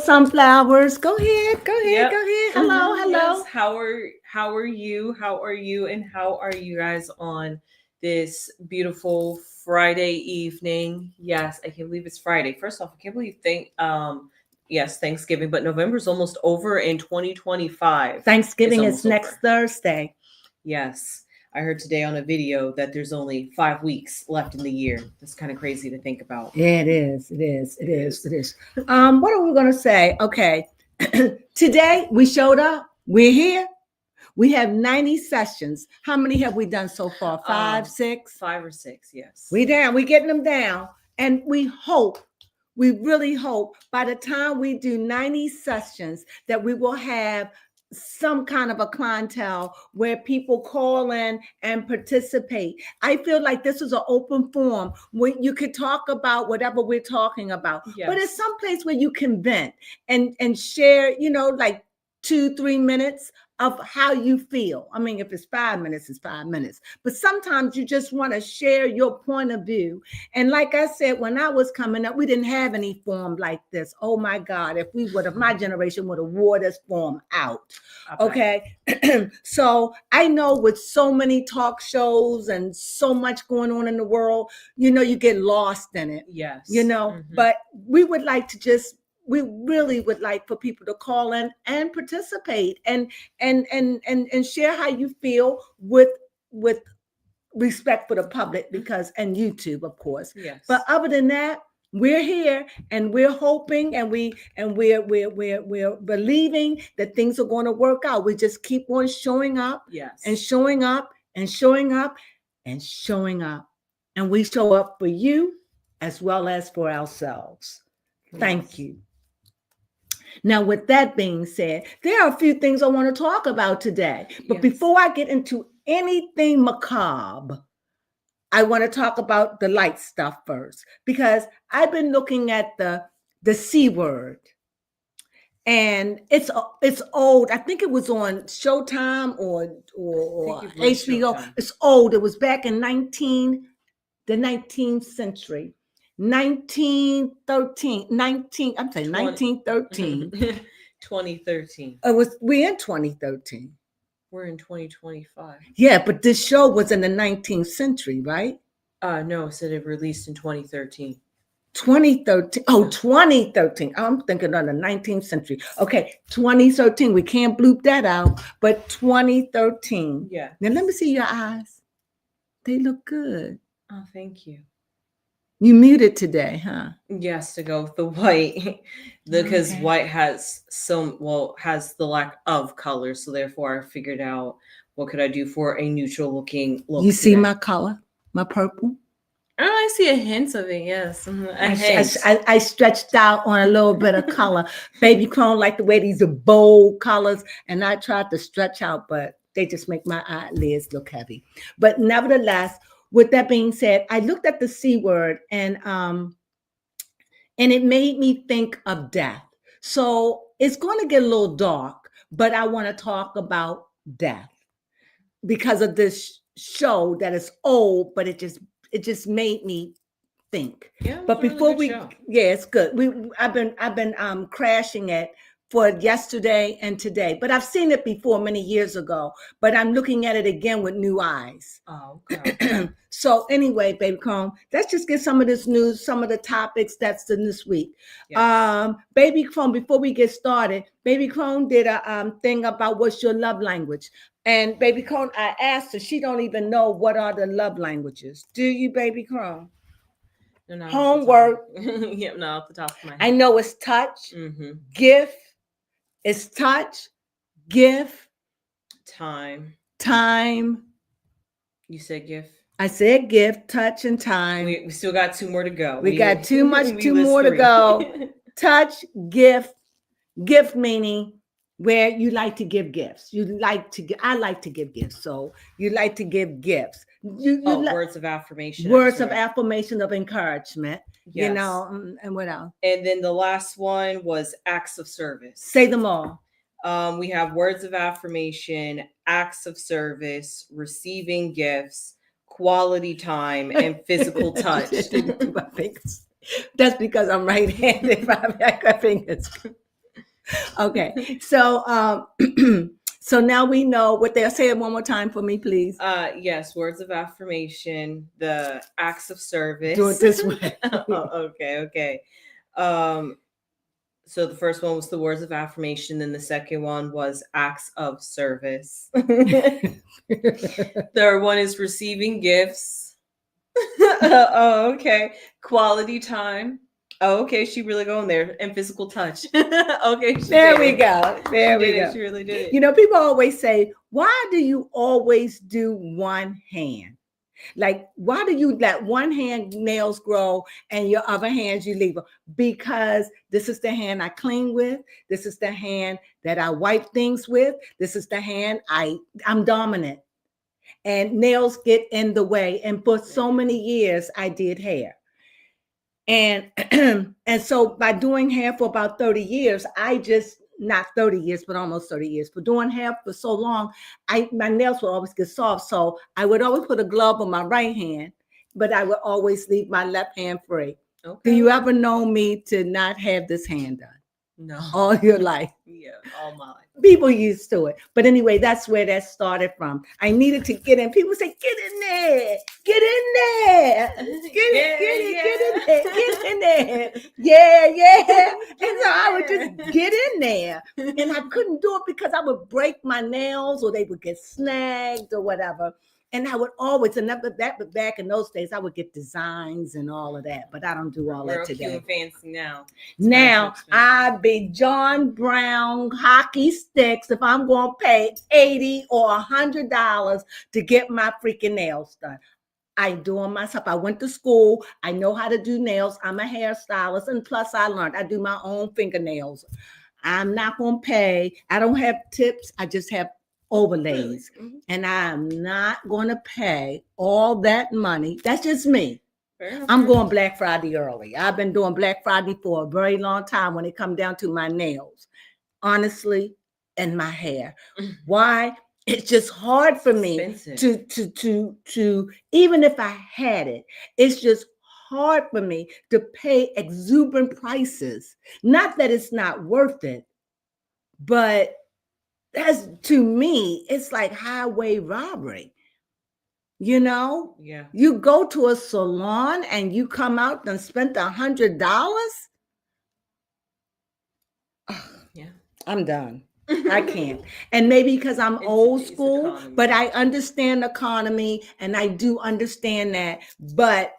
sunflowers. Go ahead. Go ahead. Yep. Go ahead. Hello. Yes. Hello. How are you? How are you? And how are you guys on this beautiful Friday evening? Yes, I can't believe it's Friday. First off, I can't believe yes, Thanksgiving, but November's almost over in 2025. It's Thanksgiving is almost next over. Thursday. Yes. I heard today on a video that there's only 5 weeks left in the year. That's kind of crazy to think about. Yeah, it is. It is. It It is. is. It is. What are we going to say? Okay. Today we showed up. We're here. We have 90 sessions. How many have we done so far? Five, Um, six? 5 or 6, yes. We down. We getting them down. And we really hope by the time we do 90 sessions that we will have some kind of a clientele where people call in and participate. I feel like this is an open forum where you could talk about whatever we're talking about, but it's Yes. some place where you can vent and share, like 2-3 minutes of how you feel. I mean, if it's 5 minutes, it's 5 minutes, but sometimes you just want to share your point of view. And like I said, when I was coming up, we didn't have any form like this. Oh my God, if we would have, my generation would have wore this form out. I bet. Okay. So I know with so many talk shows and so much going on in the world, you get lost in it, Yes. but we really would like for people to call in and participate and share how you feel with respect for the public, because and YouTube, of course. Yes. But other than that, we're here and we're hoping and we're believing that things are going to work out. We just keep on showing up Yes. and showing up and showing up and showing up. And we show up for you as well as for ourselves. Thank Yes. you. Now, with that being said, there are a few things I want to talk about today. But Yes. before I get into anything macabre, I want to talk about the light stuff first, because I've been looking at the C word, and it's old. I think it was on Showtime or I think it was HBO. Showtime. It's old. It was back in the 19th century. 1913, 19, I'm saying 1913. 2013. We in 2013. We're in 2025. Yeah, but this show was in the 19th century, right? No, it said it released in 2013. 2013. Oh, 2013. I'm thinking of the 19th century. Okay, 2013. We can't bloop that out, but 2013. Yeah. Now let me see your eyes. They look good. Oh, thank you. You muted today, huh? Yes, to go with the white, because Okay. white has has the lack of color, so therefore I figured out what could I do for a neutral looking look. You see today. my color, my purple? Oh, I see a hint of it. Yes, a hint. I stretched out on a little bit of color. Baby Crone like the way these are bold colors, and I tried to stretch out, but they just make my eyelids look heavy. But nevertheless, with that being said, I looked at the C word and it made me think of death. So it's going to get a little dark, but I want to talk about death because of this show that is old, but it just made me think. Yeah, But it's a before really good show. yeah, it's good. I've been crashing it for yesterday and today, but I've seen it before many years ago. But I'm looking at it again with new eyes. Oh, okay. So anyway, baby Chrome, let's just get some of this news, some of the topics that's in this week. Yes. Baby Chrome, before we get started, Baby Chrome did a thing about what's your love language. And Baby Chrome, I asked her, she don't even know what are the love languages. Do you, Baby Chrome? No, not Homework. Yep, not off the top of my head. I know it's touch, Mm-hmm. gift. It's touch, gift, time. You said gift. I said gift, touch, and time. We still got 2 more to go. We got two more to 3. go. Touch, gift meaning where you like to give gifts. I like to give gifts. So you like to give gifts. Words of affirmation. Words of affirmation, of encouragement. Yes. And what else? And then the last one was acts of service. Say them all. We have words of affirmation, acts of service, receiving gifts, quality time, and physical touch. That's because I'm right-handed. My fingers. Okay. So so now we know what they'll say it one more time for me, please. Yes, words of affirmation, the acts of service. Do it this way. Oh, okay. Um, so the first one was the words of affirmation, then the second one was acts of service. Third one is receiving gifts. Oh, okay. Quality time. Oh, okay. She really going there. And physical touch. Okay. There we go. There we go. She really did it. You know, people always say, why do you always do one hand? Like, why do you let one hand nails grow and your other hands you leave them? Because this is the hand I clean with. This is the hand that I wipe things with. This is the hand I'm dominant. And nails get in the way. And for so many years, I did hair. And and so by doing hair for about 30 years, I just not 30 years, but almost 30 years. For doing hair for so long, my nails would always get soft. So I would always put a glove on my right hand, but I would always leave my left hand free. Okay. Do you ever know me to not have this hand done? No. All your life. Yeah, all my life. People used to it. But anyway, that's where that started from. I needed to get in. People say, get in there. Get in there. Get in there. Yeah. And so I would just get in there. And I couldn't do it because I would break my nails or they would get snagged or whatever. And I would always, and that back in those days, I would get designs and all of that, but I don't do all that today. We're fancy now. Now I be John Brown hockey sticks if I'm going to pay $80 or $100 to get my freaking nails done. I do them myself. I went to school. I know how to do nails. I'm a hairstylist, and plus I learned. I do my own fingernails. I'm not going to pay. I don't have tips. I just have overlays. Mm-hmm. And I'm not going to pay all that money. That's just me. I'm going Black Friday early. I've been doing Black Friday for a very long time when it comes down to my nails, honestly, and my hair. Why? It's just hard for me to even if I had it, it's just hard for me to pay exuberant prices. Not that it's not worth it, but that's, to me, it's like highway robbery. You know? Yeah. You go to a salon and you come out and spent $100. Yeah. I'm done. I can't. And maybe because I'm old school, but I understand economy and I do understand that. But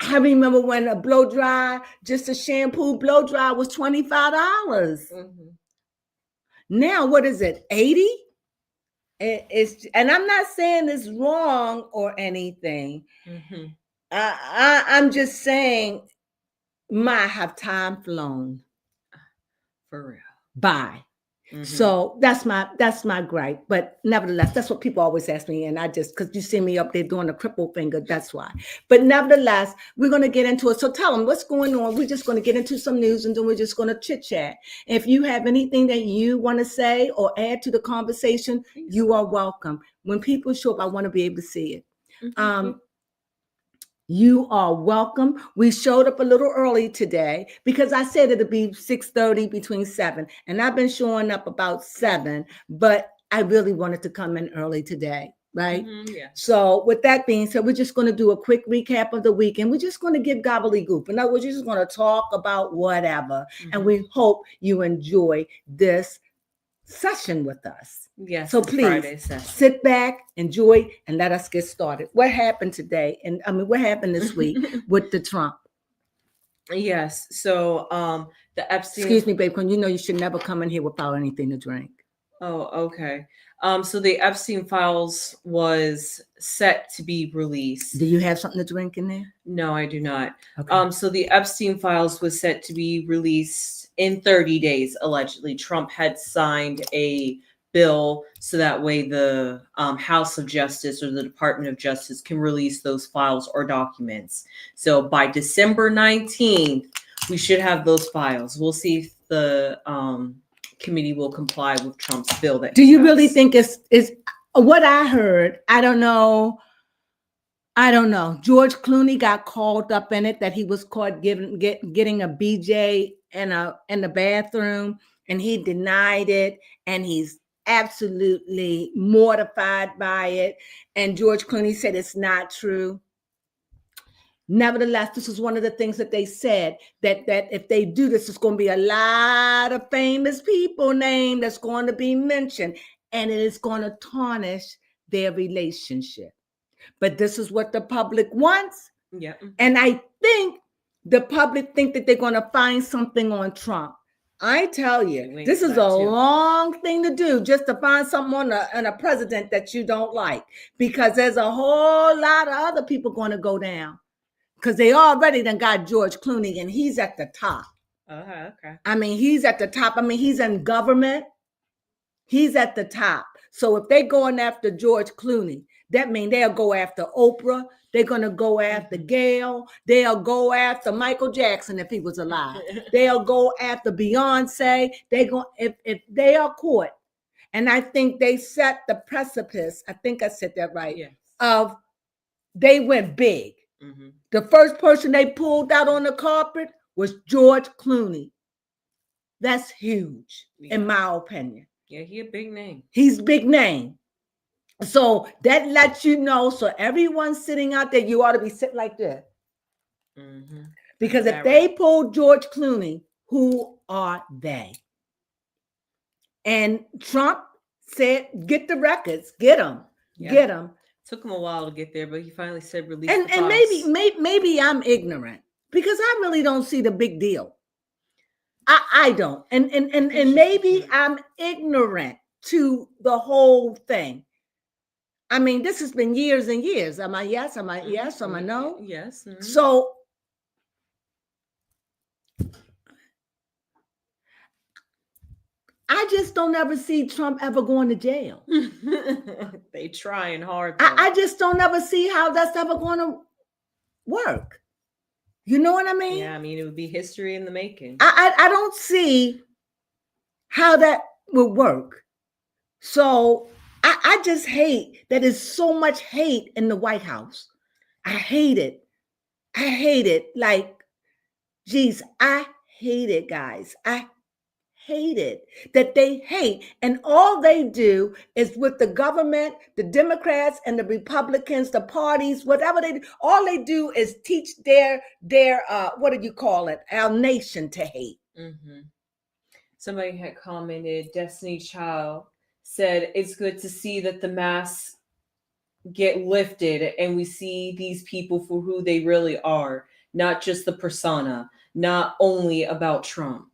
I remember when a blow dry, just a shampoo blow dry was $25. Mm-hmm. Now, what is it? 80? It's, and I'm not saying it's wrong or anything. Mm-hmm. I'm just saying, have time flown. For real. Bye. Mm-hmm. So that's my gripe. But nevertheless, that's what people always ask me. And I just, because you see me up there doing a cripple finger, that's why. But nevertheless, we're going to get into it. So tell them what's going on. We're just going to get into some news and then we're just going to chit chat. If you have anything that you want to say or add to the conversation, you are welcome. When people show up, I want to be able to see it. Mm-hmm. You are welcome. We showed up a little early today because I said it'll be 6:30 between 7. And I've been showing up about 7, but I really wanted to come in early today, right? Mm-hmm, yeah. So with that being said, we're just going to do a quick recap of the week and we're just going to give gobbledygook. In other words, we're just going to talk about whatever. Mm-hmm. And we hope you enjoy this session with us. Yes. So please sit back, enjoy, and let us get started. What happened today? And I mean, what happened this week with the Trump? Yes. So the Epstein. Excuse me, babe, because you know you should never come in here without anything to drink. Oh, okay. So the Epstein files was set to be released. Do you have something to drink in there? No, I do not. Okay. So the Epstein files was set to be released in 30 days, allegedly. Trump had signed a bill so that way the House of Justice or the Department of Justice can release those files or documents. So by December 19th, we should have those files. We'll see if the committee will comply with Trump's bill. That do you really think is what I heard? I don't know. George Clooney got called up in it, that he was caught getting a BJ in the bathroom, and he denied it, and he's absolutely mortified by it. And George Clooney said it's not true. Nevertheless, this is one of the things that they said, that if they do this, it's going to be a lot of famous people named that's going to be mentioned, and it is going to tarnish their relationship. But this is what the public wants. Yeah. And I think the public think that they're going to find something on Trump. I tell you, this is a long thing to do, just to find something on a president that you don't like, because there's a whole lot of other people going to go down, because they already done got George Clooney, and he's at the top. Okay. I mean, he's at the top. I mean, he's in government. He's at the top. So if they're going after George Clooney, that means they'll go after Oprah. They're going to go after Gail. They'll go after Michael Jackson if he was alive. They'll go after Beyonce. If they are caught, and I think they set the precipice, I think I said that right, yes. of they went big. Mm-hmm. The first person they pulled out on the carpet was George Clooney. That's huge, in my opinion. Yeah, he a big name. He's big name. So that lets you know, so everyone sitting out there, you ought to be sitting like this. Mm-hmm. Because if they pull George Clooney, who are they? And Trump said, get the records, get them, get them. Took him a while to get there, but he finally said release and the and maybe I'm ignorant, because I really don't see the big deal. I don't. And maybe I'm ignorant to the whole thing. I mean, this has been years and years. Am I yes? Am I yes? Am I no? Yes. Mm-hmm. So I just don't ever see Trump ever going to jail. They trying hard. I just don't ever see how that's ever going to work. You know what I mean? Yeah, I mean, it would be history in the making. I don't see how that would work. So I just hate that there's so much hate in the White House. I hate it. I hate it. Like, geez, I hate it, guys. I hate it that they hate. And all they do is, with the government, the Democrats and the Republicans, the parties, whatever they do, all they do is teach their what do you call it? Our nation to hate. Mm-hmm. Somebody had commented, Destiny Child said, it's good to see that the masks get lifted and we see these people for who they really are, not just the persona, not only about Trump.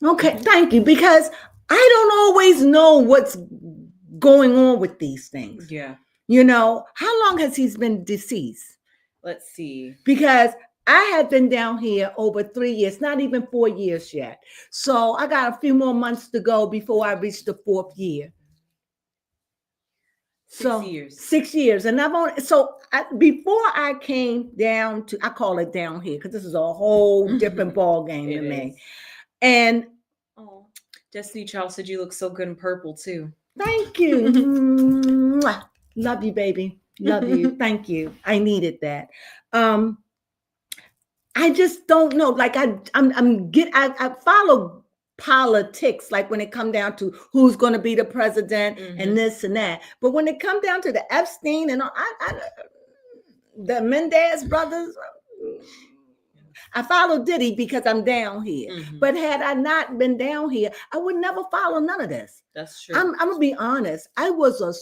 Okay, thank you, because I don't always know what's going on with these things. Yeah. You know, how long has he been deceased? Let's see. Because I had been down here over 3 years, not even 4 years yet. So I got a few more months to go before I reach the 4th year. 6 years. 6 years. And before I came down to, I call it down here, because this is a whole different ball game to me. And Destiny Child said you look so good in purple too. Thank you. Love you, baby. Love you. Thank you. I needed that. I just don't know. Like I follow politics, like when it come down to who's going to be the president and this and that. But when it come down to the Epstein and the Mendez brothers, I follow Diddy because I'm down here. But had I not been down here, I would never follow none of this. That's true. I'm going to be honest. I was a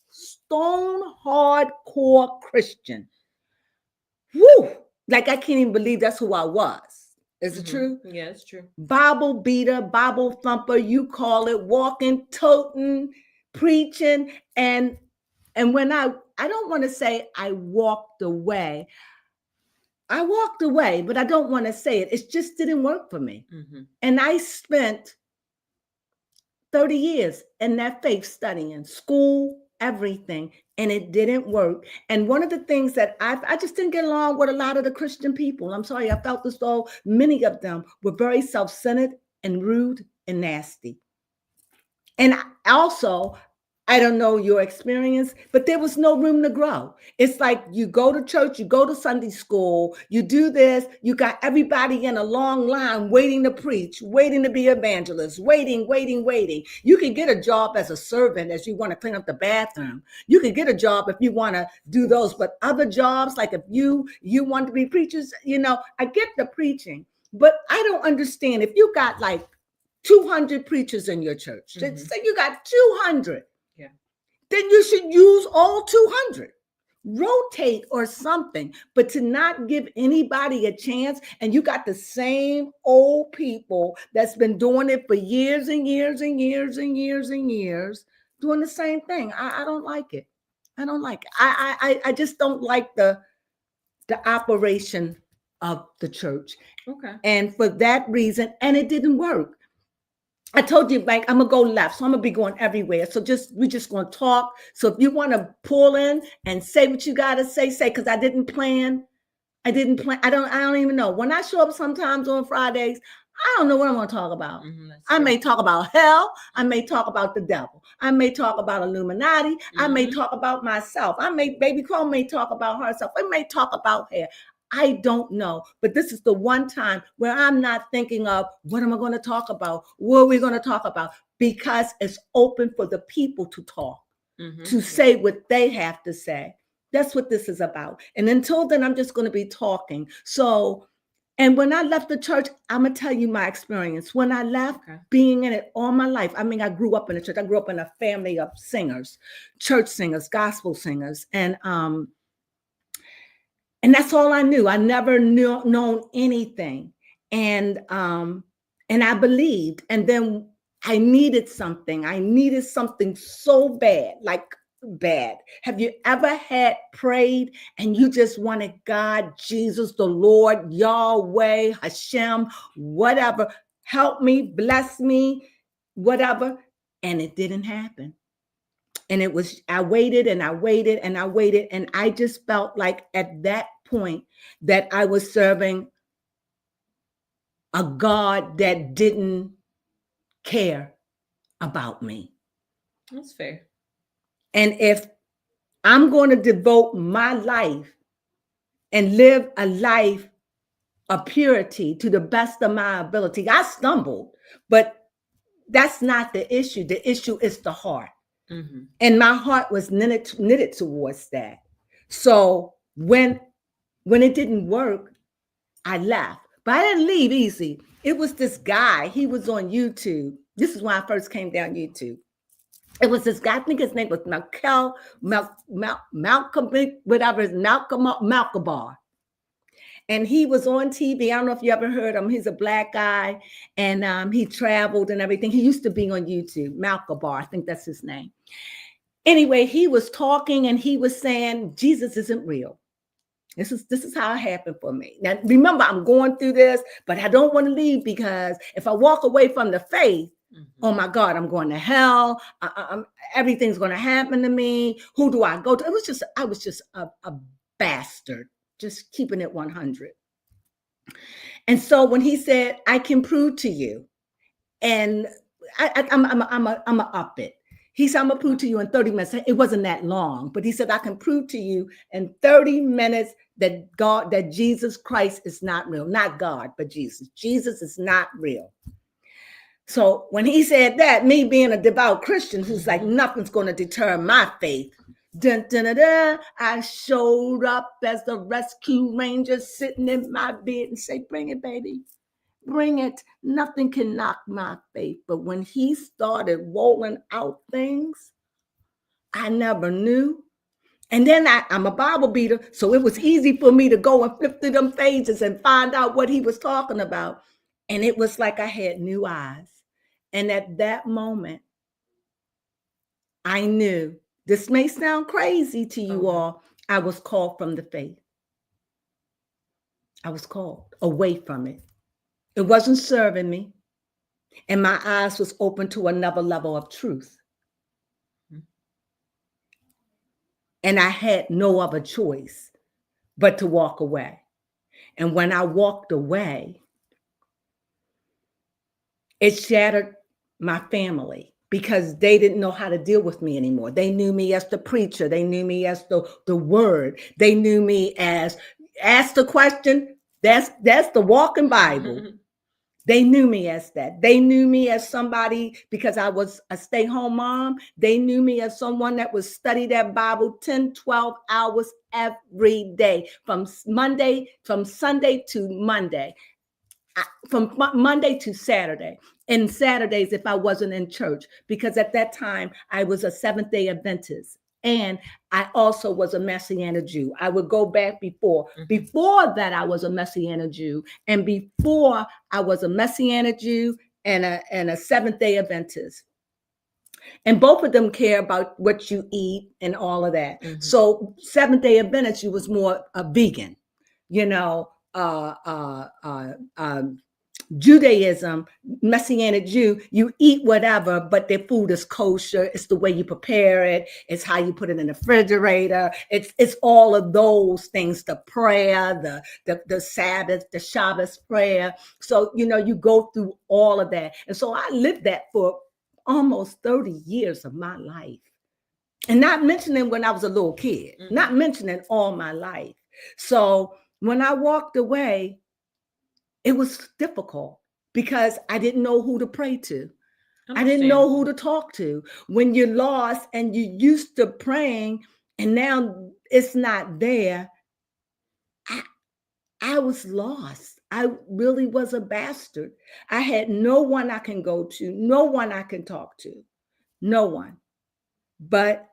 stone hardcore Christian. Woo! Like, I can't even believe that's who I was. Is it true? Yeah, it's true. Bible beater, Bible thumper, you call it, walking, toting, preaching. And when I don't want to say I walked away. I walked away, but I don't want to say it. It just didn't work for me. And I spent 30 years in that faith, studying, school, everything, and it didn't work. And one of the things that I just didn't get along with a lot of the Christian people. I'm sorry, I felt as though many of them were very self-centered and rude and nasty. And also, I don't know your experience, but there was no room to grow. It's like you go to church, you go to Sunday school, you do this, you got everybody in a long line waiting to preach, waiting to be evangelists, waiting. You can get a job as a servant as you want to clean up the bathroom. You can get a job if you want to do those, but other jobs, like if you want to be preachers, I get the preaching, but I don't understand if you got like 200 preachers in your church. Mhm. Say you got 200. Yeah. Then you should use all 200. Rotate or something, but to not give anybody a chance, and you got the same old people that's been doing it for years and years and years and years and years, doing the same thing. I don't like it. I don't like it. I just don't like the operation of the church. Okay. And for that reason, and it didn't work. I told you, like, I'm gonna go left, so I'm gonna be going everywhere. So we just gonna talk. So if you want to pull in and say what you gotta say, because I didn't plan. I don't even know. When I show up sometimes on Fridays, I don't know what I'm gonna talk about. I may talk about hell. I may talk about the devil. I may talk about Illuminati. I may talk about myself. Baby Crone may talk about herself. I may talk about hair. I don't know, but this is the one time where I'm not thinking of what am I going to talk about? What are we going to talk about? Because it's open for the people to talk, to say what they have to say. That's what this is about. And until then, I'm just going to be talking. So, and when I left the church, I'm going to tell you my experience. When I left, being in it all my life, I mean, I grew up in a church. I grew up in a family of singers, church singers, gospel singers. And that's all I knew. I never known anything. And I believed. And then I needed something. I needed something so bad, like bad. Have you ever had prayed and you just wanted God, Jesus, the Lord, Yahweh, Hashem, whatever, help me, bless me, whatever, and it didn't happen? And I waited and I waited and I waited. And I just felt like at that point that I was serving a God that didn't care about me. That's fair. And if I'm going to devote my life and live a life of purity to the best of my ability, I stumbled, but that's not the issue. The issue is the heart. And my heart was knitted towards that. So when it didn't work, I left. But I didn't leave easy. It was this guy. He was on YouTube. This is when I first came down YouTube. It was this guy. I think his name was Malcolm, whatever, Malcolm. And he was on TV. I don't know if you ever heard him. He's a black guy, and he traveled and everything. He used to be on YouTube, Malcolm, I think that's his name. Anyway, he was talking and he was saying, Jesus isn't real. This is how it happened for me. Now, remember, I'm going through this, but I don't want to leave, because if I walk away from the faith, oh my God, I'm going to hell. Everything's going to happen to me. Who do I go to? I was just a bastard, just keeping it 100. And so when he said, I can prove to you, and I'm a up it. He said, I'm going to prove to you in 30 minutes. It wasn't that long, but he said, I can prove to you in 30 minutes that Jesus Christ is not real. Not God, but Jesus. Jesus is not real. So when he said that, me being a devout Christian who's like, nothing's going to deter my faith, I showed up as the rescue ranger sitting in my bed and say, bring it, baby. Bring it. Nothing can knock my faith. But when he started rolling out things I never knew, and then I'm a Bible beater, so it was easy for me to go and flip through them pages and find out what he was talking about. And it was like I had new eyes. And at that moment, I knew, this may sound crazy to you all, I was called from the faith. I was called away from it. It wasn't serving me. And my eyes was open to another level of truth. And I had no other choice but to walk away. And when I walked away, it shattered my family. because they didn't know how to deal with me anymore. They knew me as the preacher. They knew me as the word. They knew me as ask the question. That's the walking Bible. They knew me as that. They knew me as somebody because I was a stay-home mom. They knew me as someone that would study that Bible 10, 12 hours every day from Sunday to Monday, from Monday to Saturday. And Saturdays if I wasn't in church, because at that time I was a Seventh-day Adventist. And I also was a Messianic Jew. I would go back before. Before that, I was a Messianic Jew. And before I was a Messianic Jew and a Seventh-day Adventist. And both of them care about what you eat and all of that. So Seventh-day Adventist, you was more a vegan, you know, Judaism, Messianic Jew, you eat whatever, but their food is kosher. It's the way you prepare it. It's how you put it in the refrigerator. It's all of those things, the prayer, the Sabbath, the Shabbos prayer. So, you know, you go through all of that. And so I lived that for almost 30 years of my life. And not mentioning when I was a little kid, not mentioning all my life. So when I walked away, it was difficult because I didn't know who to pray to. I didn't know who to talk to. When you're lost and you're used to praying and now it's not there, I was lost. I really was a bastard. I had no one I can go to, no one I can talk to, no one but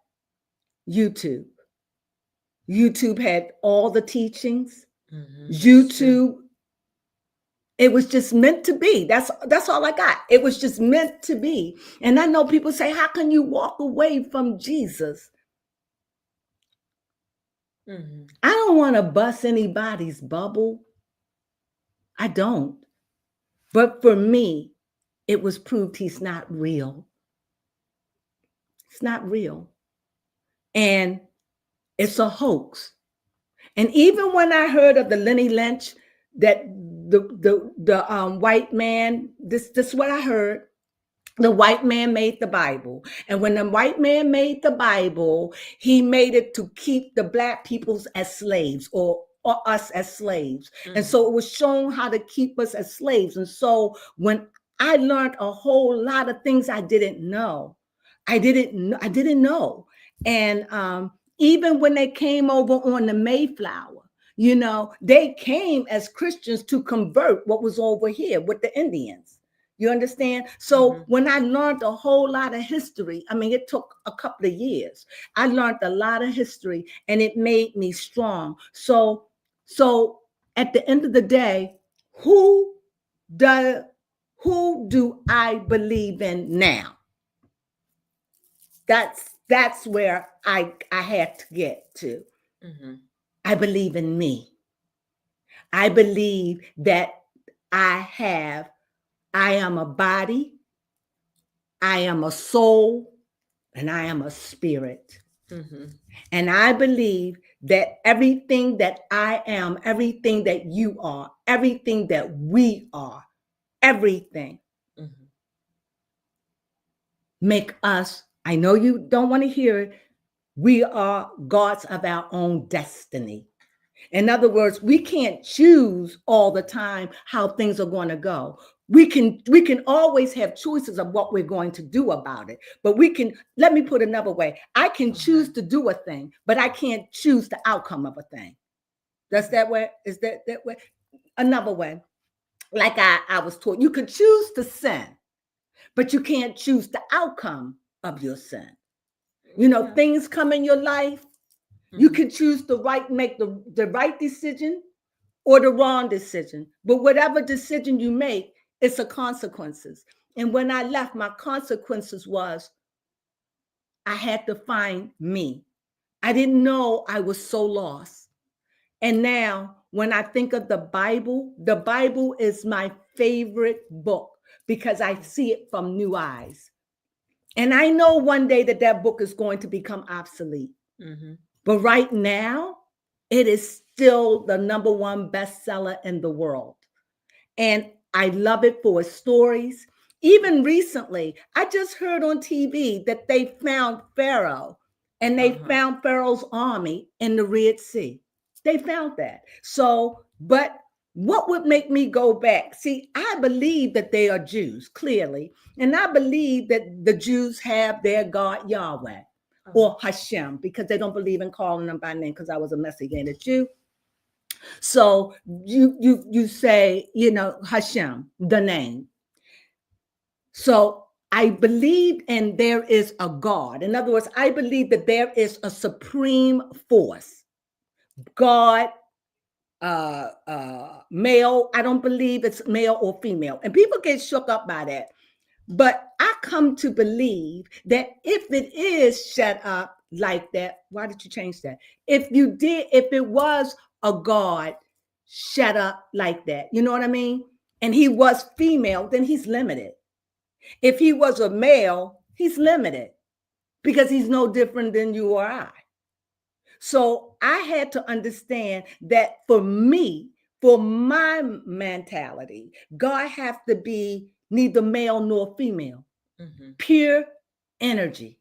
YouTube. YouTube had all the teachings. YouTube, it was just meant to be. That's all I got. It was just meant to be. And I know people say, how can you walk away from Jesus? I don't want to bust anybody's bubble. I don't. But for me, it was proved he's not real. It's not real. And it's a hoax. And even when I heard of the Lenny Lynch, that the white man, this is what I heard. The white man made the Bible. And when the white man made the Bible, he made it to keep the Black peoples as slaves or us as slaves. And so it was shown how to keep us as slaves. And so when I learned a whole lot of things I didn't know, I didn't know. And even when they came over on the Mayflower, you know, they came as Christians to convert what was over here with the Indians. You understand? So when I learned a whole lot of history, I mean, it took a couple of years. I learned a lot of history and it made me strong. So at the end of the day, who do I believe in now? That's where I had to get to. I believe in me. I believe that I am a body, I am a soul, and I am a spirit. And I believe that everything that I am, everything that you are, everything that we are, everything make us, I know you don't want to hear it, we are gods of our own destiny. In other words, we can't choose all the time how things are going to go. We can always have choices of what we're going to do about it. But let me put it another way. I can choose to do a thing, but I can't choose the outcome of a thing. That's that way. Is that way? Another way, like I was taught, you can choose to sin, but you can't choose the outcome of your sin. You know, things come in your life. You can choose to make the right decision or the wrong decision. But whatever decision you make, it's a consequences. And when I left, my consequences was I had to find me. I didn't know I was so lost. And now when I think of the Bible is my favorite book because I see it from new eyes. And I know one day that book is going to become obsolete. But right now, it is still the #1 bestseller in the world. And I love it for its stories. Even recently, I just heard on TV that they found Pharaoh and they Uh-huh. found Pharaoh's army in the Red Sea. They found that. So, but what would make me go back? See, I believe that they are Jews, clearly. And I believe that the Jews have their God Yahweh Uh-huh. or Hashem because they don't believe in calling them by name because I was a Messianic Jew. So you say, Hashem, the name. So I believe and there is a God. In other words, I believe that there is a supreme force. God, male. I don't believe it's male or female. And people get shook up by that. But I come to believe that if it is set up like that, why did you change that? If it was a God set up like that, you know what I mean? And he was female, then he's limited. If he was a male, he's limited because he's no different than you or I. So I had to understand that for me, for my mentality, God have to be neither male nor female. Mm-hmm. Pure energy.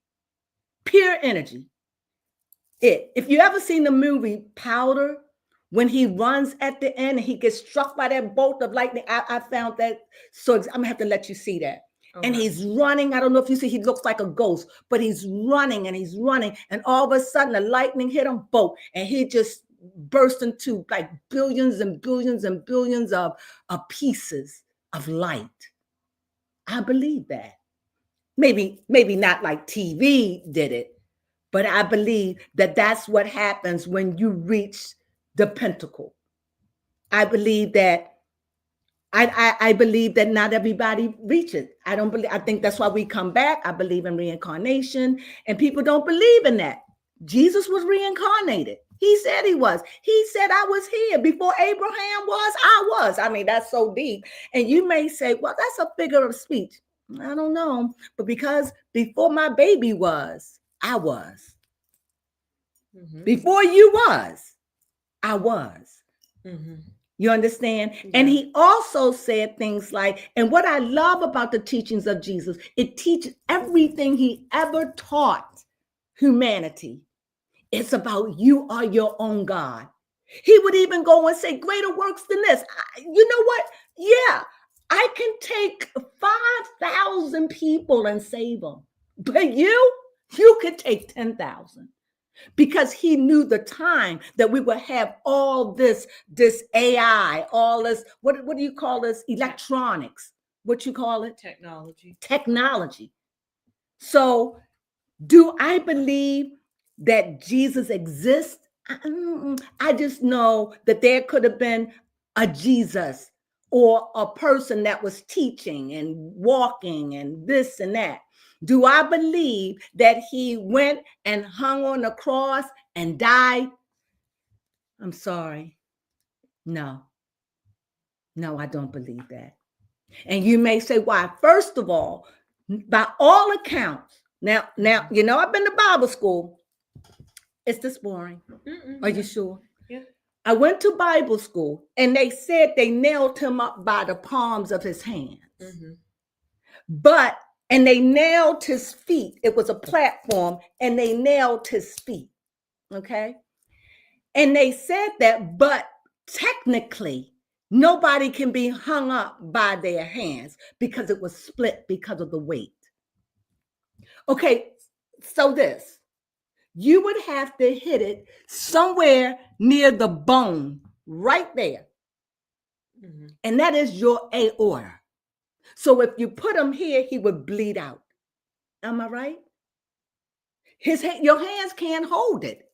Pure energy. If you ever seen the movie Powder, when he runs at the end and he gets struck by that bolt of lightning, I found that. So I'm gonna have to let you see that. Okay. And he's running. I don't know if you see, he looks like a ghost, but he's running and he's running. And all of a sudden, the lightning hit him, boom, and he just burst into like billions and billions and billions of pieces of light. I believe that. Maybe not like TV did it, but I believe that that's what happens when you reach the pinnacle. I believe that I believe that not everybody reaches. I don't believe. I think that's why we come back. I believe in reincarnation, and people don't believe in that. Jesus was reincarnated. He said he was. He said, I was here before Abraham was. I was. I mean, that's so deep. And you may say, well, that's a figure of speech. I don't know. But because before my baby was, I was. Mm-hmm. Before you was, I was. Mm-hmm. You understand? Yeah. And he also said things like, and what I love about the teachings of Jesus, it teaches everything he ever taught humanity. It's about you are your own God. He would even go and say, greater works than this. You know what? Yeah, I can take 5,000 people and save them. But you could take 10,000. Because he knew the time that we would have all this AI, all this, what do you call this? Electronics. What you call it? Technology. So do I believe that Jesus exists? I just know that there could have been a Jesus or a person that was teaching and walking and this and that. Do I believe that he went and hung on the cross and died? I'm sorry. No, I don't believe that. And you may say, why? First of all, by all accounts, now, I've been to Bible school. Is this boring? Are you sure? Yeah. I went to Bible school and they said they nailed him up by the palms of his hands. Mm-hmm. And they nailed his feet. It was a platform and they nailed his feet. Okay. And they said that, but technically, nobody can be hung up by their hands because it was split because of the weight. Okay. So you would have to hit it somewhere near the bone, right there. Mm-hmm. And that is your aorta. So if you put him here, he would bleed out. Am I right? Your hands can't hold it.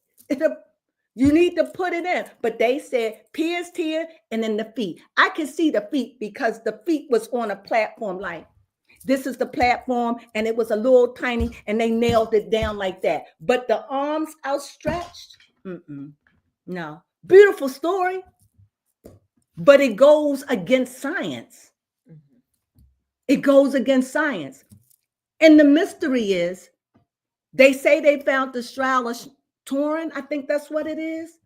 You need to put it in. But they said pierced here and then the feet. I can see the feet because the feet was on a platform like this is the platform, and it was a little tiny, and they nailed it down like that. But the arms outstretched, no. Beautiful story, but it goes against science. Mm-hmm. It goes against science. And the mystery is, they say they found the shroud of Turin. I think that's what it is.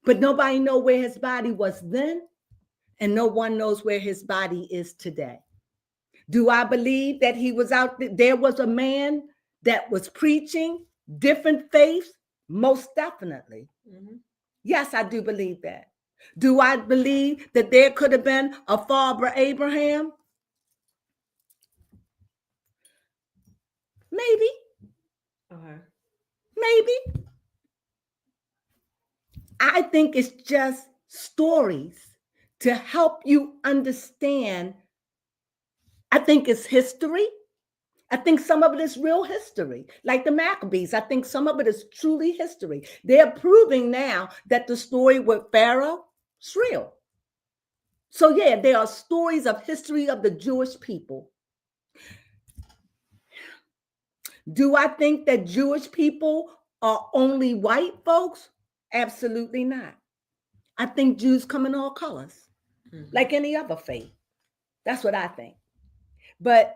But nobody knows where his body was then, and no one knows where his body is today. Do I believe that he was out there was a man that was preaching different faiths? Most definitely. Mm-hmm. Yes, I do believe that. Do I believe that there could have been a father Abraham? Maybe, Okay. maybe. I think it's just stories to help you understand. I think it's history. I think some of it is real history, like the Maccabees. I think some of it is truly history. They're proving now that the story with Pharaoh is real. So, yeah, there are stories of history of the Jewish people. Do I think that Jewish people are only white folks? Absolutely not. I think Jews come in all colors, Mm-hmm. like any other faith. That's what I think. But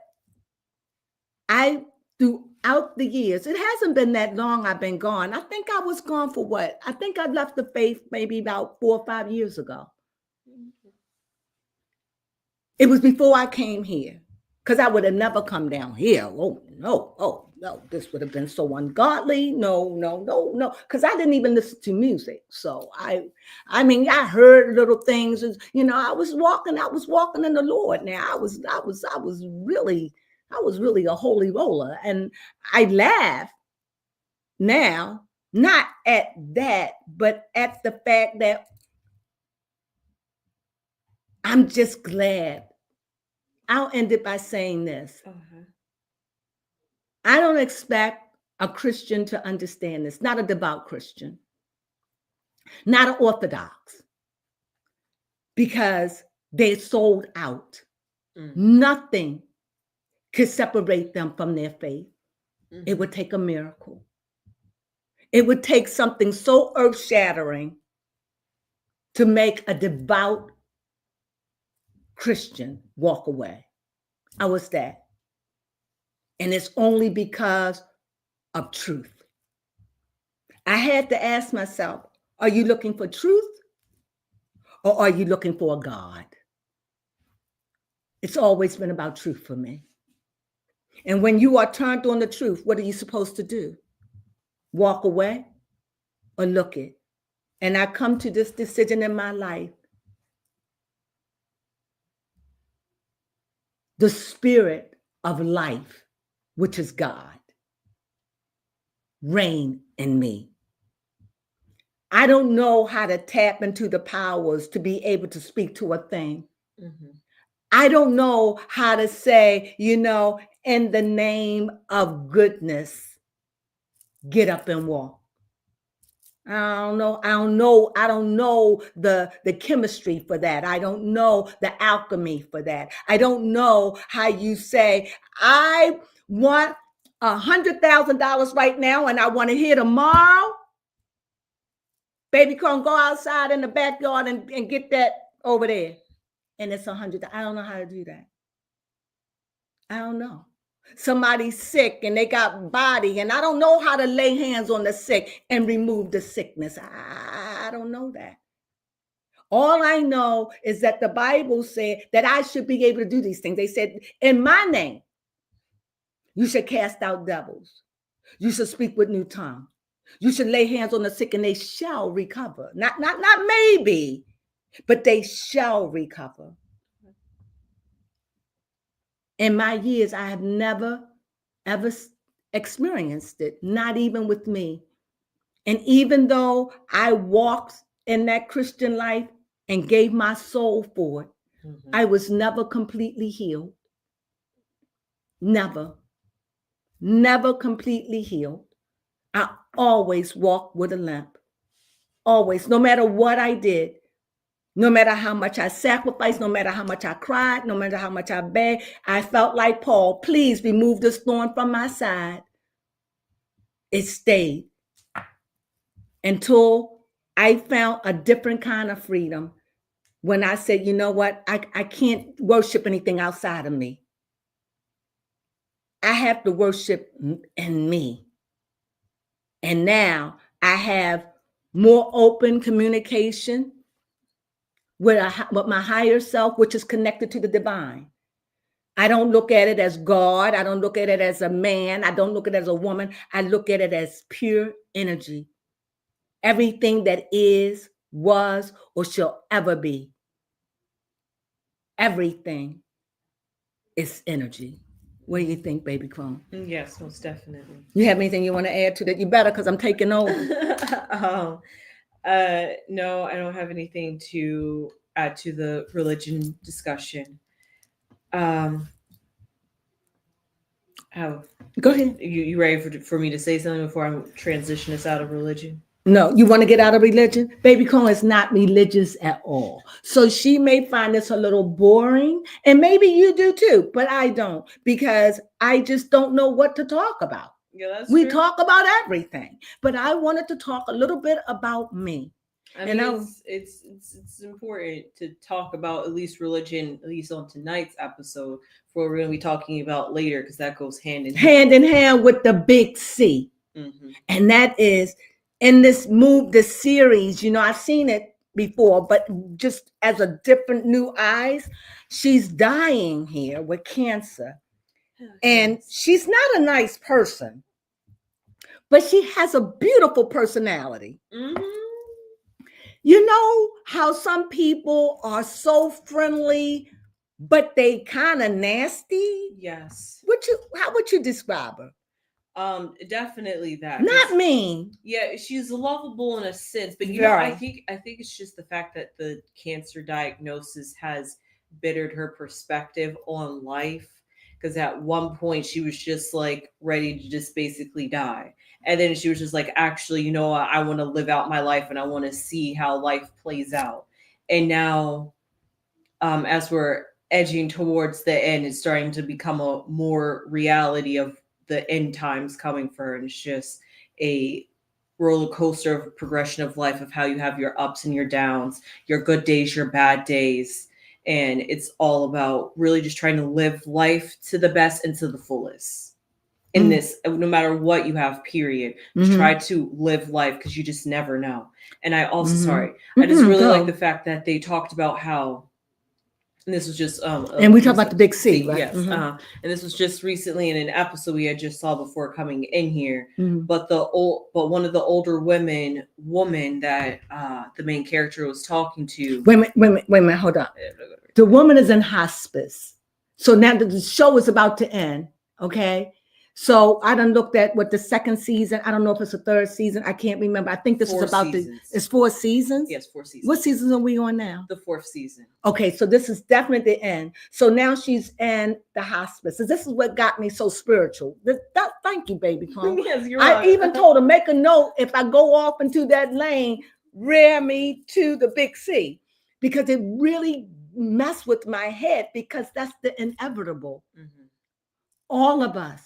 I, throughout the years, it hasn't been that long I've been gone. I think I was gone for what? I think I left the faith maybe about 4 or 5 years ago. It was before I came here, because I would have never come down here. Oh no, this would have been so ungodly. No, because I didn't even listen to music. So I mean, I heard little things. I was walking in the Lord. Now I was really a holy roller, and I laugh now, not at that, but at the fact that I'm just glad. I'll end it by saying this. Okay. I don't expect a Christian to understand this, not a devout Christian, not an Orthodox, because they sold out. Mm-hmm. Nothing could separate them from their faith. Mm-hmm. It would take a miracle. It would take something so earth-shattering to make a devout Christian walk away. I was that. And it's only because of truth. I had to ask myself, are you looking for truth or are you looking for a God? It's always been about truth for me. And when you are turned on the truth, what are you supposed to do? Walk away or look it? And I come to this decision in my life. The spirit of life, which is God, reign in me. I don't know how to tap into the powers to be able to speak to a thing. Mm-hmm. I don't know how to say, in the name of goodness, get up and walk. I don't know the chemistry for that. I don't know the alchemy for that. I don't know how you say, I want $100,000 right now and I want to hear tomorrow. Baby, come go outside in the backyard and get that over there. And it's 100. I don't know how to do that. I don't know. Somebody's sick and they got body, and I don't know how to lay hands on the sick and remove the sickness. I don't know that. All I know is that the Bible said that I should be able to do these things. They said, in my name, you should cast out devils. You should speak with new tongue. You should lay hands on the sick and they shall recover. Not maybe, but they shall recover. In my years, I have never, ever experienced it, not even with me. And even though I walked in that Christian life and gave my soul for it, Mm-hmm. I was never completely healed. Never completely healed. I always walked with a limp. Always, no matter what I did, no matter how much I sacrificed, no matter how much I cried, no matter how much I begged, I felt like Paul, please remove this thorn from my side. It stayed until I found a different kind of freedom when I said, you know what, I can't worship anything outside of me. I have to worship in me. And now I have more open communication with my higher self, which is connected to the divine. I don't look at it as God. I don't look at it as a man. I don't look at it as a woman. I look at it as pure energy. Everything that is, was, or shall ever be. Everything is energy. What do you think, baby Crone? Yes, most definitely. You have anything you want to add to that? You better, because I'm taking over. No, I don't have anything to add to the religion discussion. Um, how Go ahead. you ready for me to say something before I transition us out of religion? No, you want to get out of religion? Baby Crone is not religious at all. So she may find this a little boring, and maybe you do too, but I don't, because I just don't know what to talk about. Yeah, that's We true. talk about everything, but I wanted to talk a little bit about me. I mean, it's important to talk about at least religion, at least on tonight's episode, for what we're going to be talking about later, because that goes hand in hand with the big C. Mm-hmm. And that is in this series, I've seen it before, but just as a different new eyes. She's dying here with cancer. And she's not a nice person, but she has a beautiful personality. Mm-hmm. You know how some people are so friendly, but they kind of nasty? Yes. How would you describe her? Definitely that. Not mean. Yeah, she's lovable in a sense, but I think it's just the fact that the cancer diagnosis has bittered her perspective on life. Because at one point she was just like ready to just basically die, and then she was just like, actually, I want to live out my life and I want to see how life plays out. And now, as we're edging towards the end, it's starting to become a more reality of the end times coming for her. And it's just a roller coaster of progression of life, of how you have your ups and your downs, your good days, your bad days. And it's all about really just trying to live life to the best and to the fullest. In this, no matter what you have, period. Just try to live life, because you just never know. And I also, I just really like the fact that they talked about how, and this was just and we talk about the big C, right? Yes. And this was just recently in an episode we had just saw before coming in here. But one of the older woman that the main character was talking to. Wait a minute, hold on. The woman is in hospice. So now the show is about to end. Okay. So I done looked at what the second season. I don't know if it's a third season. I can't remember. I think this is about it's 4 seasons. Yes, 4 seasons. What season are we on now? The 4th season. Okay, so this is definitely the end. So now she's in the hospice. So this is what got me so spiritual. Thank you, baby Crone. Yes, you're I right. even told her, make a note, if I go off into that lane, rear me to the big C, because it really messed with my head, because that's the inevitable. All of us.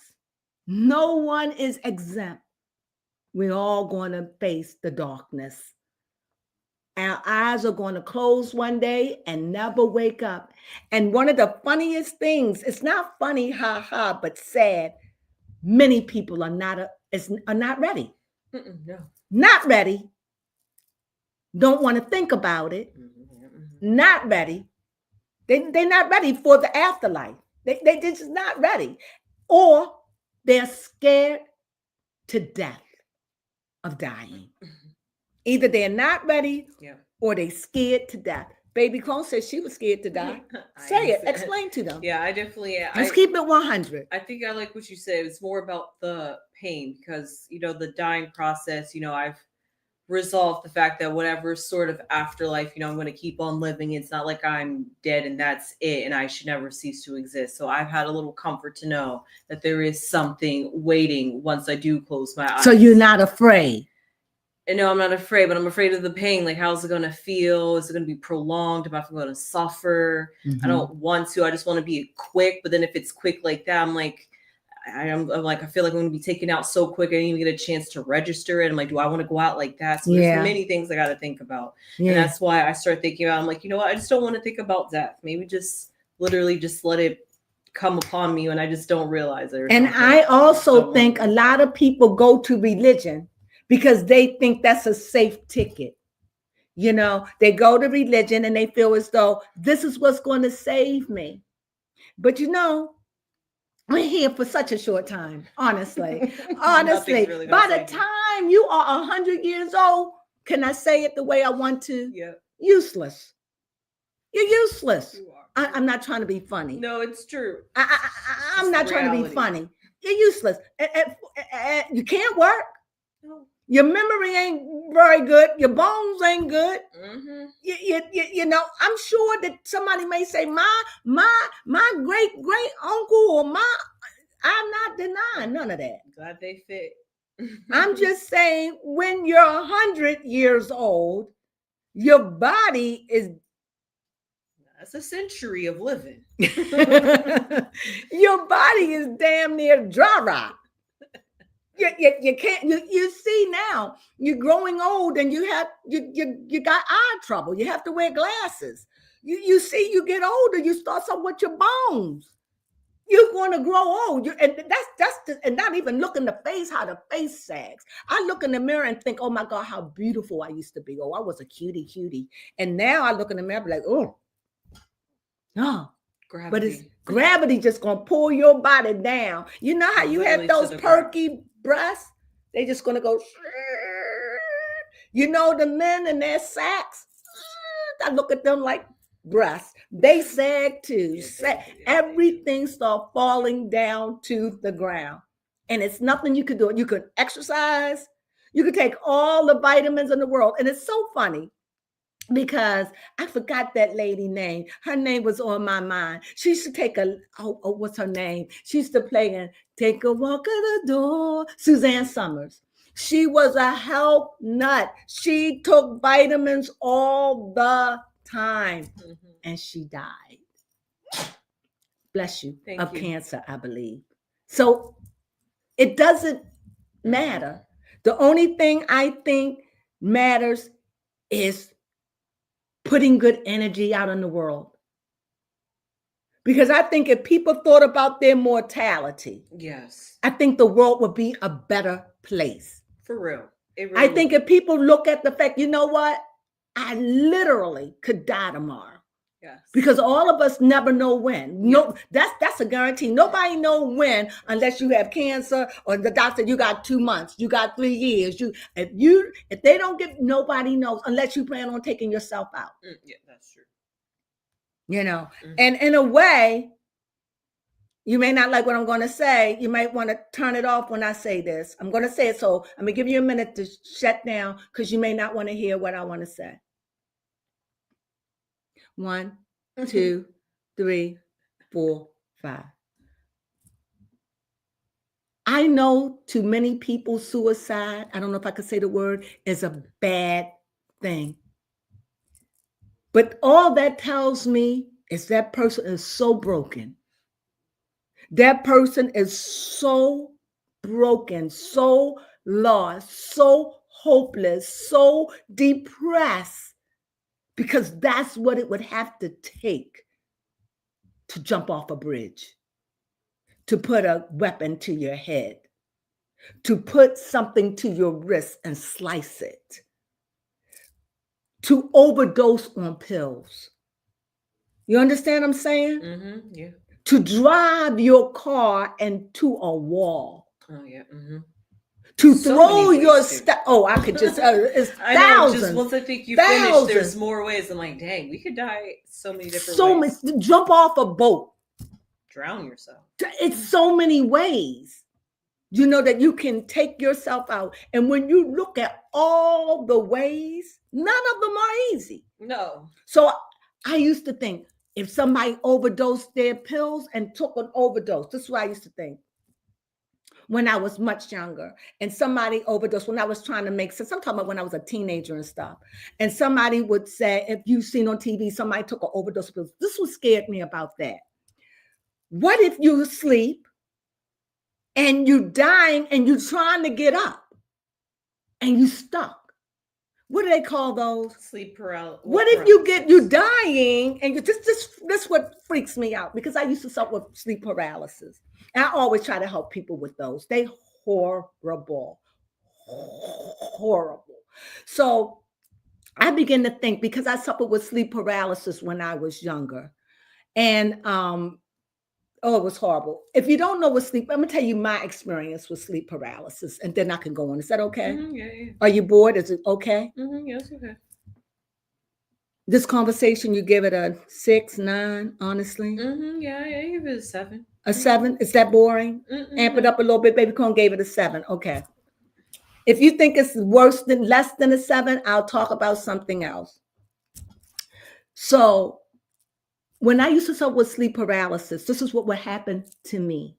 No one is exempt. We're all going to face the darkness. Our eyes are going to close one day and never wake up. And one of the funniest things, it's not funny, but sad. Many people are not ready. No. Not ready. Don't want to think about it. Not ready. They're not ready for the afterlife. They're just not ready. Or they're scared to death of dying. Either they're not ready, or they're scared to death. Baby Crone said she was scared to die. Say it. Explain to them. Yeah, I definitely. Let's keep it 100. I think I like what you said. It's more about the pain, because the dying process. I've resolved the fact that whatever sort of afterlife, I'm going to keep on living. It's not like I'm dead and that's it, and I should never cease to exist. So I've had a little comfort to know that there is something waiting once I do close my eyes. So you're not afraid? And no, I'm not afraid, but I'm afraid of the pain. Like, how's it going to feel? Is it going to be prolonged? Am I going to suffer? I don't want to. I just want to be quick. But then if it's quick like that, I'm like, I'm like, I feel like I'm going to be taken out so quick. I didn't even get a chance to register it. I'm like, do I want to go out like that? So there's many things I got to think about. And that's why I start thinking about, I'm like, you know what? I just don't want to think about death. Maybe just literally just let it come upon me and I just don't realize it. And I also think a lot of people go to religion because they think that's a safe ticket. They go to religion and they feel as though this is what's going to save me. But we're here for such a short time, honestly. Nothing's Honestly, really gonna by the save you. time you are 100 years old, can I say it the way I want to? Yep, Useless. You're useless. you are. I'm not trying to be funny. No, it's true. I'm Just not the trying to be reality. funny. You're useless. You can't work. No. Your memory ain't very good. Your bones ain't good. Mm-hmm. I'm sure that somebody may say, my great uncle or I'm not denying none of that. Glad they fit. I'm just saying, when you're 100 years old, your body is That's a century of living. your body is damn near dry rot. You can't. You see now, you're growing old, and you got eye trouble. You have to wear glasses. You see, you get older, you start something with your bones. You're going to grow old. And not even look in the face, how the face sags. I look in the mirror and think, oh my God, how beautiful I used to be. Oh, I was a cutie. And now I look in the mirror and be like, oh, Gravity. but it's gravity just gonna pull your body down. You know how you Literally have those to the perky breasts? They just gonna go. The men in their sacks. I look at them like breasts. They sag too. Yeah, Everything start falling down to the ground, and it's nothing you could do. You could exercise. You could take all the vitamins in the world, and it's so funny, because I forgot that lady name. Her name was on my mind. She used to take what's her name? She used to play in Take a Walk at the Door. Suzanne Summers. She was a health nut. She took vitamins all the time, and she died. Bless you. Of cancer, I believe. So it doesn't matter. The only thing I think matters is putting good energy out in the world. Because I think if people thought about their mortality, yes, I think the world would be a better place. For real. It really I think if people look at the fact, you know what? I literally could die tomorrow. Yes. Because all of us never know when. No, that's a guarantee. Nobody know when, unless you have cancer or the doctor. You got 2 months. You got 3 years. If they don't give, nobody knows unless you plan on taking yourself out. Yeah, that's true. And in a way, you may not like what I'm going to say. You might want to turn it off when I say this. I'm going to say it, so I'm going to give you a minute to shut down, because you may not want to hear what I want to say. 1, 2, 3, 4, 5. I know to many people, suicide, I don't know if I could say the word, is a bad thing. But all that tells me is that person is so broken. That person is so broken, so lost, so hopeless, so depressed, because that's what it would have to take to jump off a bridge, to put a weapon to your head, to put something to your wrist and slice it, to overdose on pills. You understand what I'm saying? Yeah. To drive your car into a wall. Oh, yeah. To throw your stuff. Oh, I could just, it's I thousands. know, just once I think you finish, there's more ways. I'm like, dang, we could die so many different ways. Jump off a boat. Drown yourself. It's so many ways, that you can take yourself out. And when you look at all the ways, none of them are easy. No. So I used to think, if somebody overdosed their pills and took an overdose, this is what I used to think when I was much younger, and somebody overdosed when I was trying to make sense. I'm talking about when I was a teenager and stuff. And somebody would say, if you've seen on TV, somebody took an overdose of pills. This what scared me about that. What if you sleep and you're dying and you're trying to get up and you stuck? What do they call those? Sleep paralysis. What if you're dying and this what freaks me out, because I used to suffer with sleep paralysis. And I always try to help people with those. They horrible. So I began to think, because I suffered with sleep paralysis when I was younger. And Oh, it was horrible. If you don't know what sleep, I'm gonna tell you my experience with sleep paralysis, and then I can go on. Is that okay? Yeah, yeah. Are you bored? Is it okay? Yes, okay. This conversation, you give it a 6, 9, honestly. Yeah, yeah, you give it a 7. A 7? Is that boring? Amp it No. up a little bit. Baby Cone gave it a 7. Okay. If you think it's less than a 7, I'll talk about something else. So when I used to suffer with sleep paralysis, this is what would happen to me.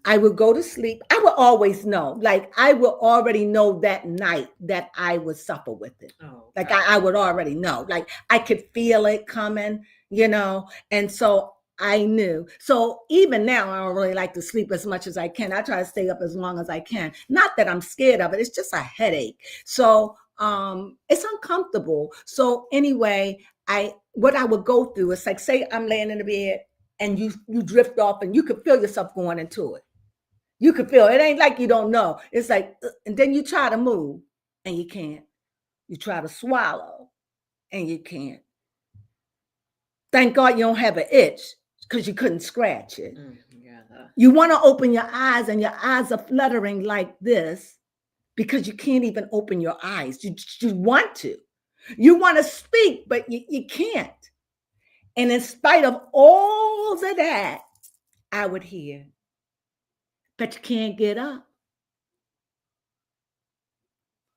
I would go to sleep. I would always know, like I would already know that night that I would suffer with it. Oh, Like okay. I would already know, like I could feel it coming, and so I knew. So even now, I don't really like to sleep as much as I can. I try to stay up as long as I can. Not that I'm scared of it. It's just a headache. So it's uncomfortable. So anyway, what I would go through is like, say I'm laying in the bed and you drift off and you could feel yourself going into it. You could feel it. It ain't like you don't know. It's like, and then you try to move and you can't. You try to swallow and you can't. Thank God you don't have an itch because you couldn't scratch it. Yeah. You want to open your eyes and your eyes are fluttering like this because you can't even open your eyes. You want to. You want to speak, but you can't. And in spite of all of that, I would hear, but you can't get up.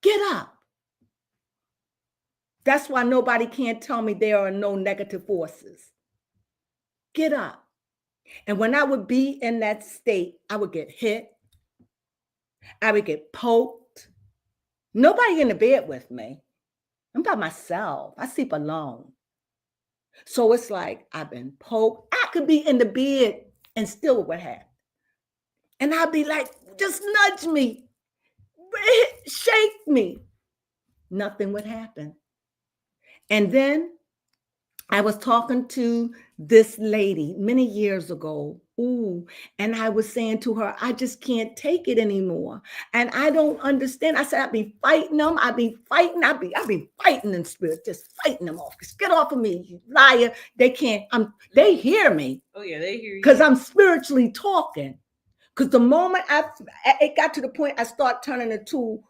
Get up. That's why nobody can't tell me there are no negative forces. Get up. And when I would be in that state, I would get hit. I would get poked. Nobody in the bed with me. I'm by myself. I sleep alone. So it's like I've been poked. I could be in the bed and still it would happen. And I'd be like, just nudge me, shake me. Nothing would happen. And then I was talking to this lady many years ago. And I was saying to her, I just can't take it anymore. And I don't understand. I said, I've been fighting them. I've been fighting in spirit, just fighting them off. Just get off of me, you liar. They can't, they hear me. Oh, yeah, they hear you. Because I'm spiritually talking. Because the moment it got to the point I start turning into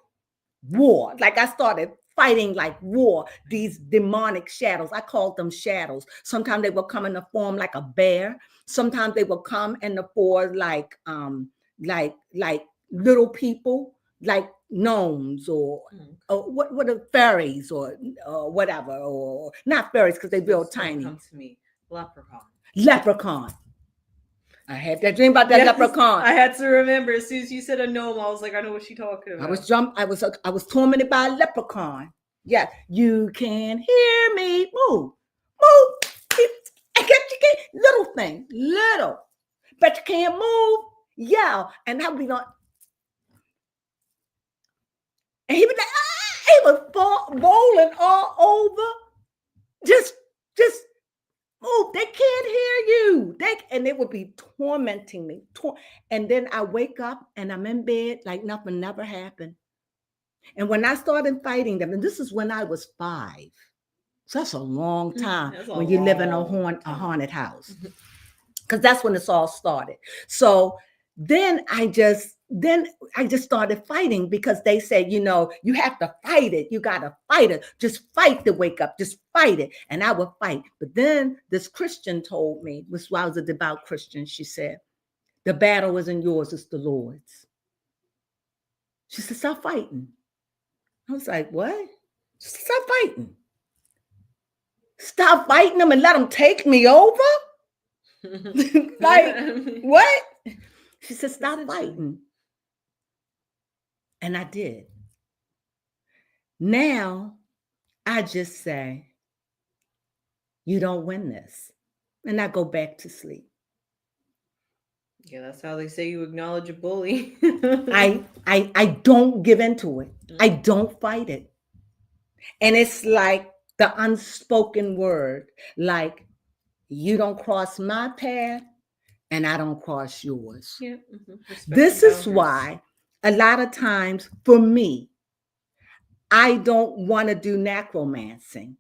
war. Like I started fighting like war, these demonic shadows. I called them shadows. Sometimes they will come in the form like a bear. Sometimes they will come in the form like little people, like gnomes or what are fairies or whatever, or not fairies because they real tiny. Come to me, leprechaun. Leprechaun. I had that dream about that leprechaun. I had to remember as soon as you said a gnome, I was like, I know what she's talking about. I was tormented by a leprechaun. Yeah, you can hear me. Move. I get you, little thing, little, but you can't move. Yeah, and I'll be going. And he was like, he was rolling all over. Just move. They can't hear you. And it would be tormenting me. And then I wake up and I'm in bed like nothing never happened. And when I started fighting them, and this is when I was 5. So that's a long time when you live in a haunted house. Because that's when it's all started. So then I just started fighting because they said, you have to fight it. You got to fight it. Just fight to wake up. Just fight it. And I would fight. But then this Christian told me, which I was a devout Christian, she said, the battle isn't yours, it's the Lord's. She said, stop fighting. I was like, what? She said, stop fighting. Stop fighting them and let them take me over? Like, what? She said, stop fighting. And I did. Now, I just say, you don't win this. And I go back to sleep. Yeah, that's how they say you acknowledge a bully. I don't give into it. I don't fight it. And it's like the unspoken word, like, you don't cross my path and I don't cross yours. Yeah. This is why a lot of times for me, I don't want to do necromancy.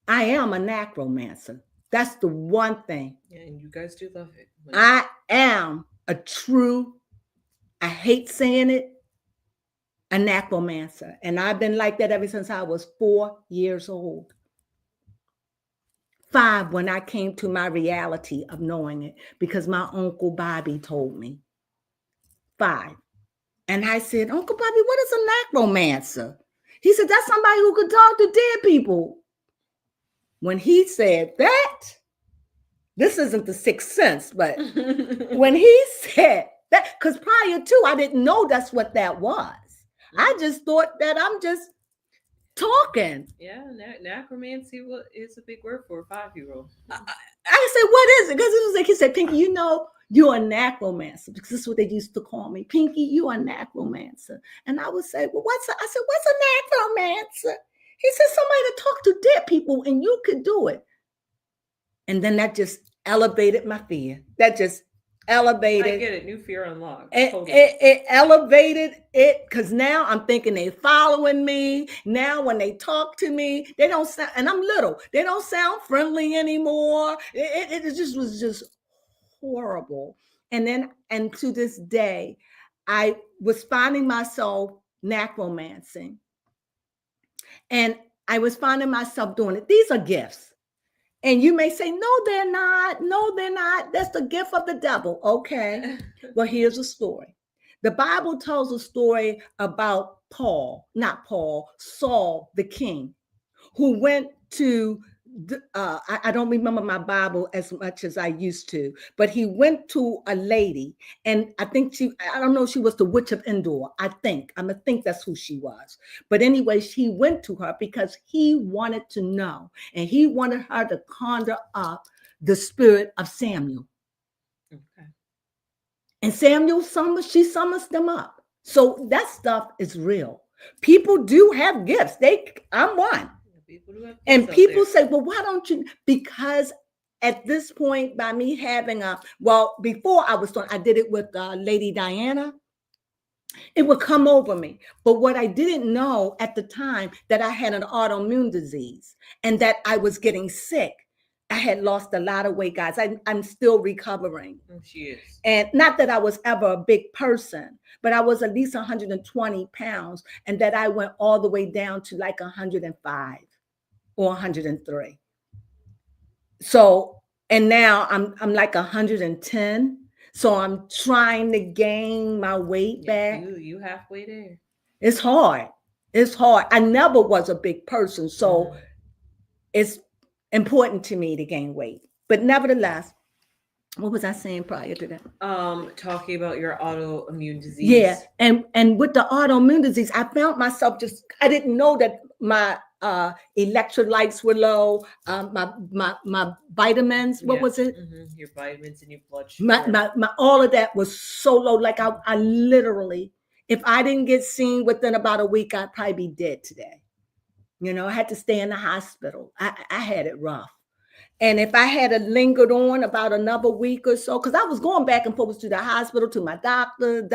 I am a necromancer. That's the one thing. Yeah, and you guys do love it. I am a true, I hate saying it, a necromancer. And I've been like that ever since I was 4 years old. 5 when I came to my reality of knowing it because my Uncle Bobby told me. 5. And I said, Uncle Bobby, what is a necromancer? He said, that's somebody who could talk to dead people. When he said that, this isn't the sixth sense, but when he said that, because prior to, I didn't know that's what that was. I just thought that I'm just talking. Yeah, necromancy is a big word for a 5-year-old. I said, what is it? Because it was like he said, Pinky, you're a necromancer, because this is what they used to call me. Pinky, you are a necromancer. And I would say, well, what's a necromancer? He said, somebody to talk to dead people, and you could do it. And then that just elevated my fear. That just elevated. I get it. New fear unlocked. It elevated it, because now I'm thinking they're following me. Now when they talk to me, they don't sound, and I'm little, they don't sound friendly anymore. It just was just horrible. And to this day, I was finding myself necromancing. And I was finding myself doing it. These are gifts. And you may say, no, they're not. No, they're not. That's the gift of the devil. Okay. Well, here's a story. The Bible tells a story about Saul the king, who went to, I don't remember my Bible as much as I used to, but he went to a lady, and I don't know if she was the witch of Endor. I think that's who she was. But anyway, he went to her because he wanted to know, and he wanted her to conjure up the spirit of Samuel. Okay. And she summons them up. So that stuff is real. People do have gifts. I'm one. And people say, well, why don't you? Because at this point, by me having before I did it with Lady Diana, it would come over me. But what I didn't know at the time, that I had an autoimmune disease and that I was getting sick. I had lost a lot of weight, guys. I'm still recovering. She is. And not that I was ever a big person, but I was at least 120 pounds, and that I went all the way down to like 105. Or 103. So, and now I'm like 110. So I'm trying to gain my weight back. You halfway there. It's hard. I never was a big person. So it's important to me to gain weight. But nevertheless, what was I saying prior to that? Talking about your autoimmune disease. Yeah. And with the autoimmune disease, I found myself I didn't know that my electrolytes were low. My vitamins, what was it? Mm-hmm. Your vitamins and your blood sugar. My all of that was so low. Like I literally, if I didn't get seen within about a week, I'd probably be dead today. I had to stay in the hospital. I had it rough. And if I had lingered on about another week or so, because I was going back and forth to the hospital, to my doctor, and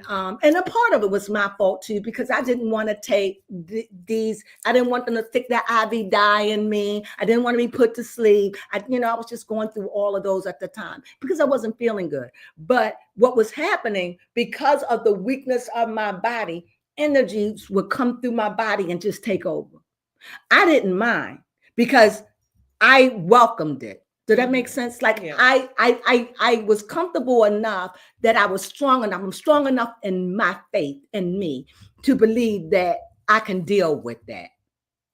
a part of it was my fault too, because I didn't want to take these. I didn't want them to stick that IV dye in me. I didn't want to be put to sleep. I was just going through all of those at the time because I wasn't feeling good. But what was happening, because of the weakness of my body, energies would come through my body and just take over. I didn't mind because I welcomed it. Did that make sense? Like, yeah. I was comfortable enough that I was strong enough. I'm strong enough in my faith in me to believe that I can deal with that.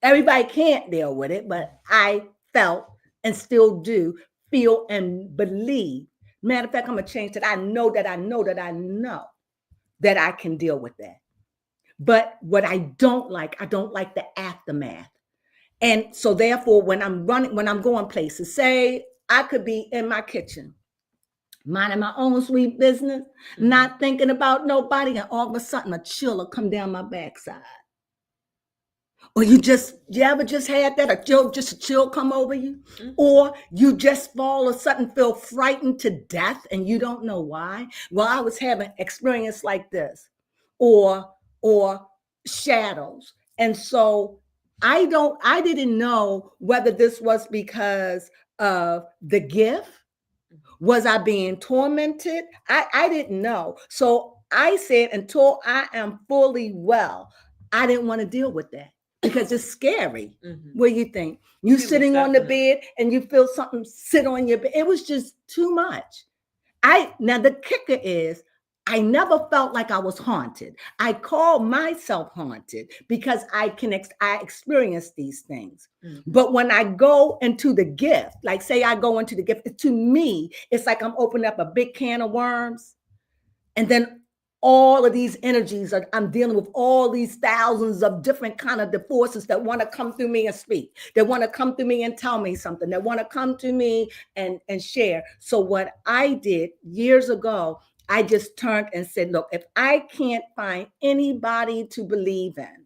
Everybody can't deal with it, but I felt and still do feel and believe. Matter of fact, I'm going to change that. I know that I can deal with that. But what I don't like the aftermath. And so therefore, when I'm going places, say I could be in my kitchen, minding my own sweet business, not thinking about nobody, and all of a sudden a chill will come down my backside. Or you ever just had that, a chill come over you? Mm-hmm. Or you just all of a sudden feel frightened to death and you don't know why? Well, I was having an experience like this. Or shadows. And so I didn't know whether this was because of the gift. Was I being tormented? I didn't know. So I said, until I am fully well, I didn't want to deal with that because it's scary. What do you think? You sitting on the bed and you feel something sit on your bed. It was just too much. Now the kicker is I never felt like I was haunted. I call myself haunted because I experience these things. But when I go into the gift, like say I go into the gift, to me, it's like I'm opening up a big can of worms. And then all of these energies I'm dealing with all these thousands of different kind of the forces that want to come through me and speak, that want to come through me and tell me something, that want to come to me and share. So what I did years ago, I just turned and said, look, if I can't find anybody to believe in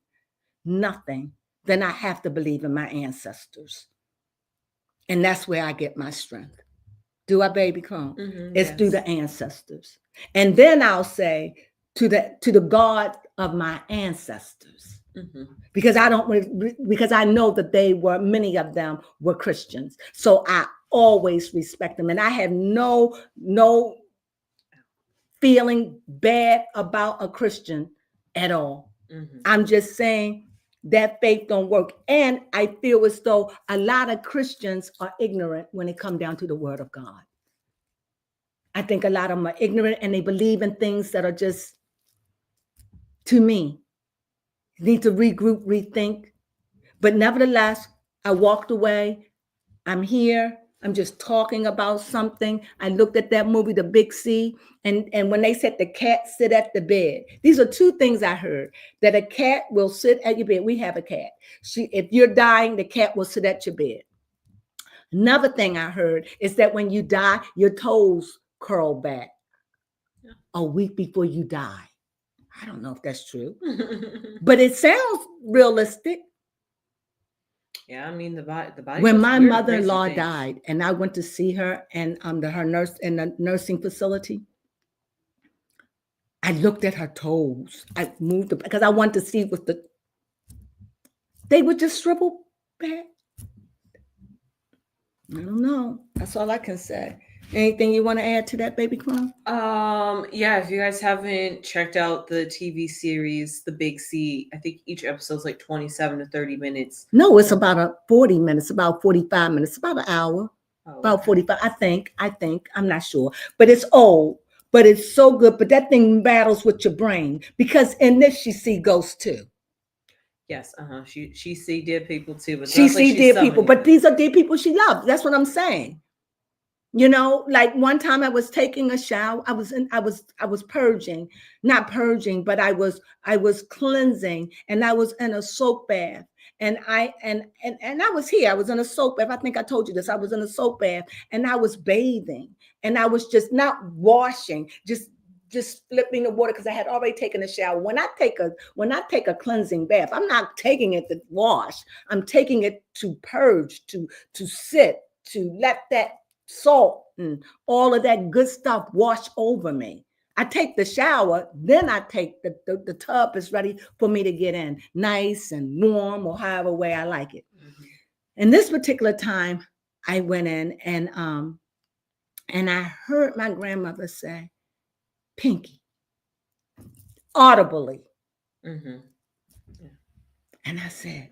nothing, then I have to believe in my ancestors. And that's where I get my strength. Do I, baby Crone? It's through the ancestors. And then I'll say to the God of my ancestors. Because I know that many of them were Christians. So I always respect them. And I have no feeling bad about a Christian at all. I'm just saying that faith don't work. And I feel as though a lot of Christians are ignorant when it comes down to the word of God. I think a lot of them are ignorant and they believe in things that are just, to me, need to regroup, rethink. But nevertheless, I walked away. I'm here. I'm just talking about something. I looked at that movie, The Big C, and when they said the cat sit at the bed, these are two things I heard, that a cat will sit at your bed. We have a cat. If you're dying, the cat will sit at your bed. Another thing I heard is that when you die, your toes curl back a week before you die. I don't know if that's true, but it sounds realistic. Yeah, I mean the body. When my mother-in-law died, and I went to see her, and her nurse in the nursing facility, I looked at her toes. I moved them because I wanted to see what they would just shrivel back. I don't know. That's all I can say. Anything you want to add to that, baby Crone? Yeah, if you guys haven't checked out the TV series The Big C, I think each episode's like 27 to 30 minutes. No, it's about 40 minutes, about 45 minutes, about an hour. About 45, I think. I'm not sure. But it's old. But it's so good. But that thing battles with your brain. Because in this, she see ghosts too. Yes, She see dead people too. But she see dead people. But these are dead people she loves. That's what I'm saying. You know, like one time I was taking a shower. I was purging, not purging, but I was cleansing, and I was in a soap bath. And I was here. I was in a soap bath. I think I told you this. I was in a soap bath and I was bathing, and I was just not washing, just flipping the water because I had already taken a shower. When I take a cleansing bath, I'm not taking it to wash. I'm taking it to purge, to sit, to let that salt and all of that good stuff wash over me. I take the shower, then I take the tub is ready for me to get in, nice and warm, or however way I like it. And this particular time, I went in and I heard my grandmother say, "Pinky," audibly. And I said,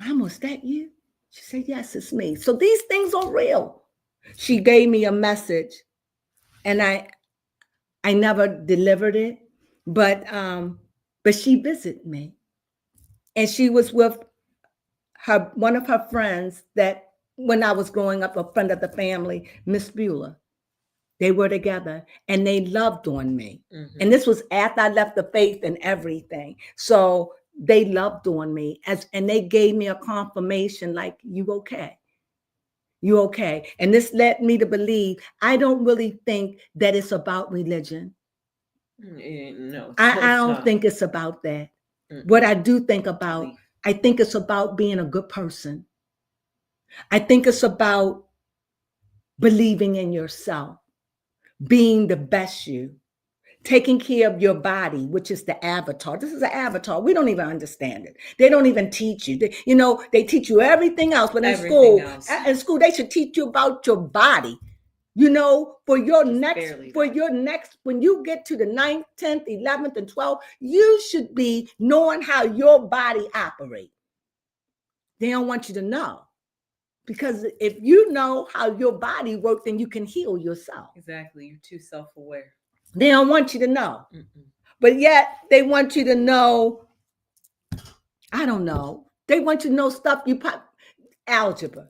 "Mom, was that you?" She said, "Yes, it's me." So these things are real. She gave me a message, and I never delivered it, but she visited me, and she was with one of her friends that when I was growing up, a friend of the family, Miss Bueller. They were together and they loved on me. And this was after I left the faith and everything. So they loved on me and they gave me a confirmation like, you okay? You okay? And this led me to believe, I don't really think that it's about religion. No, I don't think it's about that. What I do think about, I think it's about being a good person. I think it's about believing in yourself, being the best you, taking care of your body, which is the avatar. This is an avatar. We don't even understand it. They don't even teach you. They teach you everything else, but Everything else. in school, they should teach you about your body. For your Just next, barely for that. your next, when you get to the 9th, 10th, 11th, and 12th, you should be knowing how your body operates. They don't want you to know. Because if you know how your body works, then you can heal yourself. Exactly. You're too self-aware. They don't want you to know. Mm-mm. But yet they want you to know, I don't know. They want you to know stuff algebra.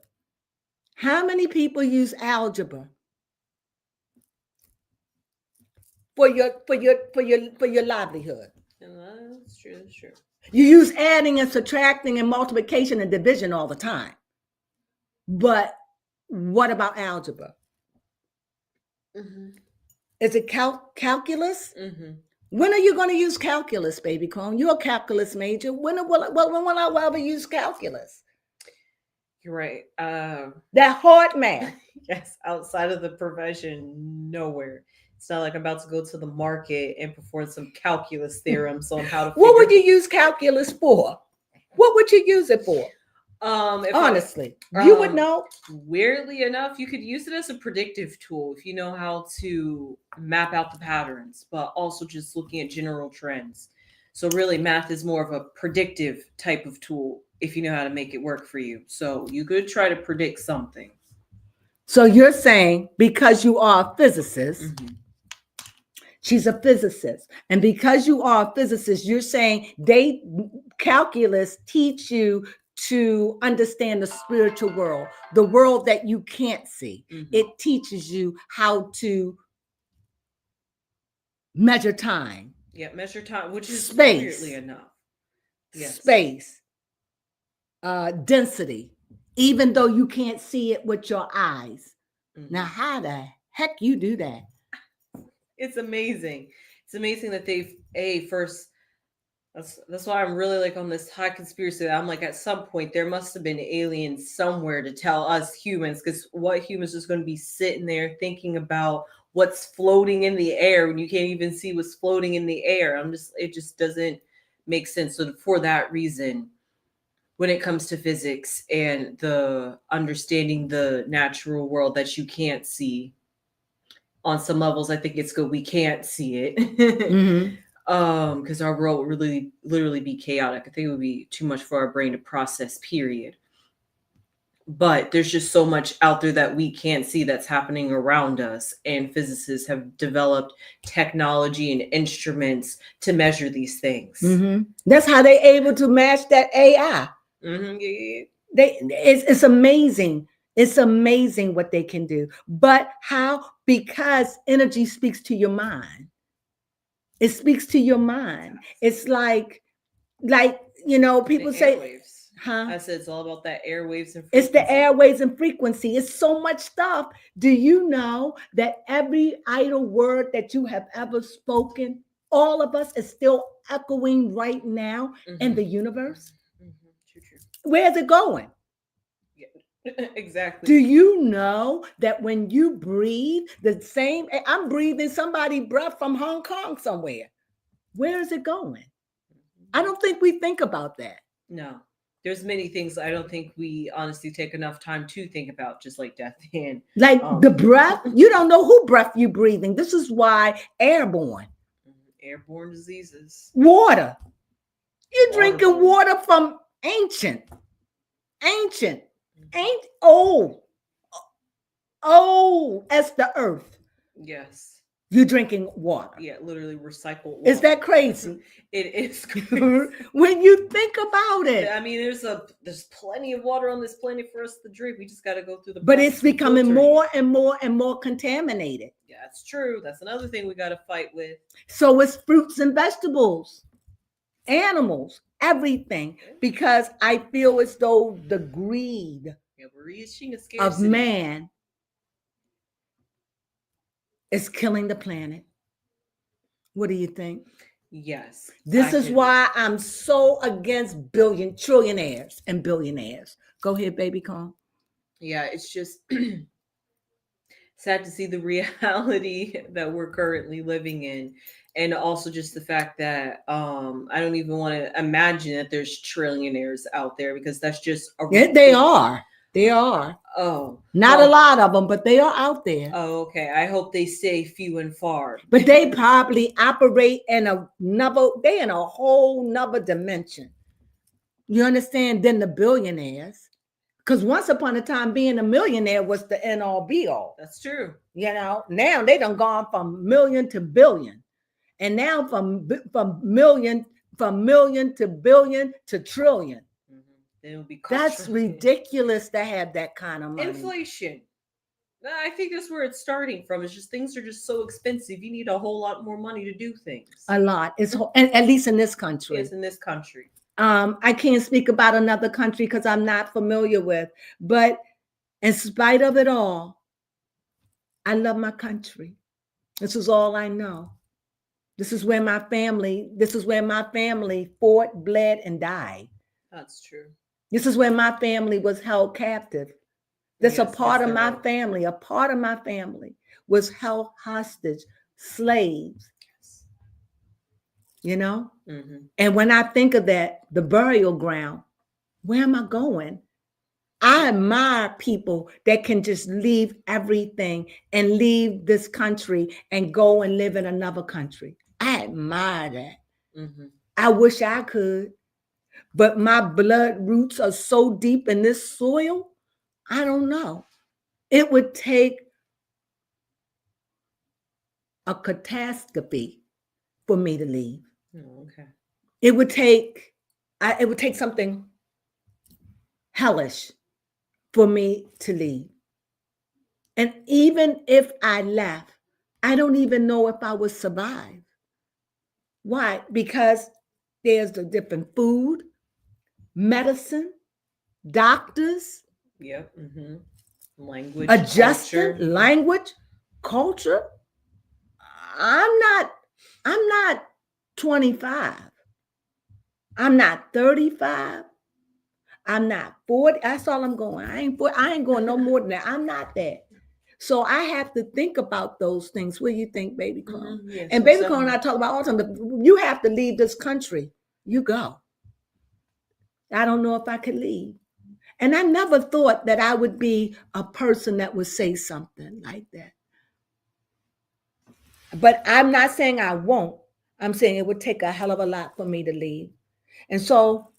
How many people use algebra for your livelihood? That's true. That's true. You use adding and subtracting and multiplication and division all the time. But what about algebra? Mm-hmm. Is it calculus? Mm-hmm. When are you going to use calculus, baby Crone? You're a calculus major. When will I ever use calculus? You're right. That hard math. Yes, outside of the profession, nowhere. It's not like I'm about to go to the market and perform some calculus theorems on how to. What would you use calculus for? What would you use it for? Honestly, you would know. Weirdly enough, you could use it as a predictive tool if you know how to map out the patterns, but also just looking at general trends. So really, math is more of a predictive type of tool if you know how to make it work for you. So you could try to predict something. So you're saying because you are a physicist, Mm-hmm. She's a physicist. And because you are a physicist, you're saying calculus teach you to understand the spiritual world, the world that you can't see. Mm-hmm. It teaches you how to measure time. Yeah, measure time, which is space, weirdly enough. Yes. Space, density, even though you can't see it with your eyes. Mm-hmm. Now, how the heck you do that? It's amazing. It's amazing that they've first. That's why I'm really like on this high conspiracy. I'm like, at some point there must have been aliens somewhere to tell us humans, because what humans is going to be sitting there thinking about what's floating in the air when you can't even see what's floating in the air. It just doesn't make sense. So for that reason, when it comes to physics and the understanding the natural world that you can't see, on some levels, I think it's good we can't see it. Mm-hmm. Because our world would really literally be chaotic. I think it would be too much for our brain to process, period. But there's just so much out there that we can't see that's happening around us, and physicists have developed technology and instruments to measure these things. Mm-hmm. That's how they're able to match that AI. Mm-hmm. Yeah. It's amazing. It's amazing what they can do. But how? Because energy speaks to your mind. It speaks to your mind. It's like people say, airwaves. I said it's all about that airwaves and frequency. It's the airwaves and frequency. It's so much stuff. Do you know that every idle word that you have ever spoken, all of us, is still echoing right now in the universe? Mm-hmm. True. Where's it going? Yeah. Exactly. Do you know that when you breathe, I'm breathing somebody's breath from Hong Kong somewhere. Where is it going? I don't think we think about that. No. There's many things I don't think we honestly take enough time to think about, just like death and the breath. You don't know who breath you're breathing. This is why airborne diseases. Water. You're drinking water from ancient, as the earth. Yes. You're drinking water. Yeah, literally recycled water. Is that crazy? It is crazy. When you think about it. I mean, there's plenty of water on this planet for us to drink. We just got to go through the But it's becoming more and more and more contaminated. Yeah, that's true. That's another thing we got to fight with. So it's fruits and vegetables, animals, everything, because I feel as though the greed of man is killing the planet. What do you think? Yes. This is why I'm so against trillionaires and billionaires. Go ahead, baby Con. Yeah, it's just sad to see the reality that we're currently living in. And also just the fact that I don't even want to imagine that there's trillionaires out there, because that's just a Yeah, they are. They are. oh Not a well. lot of them, but they are out there. Oh, okay. I hope they stay few and far. But they probably operate in they in a whole nother dimension. You understand? Than the billionaires. Because once upon a time, being a millionaire was the end all be all. That's true. You know, now they done gone from million to billion. And now from million to billion to trillion. It would be That's ridiculous to have that kind of money. Inflation. I think that's where it's starting from. It's just things are just so expensive. You need a whole lot more money to do things. A lot. And at least in this country. Yes, in this country. I can't speak about another country because I'm not familiar with. But in spite of it all, I love my country. This is all I know. This is where my family fought, bled, and died. That's true. This is where my family was held captive. That's a part of my family. A part of my family was held hostage, slaves. You know? Mm-hmm. And when I think of that, the burial ground, where am I going? I admire people that can just leave everything and leave this country and go and live in another country. I admire that. Mm-hmm. I wish I could, but my blood roots are so deep in this soil, I don't know. It would take a catastrophe for me to leave. Oh, okay. It would take something hellish for me to leave. And even if I left, I don't even know if I would survive. Why? Because there's the different food, medicine, doctors. Yep. Mm-hmm. Language, adjusting, language, culture. I'm not 25. I'm not 35. I'm not 40. That's all I'm going. I ain't going no more than that. I'm not that. So I have to think about those things. What do you think, Baby Crone? Mm-hmm. Yes, and Baby Crone and I talk about all the time. You have to leave this country. You go. I don't know if I could leave. And I never thought that I would be a person that would say something like that. But I'm not saying I won't. I'm saying it would take a hell of a lot for me to leave. And so,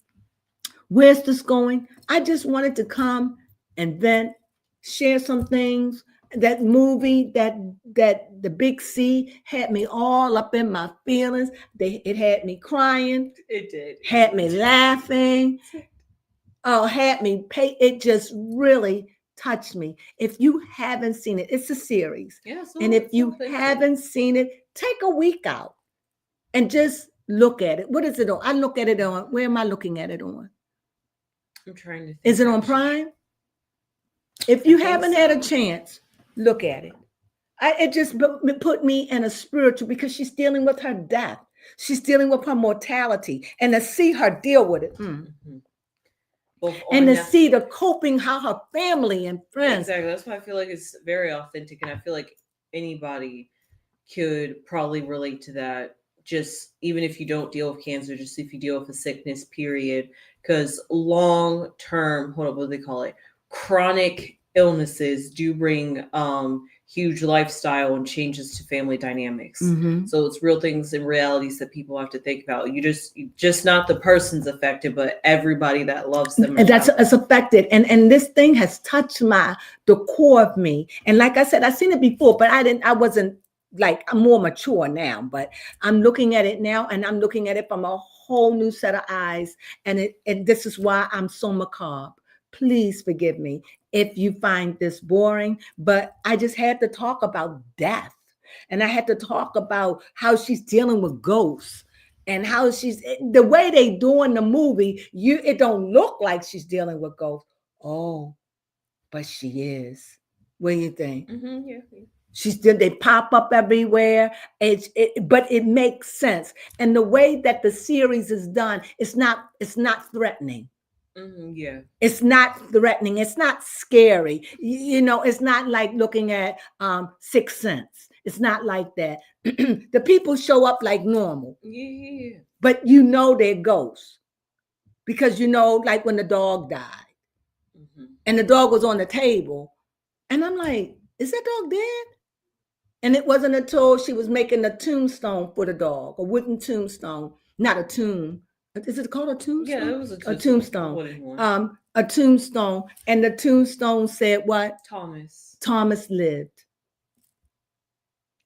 where's this going? I just wanted to come and then share some things. That movie, that the Big C had me all up in my feelings. It had me crying. It did. Had me laughing. Oh, had me pay. It just really touched me. If you haven't seen it, it's a series. Yeah, and if you haven't seen it, take a week out and just look at it. What is it on? I look at it on. Where am I looking at it on? I'm trying to think. Is it on Prime? If you haven't had a chance, look at it. It just put me in a spiritual, because she's dealing with her death. She's dealing with her mortality. And to see her deal with it. Mm-hmm. And to see the coping, how her family and friends. Exactly. That's why I feel like it's very authentic. And I feel like anybody could probably relate to that. Just even if you don't deal with cancer, just if you deal with a sickness, period. Because long-term, what do they call it? Chronic illnesses do bring huge lifestyle and changes to family dynamics. Mm-hmm. So it's real things and realities that people have to think about. You just not the person's affected, but everybody that loves them. And that's affected. And this thing has touched the core of me. And like I said, I've seen it before, but I wasn't like, I'm more mature now, but I'm looking at it now, and I'm looking at it from a whole new set of eyes. And this is why I'm so macabre. Please forgive me if you find this boring, but I just had to talk about death. And I had to talk about how she's dealing with ghosts, and how the way they doing the movie, it don't look like she's dealing with ghosts. Oh, but she is. What do you think? Mm-hmm, yeah. They pop up everywhere. But it makes sense. And the way that the series is done, it's not threatening. Mm-hmm, yeah. It's not threatening. It's not scary. It's not like looking at Sixth Sense. It's not like that. The people show up like normal, Yeah. but you know they're ghosts because you know, like when the dog died Mm-hmm. and the dog was on the table, and I'm like, is that dog dead? And it wasn't until she was making a tombstone for the dog, a wooden tombstone, not a tomb. Is it called a Yeah, tombstone? it was a A tombstone. tombstone. Wooden one. A tombstone, and the tombstone said what? Thomas. Thomas lived,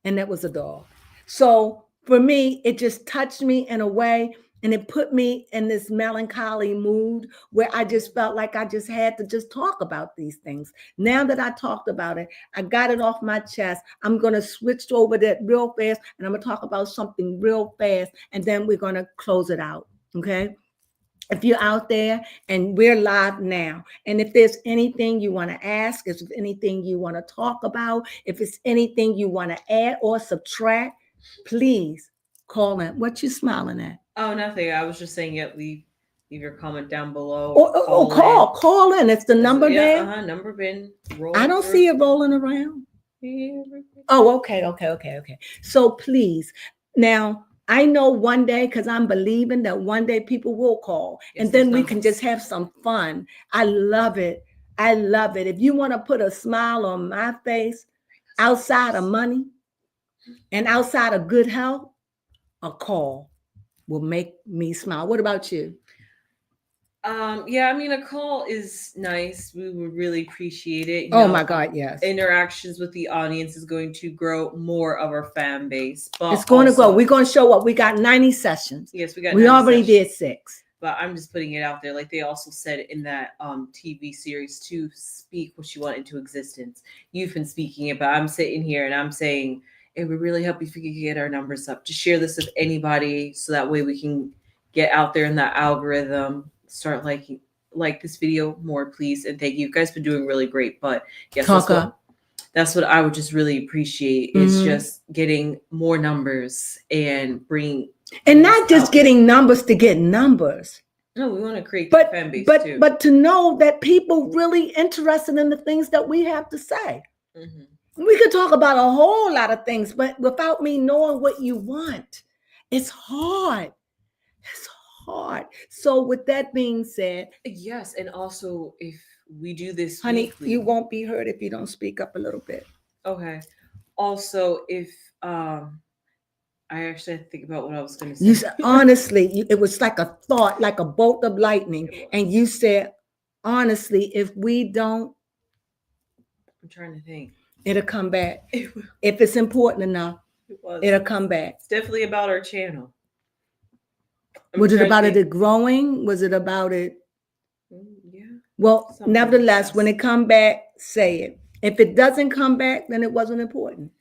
and that was a dog. So for me, it just touched me in a way, and it put me in this melancholy mood where I just felt like I just had to just talk about these things. Now that I talked about it, I got it off my chest. I'm going to switch over that real fast, and I'm going to talk about something real fast, and then we're going to close it out. Okay. If you're out there, and we're live now, and if there's anything you want to ask, if there's anything you want to talk about, if it's anything you want to add or subtract, please call in. What you smiling at? Oh, nothing. I was just saying, yeah, leave your comment down below. Call in. It's the number there. Number been I don't see it rolling around. Oh, okay. So please, now I know one day, because I'm believing that one day people will call, Yes, and then we can just have some fun. I love it. If you want to put a smile on my face outside of money and outside of good health, a call will make me smile. What about you? Yeah, I mean, a call is nice. We would really appreciate it. Oh my God, yes. Interactions with the audience is going to grow more of our fan base. But it's going to grow. We're going to show up. We got 90 sessions. Yes, we got. We already did 6. But I'm just putting it out there. Like they also said in that TV series, to speak what you want into existence. You've been speaking it, but I'm sitting here and I'm saying it would really help if we could get our numbers up. Just share this with anybody so that way we can get out there in that algorithm. Start liking this video more, please, and thank you. You guys have been doing really great. But yes, that's what I would just really appreciate is just getting more numbers and bringing, and not just getting numbers to get numbers. No, we want to create a fan base too. But to know that people really interested in the things that we have to say. Mm-hmm. We could talk about a whole lot of things, but without me knowing what you want, it's hard. It's hard. So with that being said, yes, and also if we do this, honey, weekly, you won't be heard if you don't speak up a little bit. Okay. Also, if I actually had to think about what I was going to say. Honestly, it was like a thought, like a bolt of lightning, and you said, honestly, if we don't, I'm trying to think. It'll come back. If it's important enough, it'll come back. It's definitely about our channel. Was it about it growing? Was it about it? Yeah. Well, nevertheless, when it come back, say it. If it doesn't come back, then it wasn't important.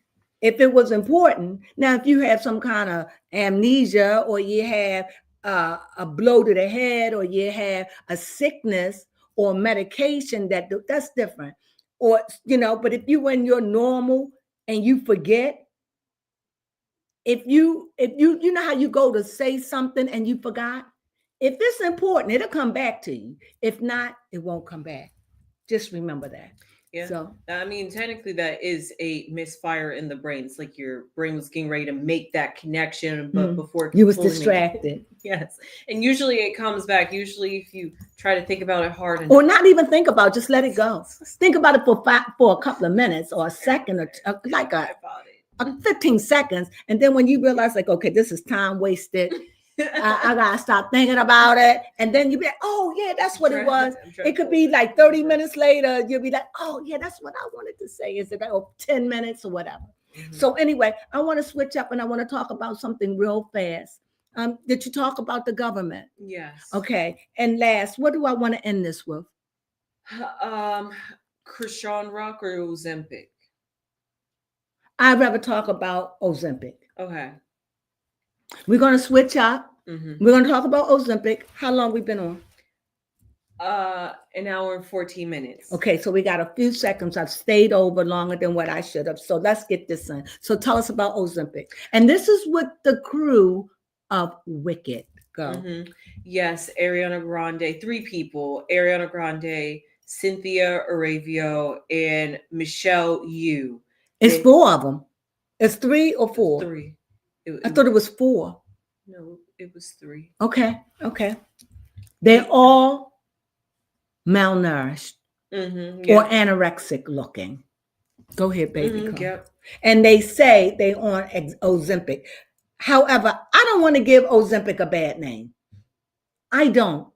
If it was important, now if you have some kind of amnesia, or you have a blow to the head, or you have a sickness or medication, that's different. Or, but if you when you're normal and you forget, if you know how you go to say something and you forgot, if it's important, it'll come back to you. If not, it won't come back. Just remember that. Yeah. So I mean, technically, that is a misfire in the brain. It's like your brain was getting ready to make that connection, but before you was distracted. Yes, and usually it comes back. Usually, if you try to think about it hard enough, or not even think about it, just let it go. Think about it for a couple of minutes or a second, or like a 15 seconds, and then when you realize, like, okay, this is time wasted. I gotta stop thinking about it, and then you'll be like, oh yeah, that's what it was. It could be like 30 minutes later, you'll be like, oh yeah, that's what I wanted to say. Is it 10 minutes or whatever? So anyway, I want to switch up, and I want to talk about something real fast. Did you talk about the government? Yes. Okay. And last, what do I want to end this with? Krishan Rock or Ozempic? I'd rather talk about Ozempic. Okay. We're going to switch up. We're going to talk about Ozempic. How long we been on? An hour and 14 minutes. Okay, so we got a few seconds. I've stayed over longer than what I should have. So let's get this in. So tell us about Ozempic. And this is with the crew of Wicked. Go. Yes, Ariana Grande. 3 people. Ariana Grande, Cynthia Aravio, and Michelle Yu. It's 4 of them. It's 3 or 4? 3. I thought it was 4. No, it was 3. Okay. Okay. They're all malnourished or Yep. anorexic looking. Go ahead, baby. Yep. And they say they on Ozempic. However, I don't want to give Ozempic a bad name. I don't.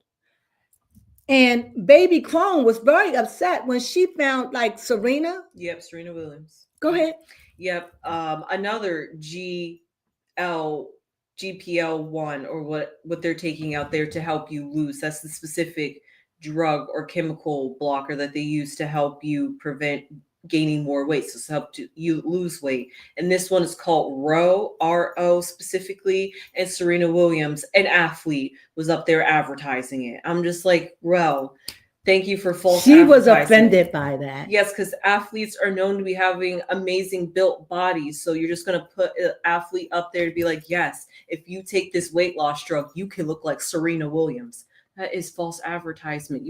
And baby Crone was very upset when she found like Serena. Yep. Serena Williams. Go ahead. Yep. Another GPL1, or what they're taking out there to help you lose. That's the specific drug or chemical blocker that they use to help you prevent gaining more weight, so to help you lose weight. And this one is called RO specifically. And Serena Williams, an athlete, was up there advertising it. I'm just like, Ro, thank you for false She was advertising. offended by that. Yes, because athletes are known to be having amazing built bodies. So you're just going to put an athlete up there to be like, yes, if you take this weight loss drug, you can look like Serena Williams. That is false advertisement.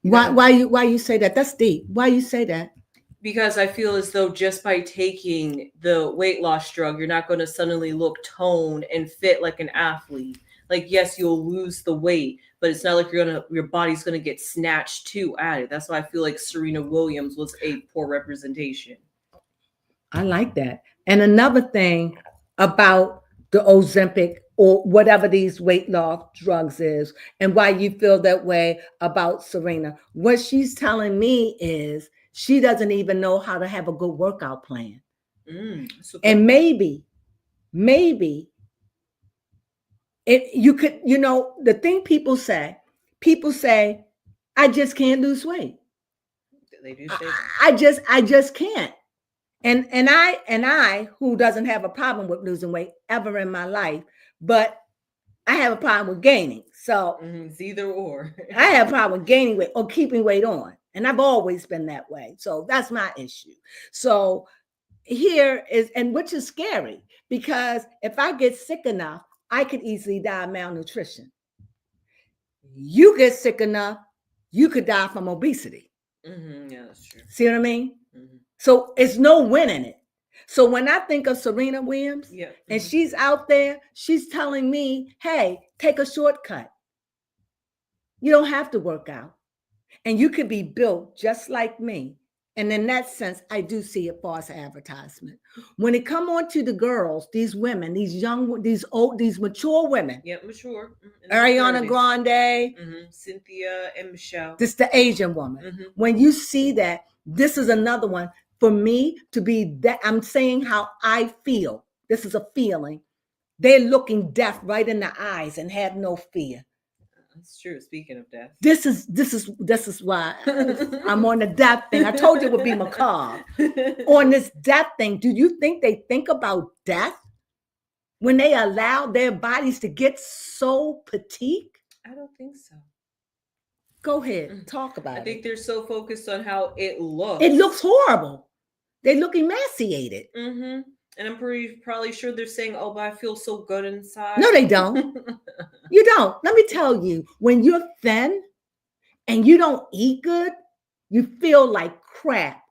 Why you say that? That's deep. Why you say that? Because I feel as though just by taking the weight loss drug, you're not going to suddenly look toned and fit like an athlete. Like, yes, you'll lose the weight, but it's not like your body's gonna get snatched too at it. That's why I feel like Serena Williams was a poor representation. I like that. And another thing about the Ozempic or whatever these weight loss drugs is, and why you feel that way about Serena, what she's telling me is she doesn't even know how to have a good workout plan. And maybe you could, the thing people say, I just can't lose weight. They do say I just can't. And I who doesn't have a problem with losing weight ever in my life, but I have a problem with gaining. So it's either or. I have a problem with gaining weight or keeping weight on. And I've always been that way. So that's my issue. So here is, and which is scary, because if I get sick enough, I could easily die of malnutrition. You get sick enough, you could die from obesity. Yeah, that's true. See what I mean? So it's no win in it. So when I think of Serena Williams, and she's out there, she's telling me, hey, take a shortcut. You don't have to work out. And you could be built just like me. And in that sense, I do see a false advertisement. When it come on to the girls, these women, these young, these old, these mature women. Yeah, mature. Ariana Grande. Cynthia and Michelle. This is the Asian woman. When you see that, this is another one. For me to be that, I'm saying how I feel. This is a feeling. They're looking death right in the eyes and have no fear. That's true. Speaking of death, this is why I'm on the death thing. I told you it would be macabre. On this death thing, do you think they think about death when they allow their bodies to get so petite? I don't think so. Go ahead, talk about it. I think they're so focused on how it looks. It looks horrible. They look emaciated. And I'm probably sure they're saying, oh, but I feel so good inside. No, they don't. You don't. Let me tell you, when you're thin and you don't eat good, you feel like crap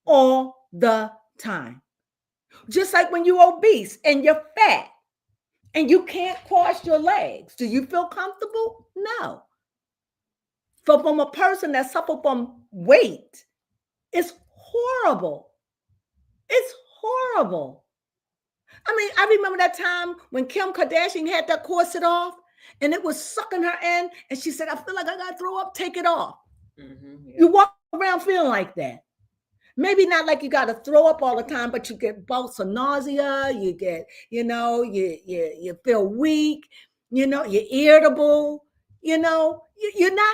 all the time. Just like when you're obese and you're fat and you can't cross your legs. Do you feel comfortable? No. So from a person that suffers from weight, it's horrible. It's horrible. I mean, I remember that time when Kim Kardashian had that corset off and it was sucking her in. And she said, I feel like I got to throw up, take it off. You walk around feeling like that. Maybe not like you got to throw up all the time, but you get bouts of nausea. You get, you feel weak, you're irritable, you're not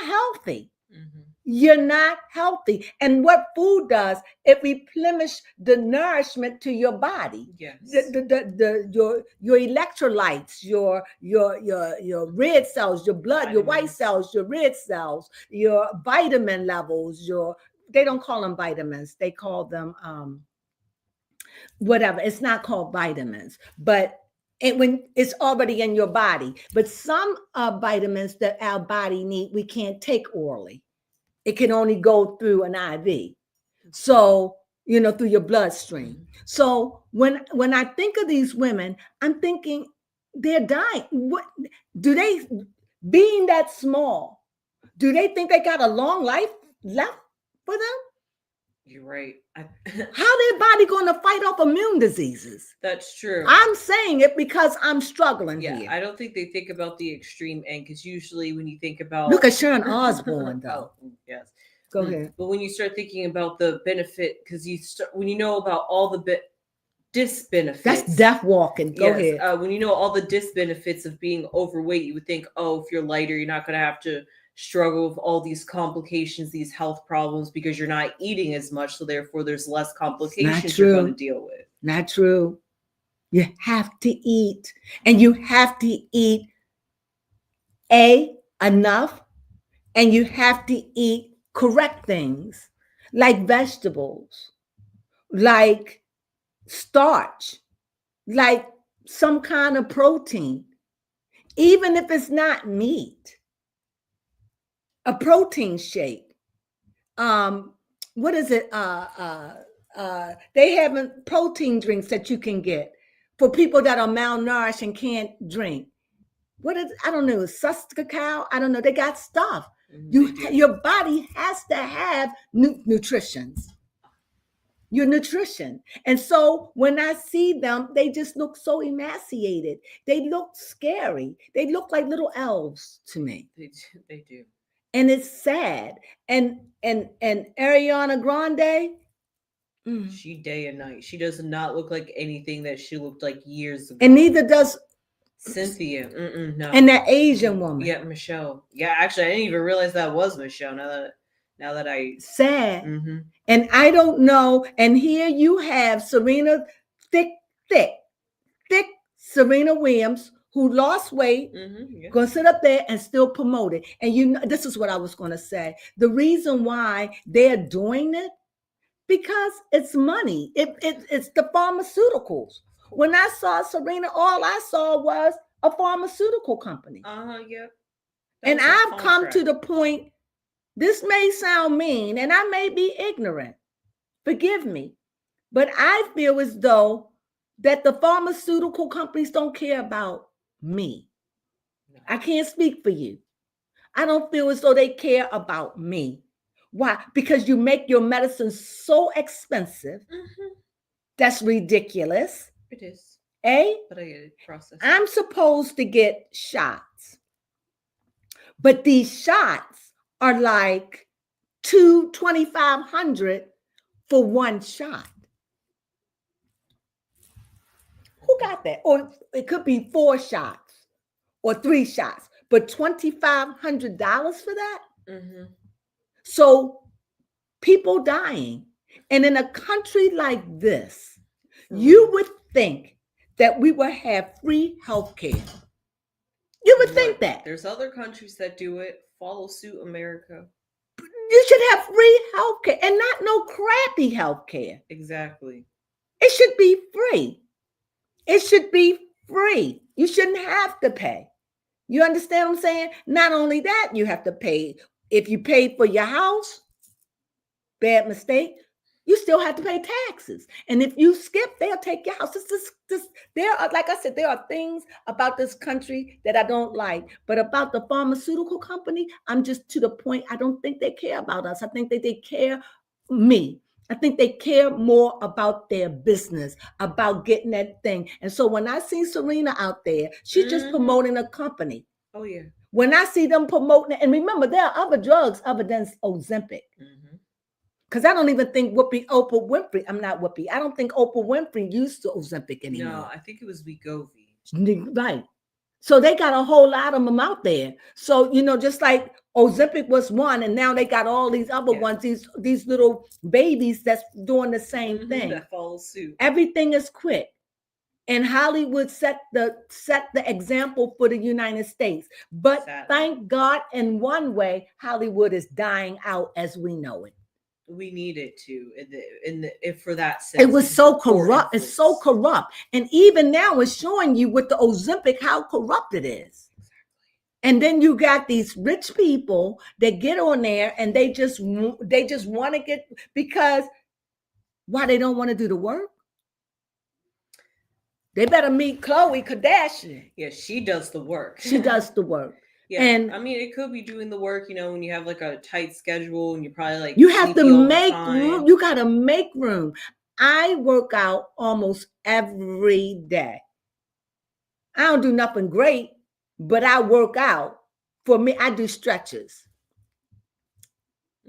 healthy. You're not healthy. And what food does, it replenishes the nourishment to your body. Yes. Your electrolytes, your red cells, your blood, vitamins. Your white cells, your red cells, your vitamin levels, they don't call them vitamins. They call them whatever. It's not called vitamins, but when it's already in your body. But some vitamins that our body need, we can't take orally. It can only go through an IV. So, through your bloodstream. So when I think of these women, I'm thinking they're dying. What do they, being that small, do they think they got a long life left for them? You're right. How their body going to fight off immune diseases? That's true. I'm saying it because I'm struggling here. I don't think they think about the extreme end, because usually when you think about, look at Sharon Osbourne though. Yes. Go ahead. But when you start thinking about the benefit, because when you know about all the disbenefits, that's death walking. Go ahead. When you know all the disbenefits of being overweight, you would think, oh, if you're lighter, you're not going to have to struggle with all these complications, these health problems, because you're not eating as much, so therefore there's less complications you're going to deal with. Not true. You have to eat, and you have to eat enough, and you have to eat correct things like vegetables, like starch, like some kind of protein, even if it's not meat. A protein shake. What is it? They have protein drinks that you can get for people that are malnourished and can't drink. What is, I don't know, cacao? I don't know. They got stuff. Your body has to have nutrition. Your nutrition. And so when I see them, they just look so emaciated. They look scary. They look like little elves to me. They do. And it's sad. And Ariana Grande, she day and night. She does not look like anything that she looked like years ago. And neither does Cynthia. No. And that Asian woman. Yeah, Michelle. Yeah, actually, I didn't even realize that was Michelle. Now that I sad. And I don't know. And here you have Serena, thick Serena Williams, who lost weight, going to sit up there and still promote it. And this is what I was going to say. The reason why they're doing it, because it's money. It's the pharmaceuticals. When I saw Serena, all I saw was a pharmaceutical company. Yep. And I've come to the point, this may sound mean, and I may be ignorant. Forgive me. But I feel as though that the pharmaceutical companies don't care about me. No. I can't speak for you. I don't feel as though they care about me. Why? Because you make your medicine so expensive. That's ridiculous. It is. But I get it. Process. I'm supposed to get shots. But these shots are like $2,500 for one shot. Who got that? Or it could be 4 shots or 3 shots, but $2,500 for that? So people dying. And in a country like this, you would think that we would have free health care. You would think that. There's other countries that do it. Follow suit, America. You should have free health care and not no crappy health care. Exactly. It should be free. It should be free. You shouldn't have to pay. You understand what I'm saying? Not only that, you have to pay. If you paid for your house, bad mistake, you still have to pay taxes. And if you skip, they'll take your house. There are, like I said, there are things about this country that I don't like. But about the pharmaceutical company, I'm just to the point, I don't think they care about us. I think that they care me. I think they care more about their business, about getting that thing. And so when I see Serena out there, she's just promoting a company. Oh, yeah. When I see them promoting it, and remember, there are other drugs other than Ozempic. Because I don't even think Oprah Winfrey, I don't think Oprah Winfrey used to Ozempic anymore. No, I think it was Wegovy. Right. So they got a whole lot of them out there. So, just like Ozempic was one, and now they got all these other ones, these little babies that's doing the same thing. That follow suit. Everything is quick. And Hollywood set the example for the United States. But thank God, in one way, Hollywood is dying out as we know it. We need it to, for that sense. It was so corrupt. It's so corrupt. And even now it's showing you with the Ozempic how corrupt it is. And then you got these rich people that get on there and they just want to get, because Why they don't want to do the work? They better meet Khloe Kardashian. Yeah, she does the work. She does the work. Yeah, and I mean, it could be doing the work, when you have like a tight schedule and you're probably like you have to sleepy make overtime. room. You got to make room. I work out almost every day. I don't do nothing great, but I work out. For me, I do stretches.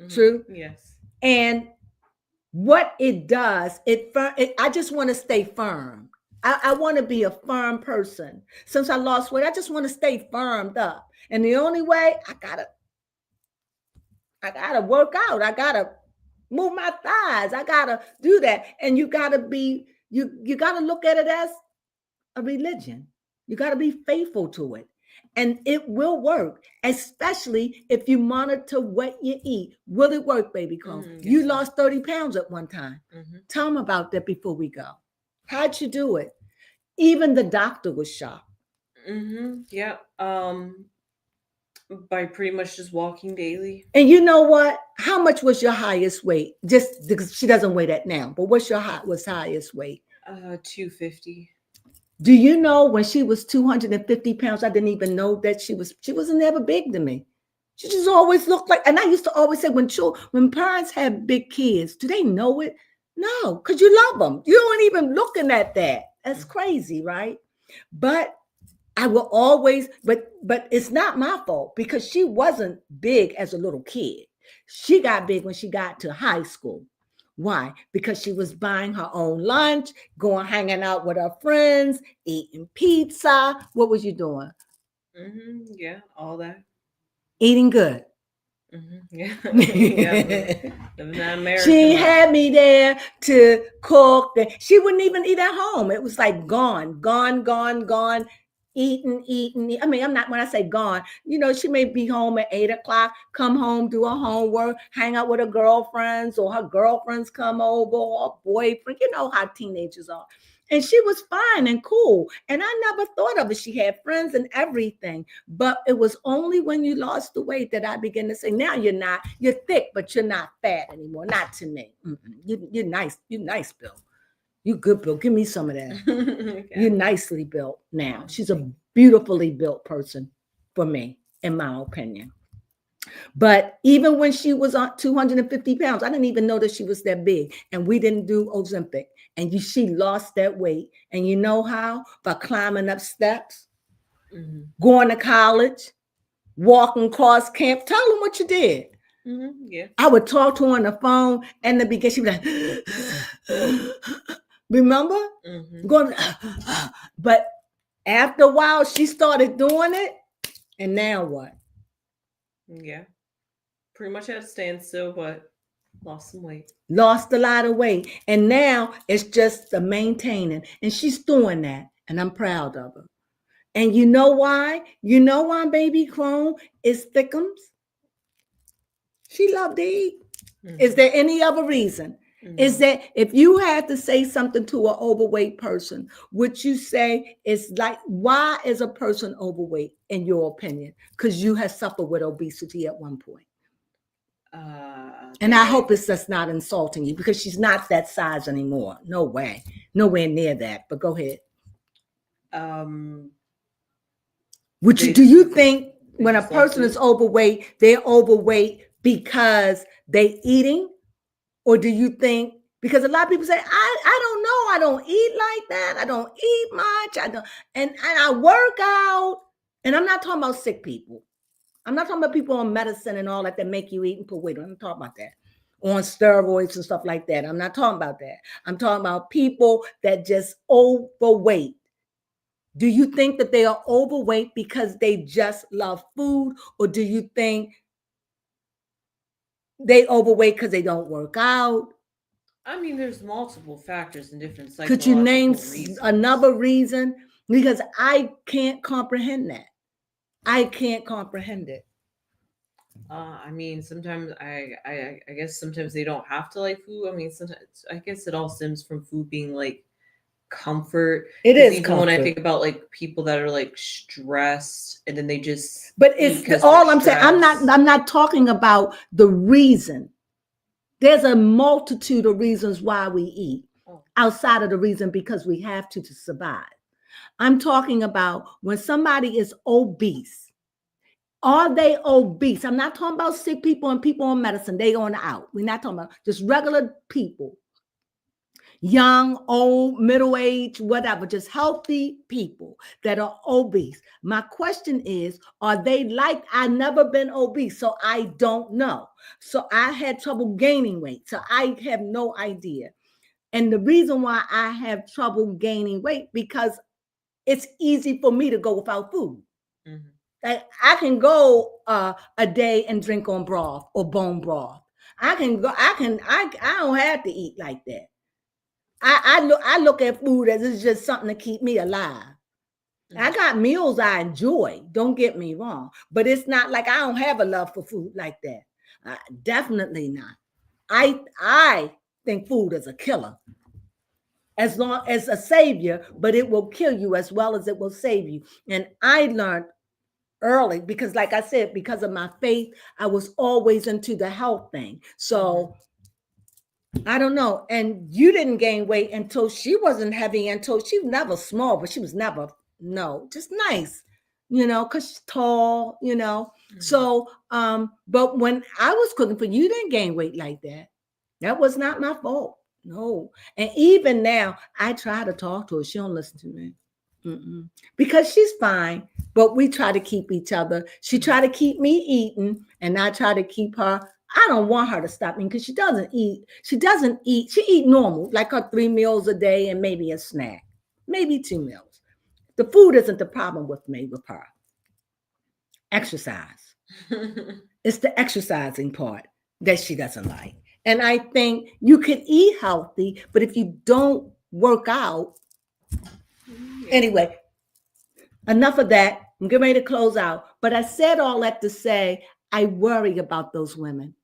True? Yes. And what it does, I just want to stay firm. I want to be a firm person. Since I lost weight, I just want to stay firmed up. And the only way I gotta work out. I gotta move my thighs. I gotta do that. And you gotta be, you gotta look at it as a religion. You gotta be faithful to it. And it will work, especially if you monitor what you eat. Will it work, baby Crones? You lost 30 pounds at one time. Tell them about that before we go. How'd you do it? Even the doctor was shocked. Yeah. By pretty much just walking daily. And you know what? How much was your highest weight? Just because she doesn't weigh that now, but what's your highest weight? 250. Do you know when she was 250 pounds, I didn't even know that she wasn't ever big to me. She just always looked like, and I used to always say when parents have big kids, do they know it? No, because you love them. You aren't even looking at that. That's crazy, right? But I will always, but it's not my fault because she wasn't big as a little kid. She got big when she got to high school. Why? Because she was buying her own lunch, going hanging out with her friends, eating pizza. What was you doing? Yeah, all that. Eating good. Yeah. Living that American She life. had me there to cook. She wouldn't even eat at home. It was like gone. Eating. I mean, when I say gone, she may be home at 8:00, come home, do her homework, hang out with her girlfriends, or her girlfriends come over, or boyfriend. You know how teenagers are. And she was fine and cool. And I never thought of it. She had friends and everything. But it was only when you lost the weight that I began to say, now you're thick, but you're not fat anymore. Not to me. You're nice. You're nice, Bill. You good, Bill. Give me some of that. Okay. You're nicely built now. She's a beautifully built person for me, in my opinion. But even when she was on 250 pounds, I didn't even know that she was that big. And we didn't do Ozempic. And she lost that weight. And you know how? By climbing up steps, going to college, walking across camp. Tell them what you did. Yeah. I would talk to her on the phone, and in the beginning, she'd be like, remember? Going, but after a while, she started doing it. And now what? Yeah. Pretty much at a standstill, but lost some weight. Lost a lot of weight. And now it's just the maintaining. And she's doing that. And I'm proud of her. And you know why? You know why baby Crone is thickums? She loved to eat. Is there any other reason? Is that if you had to say something to an overweight person, would you say it's like, why is a person overweight in your opinion? Because you have suffered with obesity at one point. And I hope it's just not insulting you because she's not that size anymore. No way. Nowhere near that. But go ahead. Do you think when a person is overweight, they're overweight because they're eating? Or do you think, because a lot of people say, I don't know, I don't eat like that, I don't eat much, and I work out. And I'm not talking about sick people. I'm not talking about people on medicine and all that make you eat and put weight on. I'm not talking about that. On steroids and stuff like that. I'm not talking about that. I'm talking about people that just overweight. Do you think that they are overweight because they just love food? Or do you think they overweight because they don't work out? I mean, there's multiple factors and different psychological Could you name reasons. another reason? Because I can't comprehend that. I can't comprehend it. I mean, sometimes I guess sometimes they don't have to like food. I mean, sometimes I guess it all stems from food being like comfort. It is even comfort. When I think about like people that are like stressed and then they just. But it's all I'm saying. I'm not talking about the reason. There's a multitude of reasons why we eat Oh. outside of the reason because we have to survive. I'm talking about when somebody is obese. Are they obese? I'm not talking about sick people and people on medicine. They on out. We're not talking about just regular people. Young, old, middle age, whatever, just healthy people that are obese. My question is, are they like, I've never been obese, so I don't know. So I had trouble gaining weight, so I have no idea. And the reason why I have trouble gaining weight, because it's easy for me to go without food. Mm-hmm. Like I can go a day and drink on broth or bone broth. I don't have to eat like that. I look at food as it's just something to keep me alive. Mm-hmm. I got meals I enjoy, don't get me wrong, but it's not like I don't have a love for food like that. Definitely not. I think food is a killer as long as a savior, but it will kill you as well as it will save you. And I learned early because, like I said, because of my faith, I was always into the health thing. So I don't know. And you didn't gain weight until she wasn't heavy, until she was never small, but she was never, no, just nice, because she's tall, Mm-hmm. So, but when I was cooking for you, you didn't gain weight like that. That was not my fault. No. And even now, I try to talk to her. She don't listen to me. Because she's fine, but we try to keep each other. She try to keep me eating, and I try to keep her. I don't want her to stop eating because she doesn't eat. She eat normal, like her 3 meals a day and maybe a snack, maybe 2 meals. The food isn't the problem with me, with her. Exercise. It's the exercising part that she doesn't like. And I think you can eat healthy, but if you don't work out, anyway, enough of that. I'm getting ready to close out. But I said all that to say I worry about those women.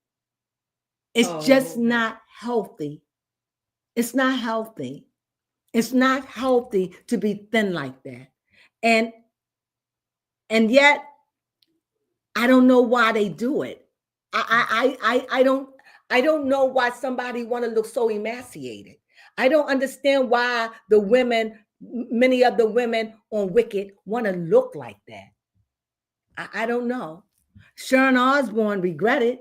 It's just not healthy. It's not healthy. It's not healthy to be thin like that. And yet, I don't know why they do it. I don't know why somebody want to look so emaciated. I don't understand why many of the women on Wicked want to look like that. I don't know. Sharon Osbourne regretted.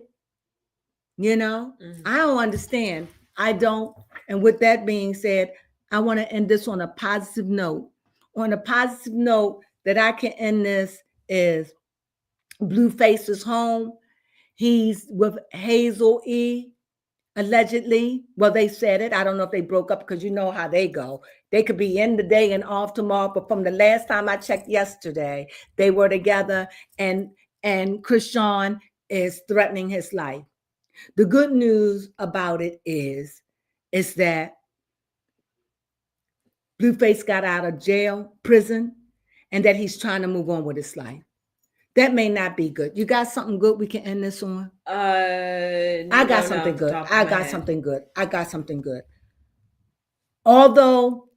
I don't understand. I don't. And with that being said, I want to end this on a positive note. On a positive note that I can end this is Blueface is home. He's with Hazel E. Allegedly. Well, they said it. I don't know if they broke up because you know how they go. They could be in today and off tomorrow. But from the last time I checked yesterday, they were together, and Krishan is threatening his life. The good news about it is that Blueface got out of prison, and that he's trying to move on with his life. That may not be good. You got something good we can end this on? I got something good. I got something good. I got something good. Although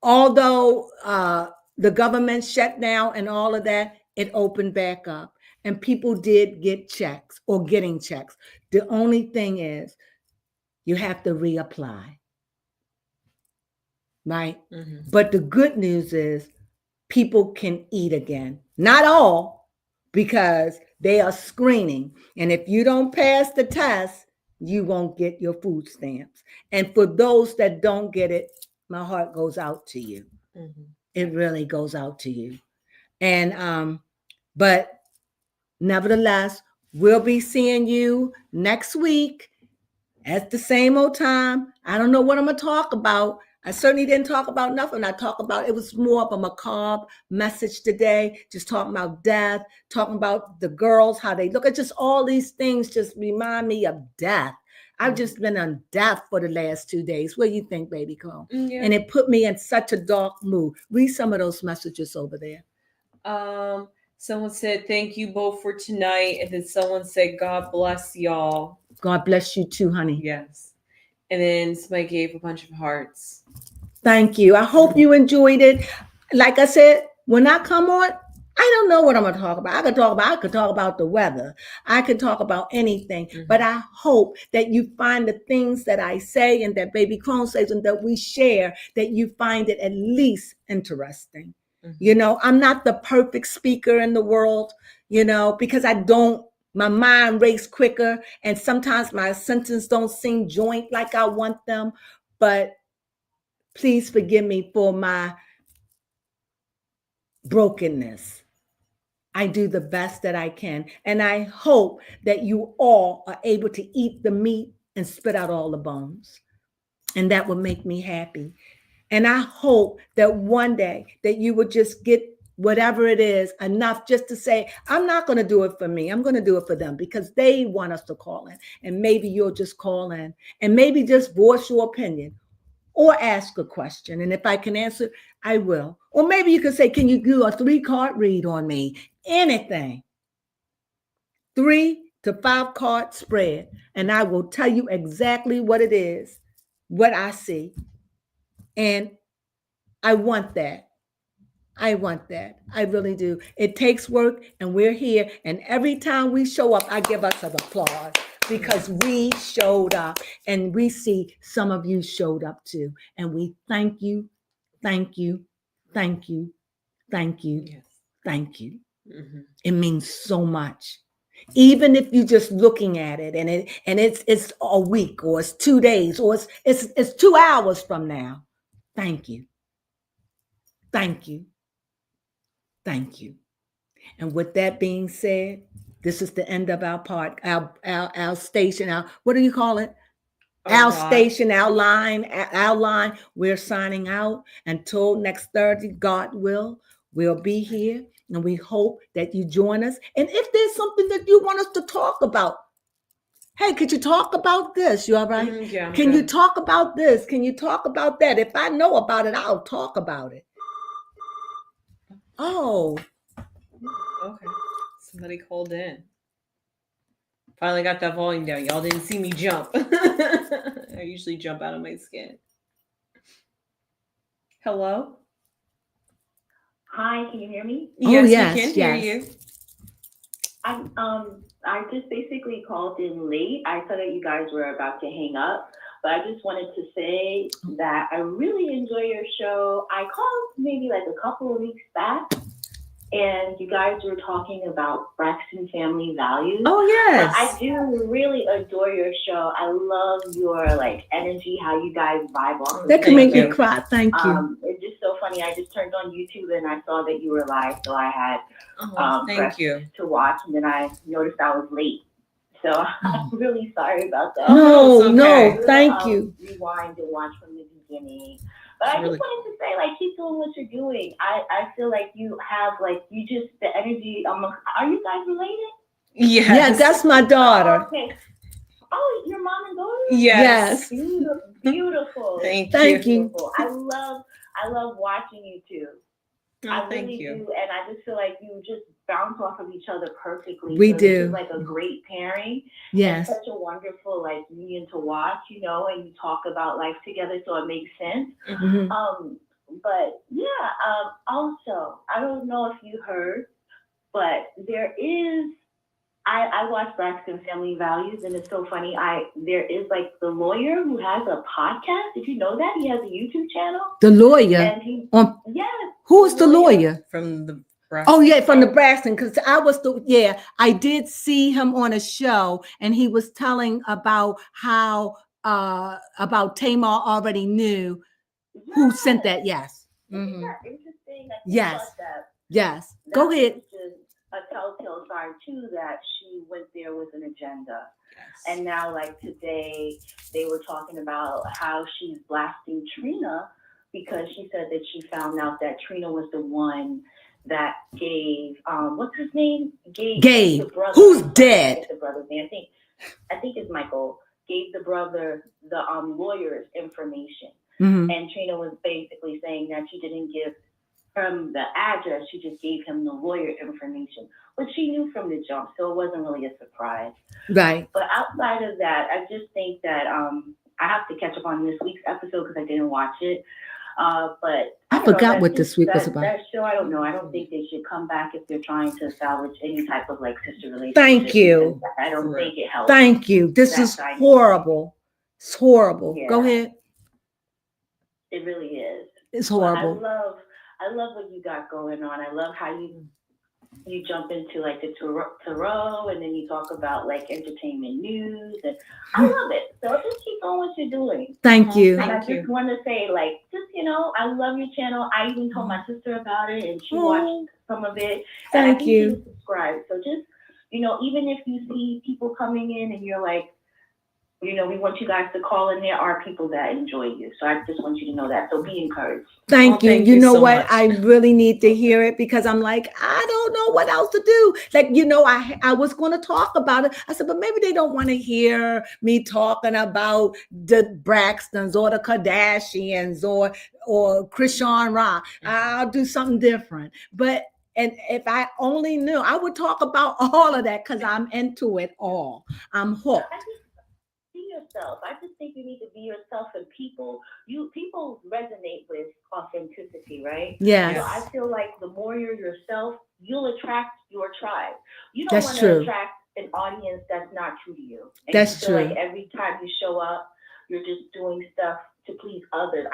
the government shut down and all of that, it opened back up. And people did get checks or getting checks. The only thing is you have to reapply. Right? Mm-hmm. But the good news is people can eat again. Not all, because they are screening. And if you don't pass the test, you won't get your food stamps. And for those that don't get it, my heart goes out to you. Mm-hmm. It really goes out to you. And but nevertheless, we'll be seeing you next week at the same old time. I don't know what I'm going to talk about. I certainly didn't talk about nothing. It was more of a macabre message today, just talking about death, talking about the girls, how they look at just all these things just remind me of death. I've just been on death for the last 2 days. What do you think, baby Cole? Yeah. And it put me in such a dark mood. Read some of those messages over there. Someone said, thank you both for tonight. And then someone said, God bless y'all. God bless you too, honey. Yes. And then somebody gave a bunch of hearts. Thank you. I hope you enjoyed it. Like I said, when I come on, I don't know what I'm going to talk about. I could talk about the weather. I could talk about anything. But I hope that you find the things that I say and that Baby Crone says and that we share, that you find it at least interesting. I'm not the perfect speaker in the world, because my mind races quicker and sometimes my sentences don't seem joint like I want them. But please forgive me for my brokenness. I do the best that I can. And I hope that you all are able to eat the meat and spit out all the bones. And that would make me happy. And I hope that one day that you would just get whatever it is enough just to say, I'm not going to do it for me. I'm going to do it for them because they want us to call in. And maybe you'll just call in and maybe just voice your opinion or ask a question. And if I can answer, I will. Or maybe you could say, can you do a 3-card read on me? Anything. 3 to 5 card spread. And I will tell you exactly what it is, what I see. And I want that. I want that. I really do. It takes work and we're here. And every time we show up, I give us an applause because we showed up and we see some of you showed up too. And we thank you, thank you, thank you, thank you, thank you. It means so much. Even if you're just looking at it and it's a week or it's 2 days or it's 2 hours from now. Thank you. Thank you. Thank you. And with that being said, this is the end of our part, our station, what do you call it? Our station, our line. We're signing out until next Thursday. God will. We'll be here. And we hope that you join us. And if there's something that you want us to talk about, hey, could you talk about this? You all right? Yeah. Can you talk about this? Can you talk about that? If I know about it, I'll talk about it. Oh. Okay. Somebody called in. Finally got that volume down. Y'all didn't see me jump. I usually jump out of my skin. Hello? Hi, can you hear me? Yes, we can hear you. I just basically called in late. I thought that you guys were about to hang up, but I just wanted to say that I really enjoy your show. I called maybe like a couple of weeks back, and you guys were talking about Braxton family values. Oh, yes. But I do really adore your show. I love your energy, how you guys vibe off. That can make me cry. Thank you. It's just so funny. I just turned on YouTube and I saw that you were live, so I had thank you to watch, and then I noticed I was late. So I'm really sorry about that. No, thank you. Rewind and watch from the beginning. But I just wanted to say, keep doing what you're doing. I feel like you have, the energy. Are you guys related? Yes. Yeah, that's my daughter. Okay. Oh, your mom and daughter? Yes. Beautiful. Thank you. I love watching you two. I really do, and I just feel like you just bounce off of each other perfectly. We do. It's like a great pairing. Yes. And such a wonderful union to watch, and you talk about life together, so it makes sense. Mm-hmm. But yeah, also, I don't know if you heard, but there is. I watch Braxton Family Values, and it's so funny. There is the lawyer who has a podcast. Did you know that he has a YouTube channel? The lawyer. And yes. Who's the lawyer? From the Braxton. Oh yeah, from the Braxton. Because I did see him on a show, and he was telling about how about Tamar already knew who sent that. Yes. Isn't that interesting? Yes. Yes. Go ahead. A telltale sign too that she went there with an agenda. Yes. And now today they were talking about how she's blasting Trina because she said that she found out that Trina was the one that gave what's his name? Gave the brother, who's dead. The brother's name. I think it's Michael. Gave the brother the lawyer's information. Mm-hmm. And Trina was basically saying that she didn't give from the address, she just gave him the lawyer information, which she knew from the jump, so it wasn't really a surprise. Right. But outside of that, I just think that I have to catch up on this week's episode because I didn't watch it. But I don't know, forgot that's what this just- week was about. That show, I don't know. I don't think they should come back if they're trying to salvage any type of like sister relationship. Thank you. because I don't think it helps. Thank you. This That is dynamic. horrible. It's horrible. Yeah. Go ahead. It really is. It's But horrible. I love what you got going on. I love how you jump into like the tarot, and then you talk about like entertainment news, and I love it. So just keep doing what you're doing. Thank you. And I Thank you. just want to say, like, just I love your channel. I even told my sister about it, and she Oh, watched some of it. thank and I think you. She was subscribed. So just even if you see people coming in and you're like, we want you guys to call in. There are people that enjoy you. So I just want you to know that. So be encouraged. Thank you. Thank You you know so what? much. I really need to hear it because I'm like, I don't know what else to do. Like, I was going to talk about it. I said, but maybe they don't want to hear me talking about the Braxtons or the Kardashians or Krishan Ra. I'll do something different. And if I only knew, I would talk about all of that because I'm into it all. I'm hooked. I just be yourself. I just think you need to be yourself, and people resonate with authenticity, right? Yes. So I feel like the more you're yourself, you'll attract your tribe. You don't That's want true. to attract an audience that's not true to you. And That's you feel true. like every time you show up, you're just doing stuff to please others.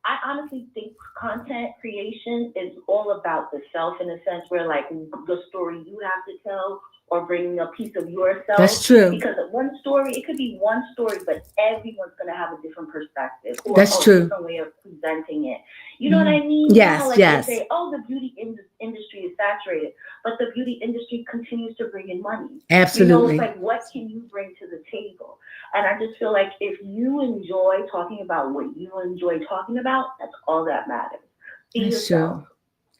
I honestly think content creation is all about the self, in a sense where like the story you have to tell or bringing a piece of yourself. That's true. Because one story, it could be one story, but everyone's going to have a different perspective or That's a true. different way of presenting it. You know what I mean? Yes, Like yes. they say, oh, the beauty industry is saturated, but the beauty industry continues to bring in money. Absolutely. It's like, what can you bring to the table? And I just feel like if you enjoy talking about what you enjoy talking about, that's all that matters. Be That's yourself. true.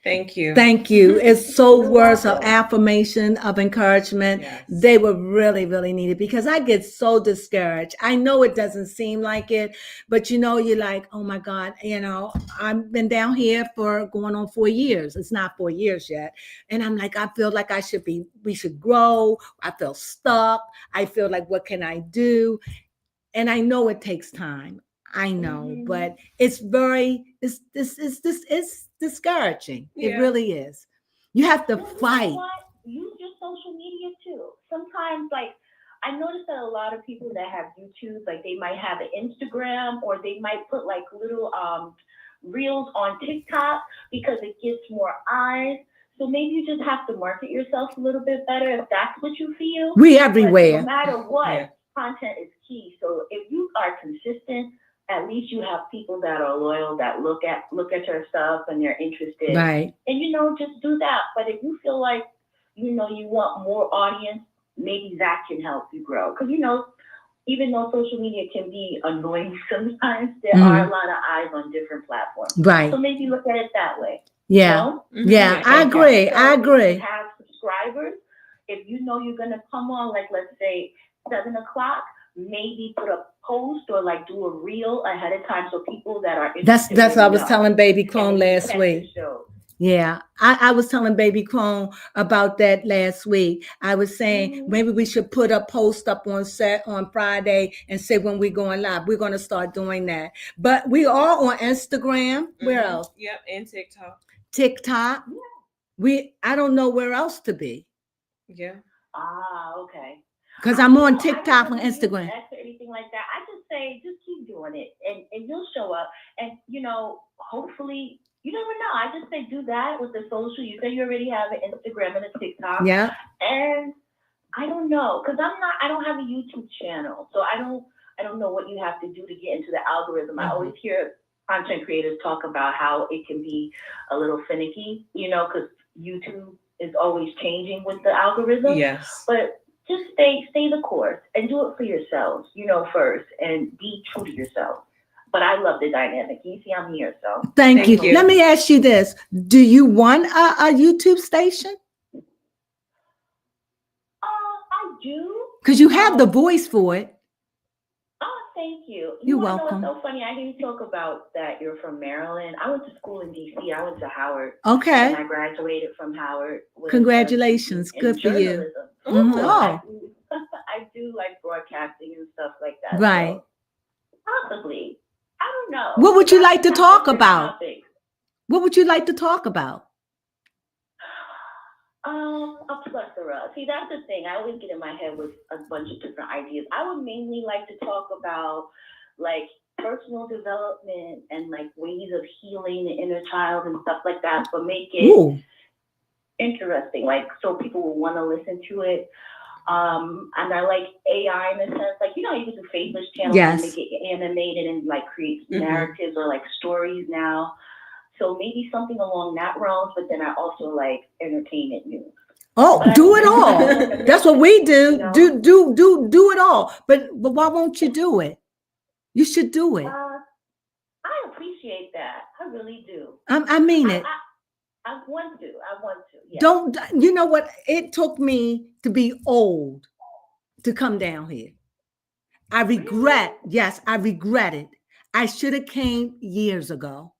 Thank you. Thank you. It's so You're words of welcome. affirmation, of encouragement. Yes. They were really, really needed because I get so discouraged. I know it doesn't seem like it, but you're like, oh my God, I've been down here for going on 4 years. It's not 4 years yet. And I'm like, I feel like we should grow. I feel stuck. I feel like, what can I do? And I know it takes time. I know, but it's discouraging. It Yeah. really is. You have to You know fight. what? Use your social media too. Sometimes, like, I noticed that a lot of people that have YouTube, like, they might have an Instagram or they might put like little reels on TikTok because it gets more eyes. So maybe you just have to market yourself a little bit better if that's what you feel. We But everywhere. no matter what, Yeah. content is key. So if you are consistent, at least you have people that are loyal, that look at your stuff and they're interested. Right. And just do that. But if you feel like you want more audience, maybe that can help you grow. Because even though social media can be annoying sometimes, there are a lot of eyes on different platforms. Right. So maybe look at it that way. Yeah. Yeah. I agree. So I if agree. you have subscribers, if you're going to come on, like, let's say 7 o'clock, maybe put a post or like do a reel ahead of time so people that are interested. That's what I was know. telling Baby And Clone then you last catch week. the show. Yeah, I was telling Baby Clone about that last week. I was saying maybe we should put a post up on Friday and say when we're going live. We're going to start doing that. But we are on Instagram. Where else? Yep, and TikTok. TikTok. I don't know where else to be. Yeah. Okay. Because I'm on I TikTok don't and Instagram. use X or anything like that. I just say, just keep doing it, and you'll show up. And hopefully, you never know. I just say do that with the social. You say you already have an Instagram and a TikTok. Yeah. And I don't know, because I don't have a YouTube channel, so I don't know what you have to do to get into the algorithm. I always hear content creators talk about how it can be a little finicky, because YouTube is always changing with the algorithm. Yes. But just stay the course and do it for yourselves, first, and be true to yourself. But I love the dynamic. You see, I'm here, so. Thank you. you. Let me ask you this. Do you want a YouTube station? I do. Because you have the voice for it. Oh, thank you. You're wanna welcome. Know what's so funny? I hear you talk about that you're from Maryland. I went to school in D.C. I went to Howard. Okay. And I graduated from Howard. With Congratulations. in Good for you. journalism. Mhm. So Oh. I do like broadcasting and stuff like that. Right. So possibly. I don't know. What would you like to Have talk different about? topics. What would you like to talk about? A plethora. See, that's the thing. I always get in my head with a bunch of different ideas. I would mainly like to talk about like personal development and like ways of healing the inner child and stuff like that, but make it Ooh. interesting, like so people will want to listen to it. And I like AI in a sense, like you know, you can do faceless channels and Yes. make it animated and like create narratives or like stories now. So maybe something along that realm, but then I also like entertainment news. Oh, But do I it think all. that's like a That's what mix, we do. you know? Do it all. But why won't you do it? You should do it. I appreciate that. I really do. I mean it. I want to. I want to. Yeah. Don't you know what? It took me to be old to come down here. I regret, yes, I regret it. I should have came years ago.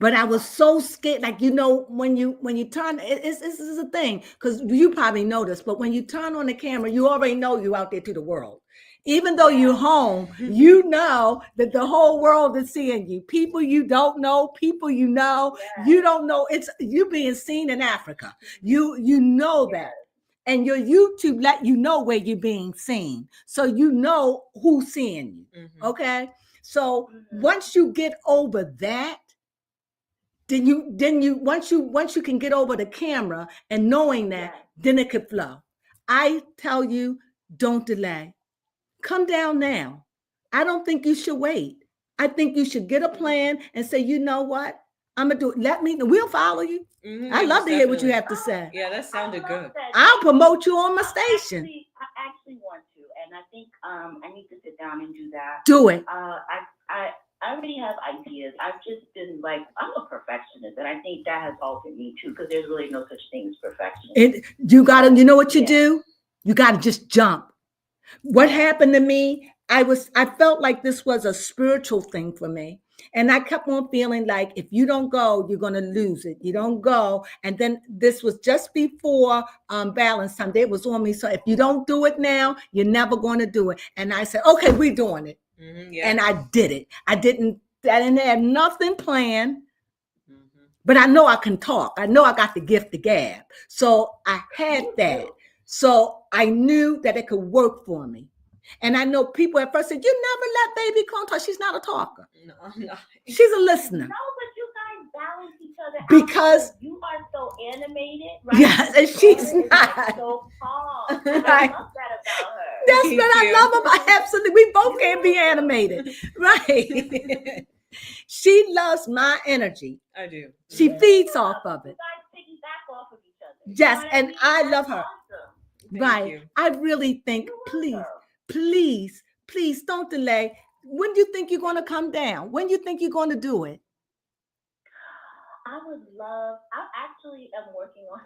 But I was so scared, like you know, when you turn, this is a thing, because you probably know this, but when you turn on the camera, you already know you're out there to the world. Even though you're home, you know that the whole world is seeing you. People you don't know, people you know, you don't know. It's you being seen in Africa. You know that. And your YouTube let you know where you're being seen. So you know who's seeing you. Okay. So once you get over that, then you once you can get over the camera and knowing that, then it could flow. I tell you, don't delay. Come down now. I don't think you should wait. I think you should get a plan and say, you know what? I'm gonna do it. Let me know. We'll follow you. I love to hear what you have to say. Yeah, that sounded good. I'll promote you on my station. I actually want to, and I think I need to sit down and do that. Do it. I already have ideas. I've just been like, I'm a perfectionist, and I think that has altered me too, because there's really no such thing as perfection. You know what you do? You gotta just jump. What happened to me? I felt like this was a spiritual thing for me. And I kept on feeling like if you don't go, you're gonna lose it. You don't go. And then this was just before balance time. They was on me. So if you don't do it now, you're never gonna do it. And I said, okay, we're doing it. And I did it. I didn't have nothing planned. But I know I can talk. I know I got the gift to gab. So I had that. So I knew that it could work for me. And I know people at first said, you never let baby Crone talk. She's not a talker. No, I'm not. She's a listener. No, but you guys balance each other out because you are so animated, right? Yes, and she's not. Like so calm. Right. I love that about her. That's what I love about absolutely. We both can't be animated. Right. She loves my energy. I do. She feeds off of it. You guys piggyback off of each other. Yes, You know what and mean? I That's love her. awesome. Right. You. I really think, please don't delay. When do you think you're going to come down? When do you think you're going to do it? I actually am working on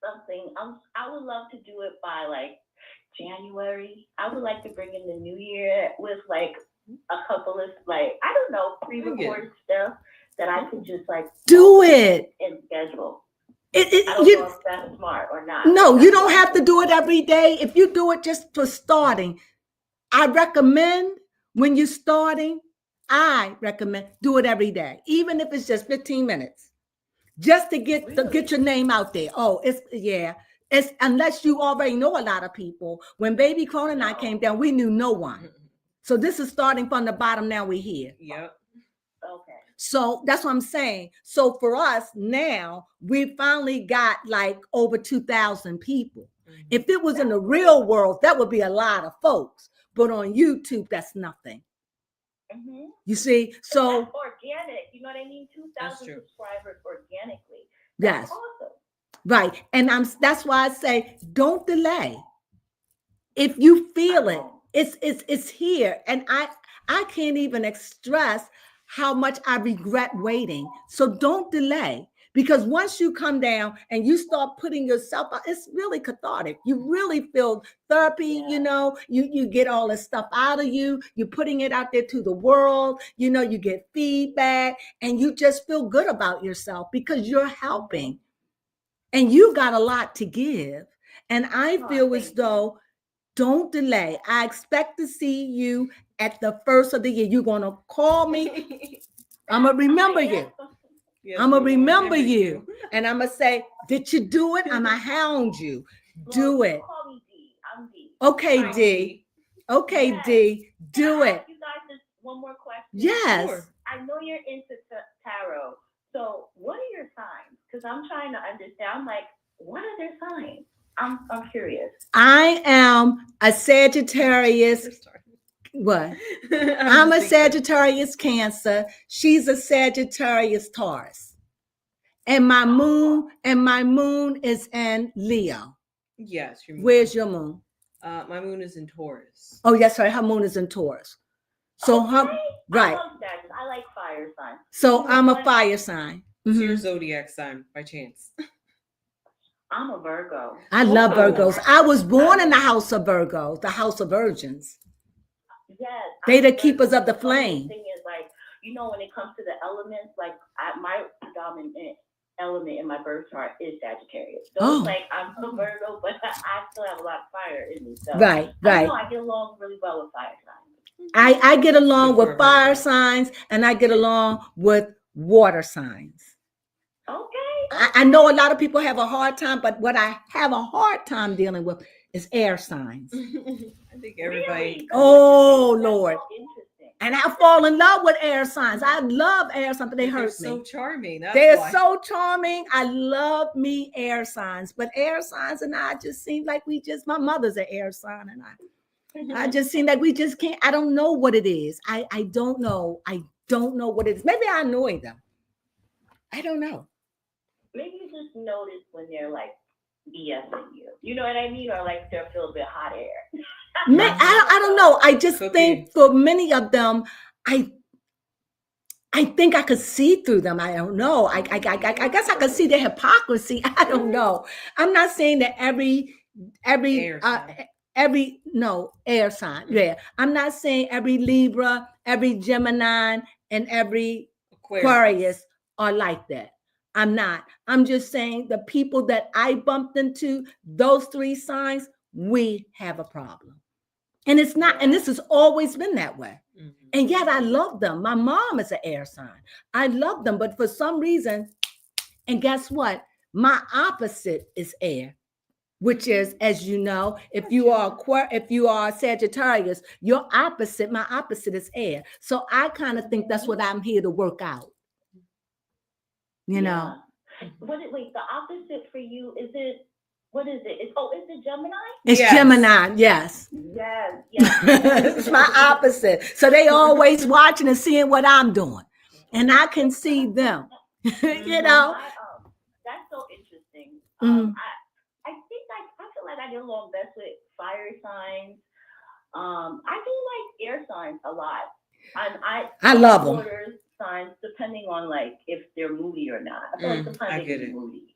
something. I would love to do it by like January. I would like to bring in the new year with like a couple of like, I don't know, pre-recorded stuff that I could just like do it and schedule. I don't know if that's smart or not. No, you don't have to do it every day. If you do it just for starting, I recommend when you're starting, I recommend do it every day, even if it's just 15 minutes, just to get your name out there. Oh, it's unless you already know a lot of people. When Baby Crone and I came down, we knew no one. So this is starting from the bottom. Now we're here. Yep. Okay. So that's what I'm saying. So for us now, we finally got like over 2,000 people. If it was in the real world, that would be a lot of folks. But on YouTube, that's nothing. You see, so that's organic. You know what I mean? 2,000 subscribers organically. yes, That's awesome. Right. And that's why I say don't delay. If you feel it, it's here. And I can't even express how much I regret waiting. So don't delay. Because once you come down and you start putting yourself out, it's really cathartic. You really feel therapy, you know, you get all this stuff out of you. You're putting it out there to the world. You know, you get feedback and you just feel good about yourself because you're helping. And you got a lot to give. And I feel as though don't delay. I expect to see you at the first of the year. You're going to call me. I'm going to remember you. Yes, I'm going to we will remember you. And I'm going to say, did you do it? I'm going to hound you. Do Well, it. Call me D. I'm D. Okay, Fine, D. Okay, Yes. D. Can Do I it. ask you guys just one more question? Yes. Sure. I know you're into tarot. So what are your signs? Because I'm trying to understand. I'm like, what are their signs? I'm curious. I am a Sagittarius. What? I'm a Sagittarius Cancer. She's a Sagittarius Taurus. And my moon is in Leo. Yes. Your moon. Where's your moon? My moon is in Taurus. Oh, yes, sorry. Her moon is in Taurus. So Okay. her right. I love that. I like fire signs. So I'm a fire sign. What's your Mhm. zodiac sign by chance? I'm a Virgo. I love Oh. Virgos. I was born in the house of Virgos, the house of virgins. Yes. They I'm the a Virgo. keepers of the The funniest flame. thing is, like, when it comes to the elements, like, my predominant element in my birth chart is Sagittarius. So Oh. it's like I'm a Virgo, but I still have a lot of fire in me. So Right, I right. know I get along really well with fire signs. I get along Good for with a fire Virgo. signs and I get along with water signs. Okay. I know a lot of people have a hard time, but what I have a hard time dealing with is air signs. I think everybody. Really? Oh, That's Lord. so interesting. And I fall in love with air signs. I love air signs, but they They're hurt so me. charming. That's They're why. so charming. I love me air signs, but air signs and I just seem like my mother's an air sign, and I just seem like we just can't. I don't know what it is. I don't know. I don't know what it is. Maybe I annoy them. I don't know. Maybe you just notice when they're like BSing you. You know what I mean? Or like they're filled with hot air. I don't know. I just Could think be. for many of them, I think I could see through them. I don't know. I guess I could see their hypocrisy. I don't know. I'm not saying that every Air sign. air sign. Yeah. I'm not saying every Libra, every Gemini, and every Aquarius are like that. I'm not. I'm just saying the people that I bumped into, those three signs, we have a problem. And it's not, and this has always been that way. Mhm. And yet I love them. My mom is an air sign. I love them, but for some reason, and guess what? My opposite is air, which is, as you know, if you are Sagittarius, my opposite is air. So I kind of think that's what I'm here to work out. You know. Wait, the opposite for you, is it, what is it? Is it Gemini? It's Yes. Gemini, yes. Yes. It's my opposite. So they always watching and seeing what I'm doing. And I can see them. You know. That's so interesting. Mhm. I think I feel like I get along best with fire signs. I do like air signs a lot. I love them. Water signs, depending on like if they're moody or not. I feel like sometimes I they get get it. moody.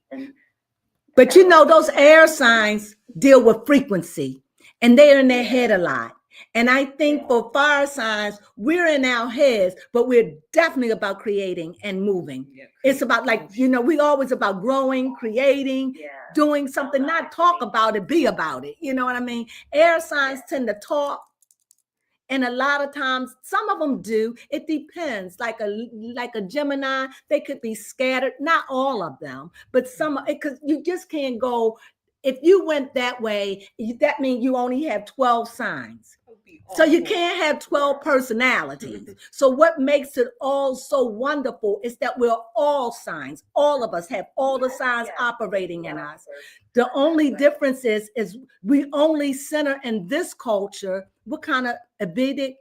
But you know, those air signs deal with frequency and they're in their head a lot. And I think for fire signs, we're in our heads, but we're definitely about creating and moving. Yeah, It's about we always about growing, creating, doing something, not talk about it, be about it. You know what I mean? Air signs tend to talk. And a lot of times, some of them do. It depends. Like a Gemini, they could be scattered. Not all of them, but some. Because you just can't go. If you went that way, that means you only have 12 signs. So you can't have 12 personalities. So what makes it all so wonderful is that we're all signs. All of us have all the signs operating in us. The only difference is we only center in this culture. What kind of Vedic?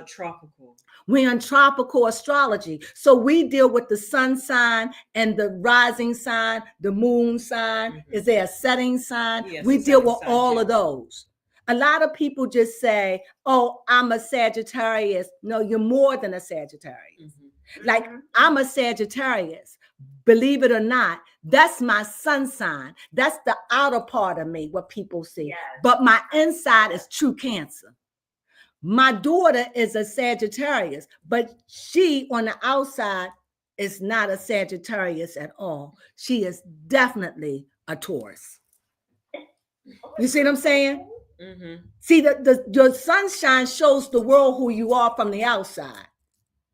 Tropical. We're in tropical astrology. So we deal with the sun sign and the rising sign, the moon sign. Mm-hmm. Is there a setting sign? Yes, we deal with all of those. A lot of people just say, oh, I'm a Sagittarius. No, you're more than a Sagittarius. Mm-hmm. Like I'm a Sagittarius. Believe it or not, that's my sun sign. That's the outer part of me, what people see. Yes. But my inside is true Cancer. My daughter is a Sagittarius, but she on the outside is not a Sagittarius at all. She is definitely a Taurus. You see what I'm saying? Mm-hmm. See, your sunshine shows the world who you are from the outside.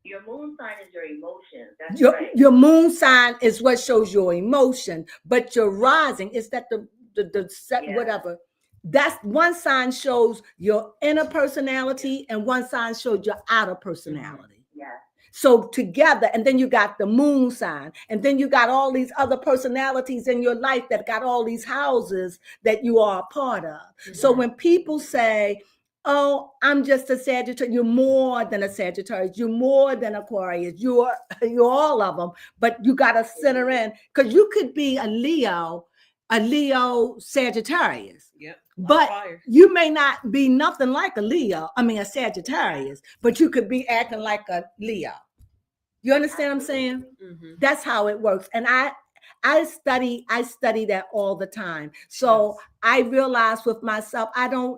Your moon sign is your emotions. That's Your, right. your moon sign is what shows your emotion, but your rising is that the set, Yeah. whatever. That's one sign shows your inner personality, and one sign shows your outer personality. Yeah. So together, and then you got the moon sign, and then you got all these other personalities in your life that got all these houses that you are a part of. So when people say, oh, I'm just a Sagittarius, you're more than a Sagittarius, you're more than Aquarius, you're all of them, but you got to center in, because you could be a Leo Sagittarius. Yep. But Fire. you may not be nothing like a Leo, a Sagittarius, but you could be acting like a Leo. You understand what I'm saying? Mm-hmm. That's how it works. And I study that all the time. So Yes. I realize with myself, I know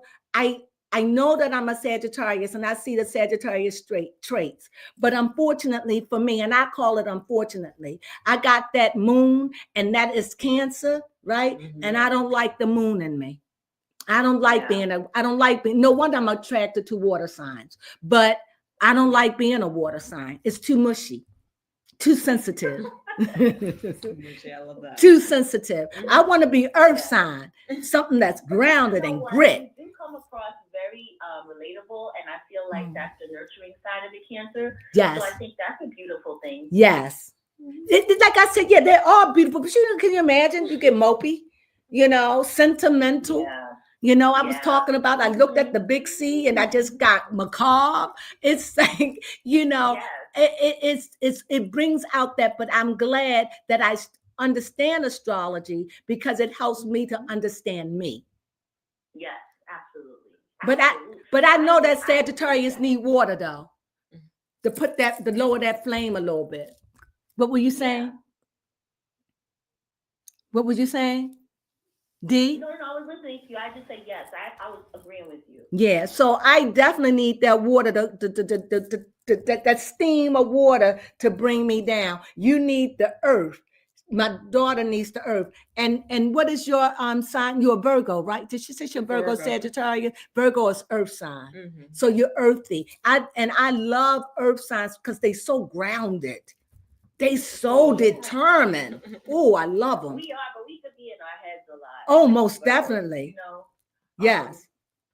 that I'm a Sagittarius, and I see the Sagittarius traits. But unfortunately for me, and I call it unfortunately, I got that moon, and that is Cancer, right? Mm-hmm. And I don't like the moon in me. I don't like being no wonder I'm attracted to water signs, but I don't like being a water sign. It's too mushy, too sensitive. Mushy, I love that. Too sensitive. I want to be earth sign, something that's grounded in grit. You do come across very relatable, and I feel like that's the nurturing side of the Cancer. Yes. So I think that's a beautiful thing. Yes. Like I said, yeah, they're all beautiful. But can you imagine? You get mopey, sentimental. Yeah. I was talking about, I looked at the big C and I just got macabre. It's like, it brings out that, but I'm glad that I understand astrology because it helps me to understand me. Yes, absolutely. But I know that Sagittarius need water though, to lower that flame a little bit. What were you saying? Yeah. What was you saying? D? No, I was listening to you. I just said yes. I was agreeing with you. Yeah, so I definitely need that water, that steam of water to bring me down. You need the earth. My daughter needs the earth. And what is your sign? You're a Virgo, right? Did she say you're Virgo, Sagittarius? Virgo is earth sign. Mm-hmm. So you're earthy. I love earth signs because they're so grounded. They so determined. Oh, I love them. We are, but we could be in our heads a lot. Oh, most definitely. Yes.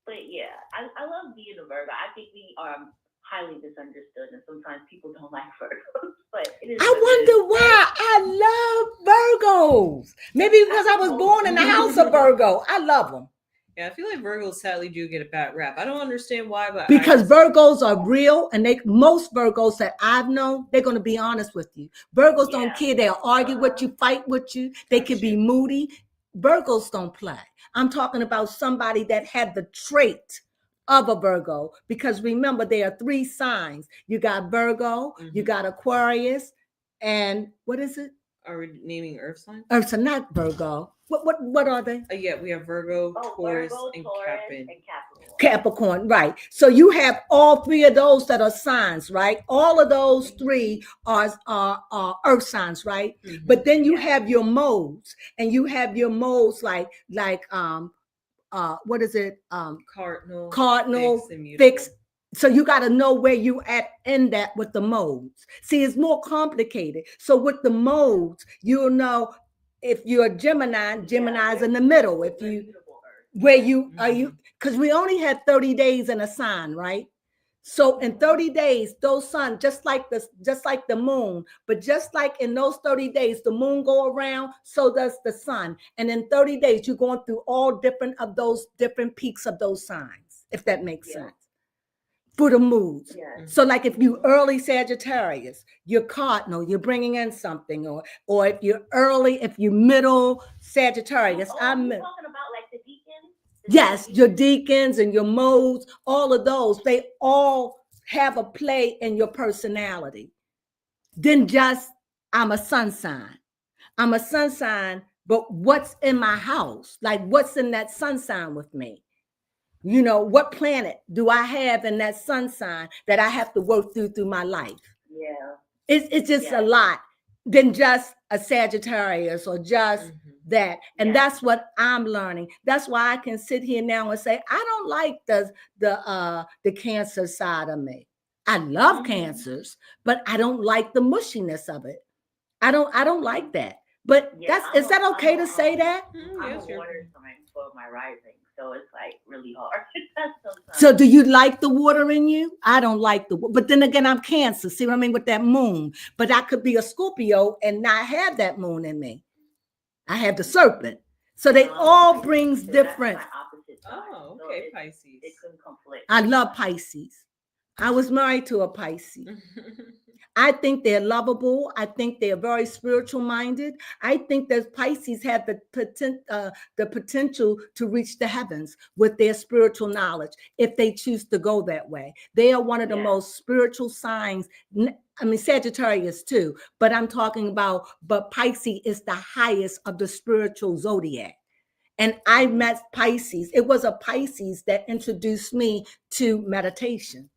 But yeah, I love being a Virgo. I think we are highly misunderstood, and sometimes people don't like Virgos. But it is. I wonder why. I love Virgos. Maybe because I was born in the house of Virgo. I love them. Yeah, I feel like Virgos sadly do get a bad rap. I don't understand why, but because Virgos are real, and most Virgos that I've known, they're going to be honest with you. Virgos don't care. They'll argue with you, fight with you. They can be moody. Virgos don't play. I'm talking about somebody that had the trait of a Virgo, because remember, there are 3 signs. You got Virgo, you got Aquarius, and what is it? Are we naming earth signs? Earth sign, not Virgo. What are they? Yeah, we have Virgo, Taurus, and Capricorn, right. So you have all 3 of those that are signs, right? All of those 3 are earth signs, right? Mm-hmm. But then you have your modes, and you have your modes like what is it? Cardinal, fixed. So you got to know where you at in that with the modes. See, it's more complicated. So with the modes, you'll know if you're a Gemini's in the middle. If you, where you are you, because we only had 30 days in a sign, right? So in 30 days, those sun, just like the moon, but just like in those 30 days, the moon go around, so does the sun. And in 30 days, you're going through all different of those different peaks of those signs, if that makes sense. For the moods. Yeah. So like if you early Sagittarius, you're cardinal, you're bringing in something, or if you're middle Sagittarius. I'm talking about like the deacons? Yes, your deacons and your modes, all of those, they all have a play in your personality. Then just, I'm a sun sign. I'm a sun sign, but what's in my house? Like what's in that sun sign with me? What planet do I have in that sun sign that I have to work through my life? Yeah. It's just a lot than just a Sagittarius or just that. And Yeah. that's what I'm learning. That's why I can sit here now and say, I don't like the cancer side of me. I love cancers, but I don't like the mushiness of it. I don't like that. But Yeah, is that okay to say that? I'm Yes, a you're. water sign for my rising, so it's like really hard. Sometimes. So do you like the water in you? I don't like but then again, I'm Cancer. See what I mean with that moon? But I could be a Scorpio and not have that moon in me. I have the serpent. So they all brings different. That's my opposite sign, Oh, so okay, Pisces. it couldn't conflict. I love Pisces. I was married to a Pisces. I think they're lovable. I think they're very spiritual minded. I think that Pisces have the potential to reach the heavens with their spiritual knowledge if they choose to go that way. They are one of the most spiritual signs. I mean, Sagittarius too, but I'm talking about, but Pisces is the highest of the spiritual zodiac. And I met Pisces. It was a Pisces that introduced me to meditation.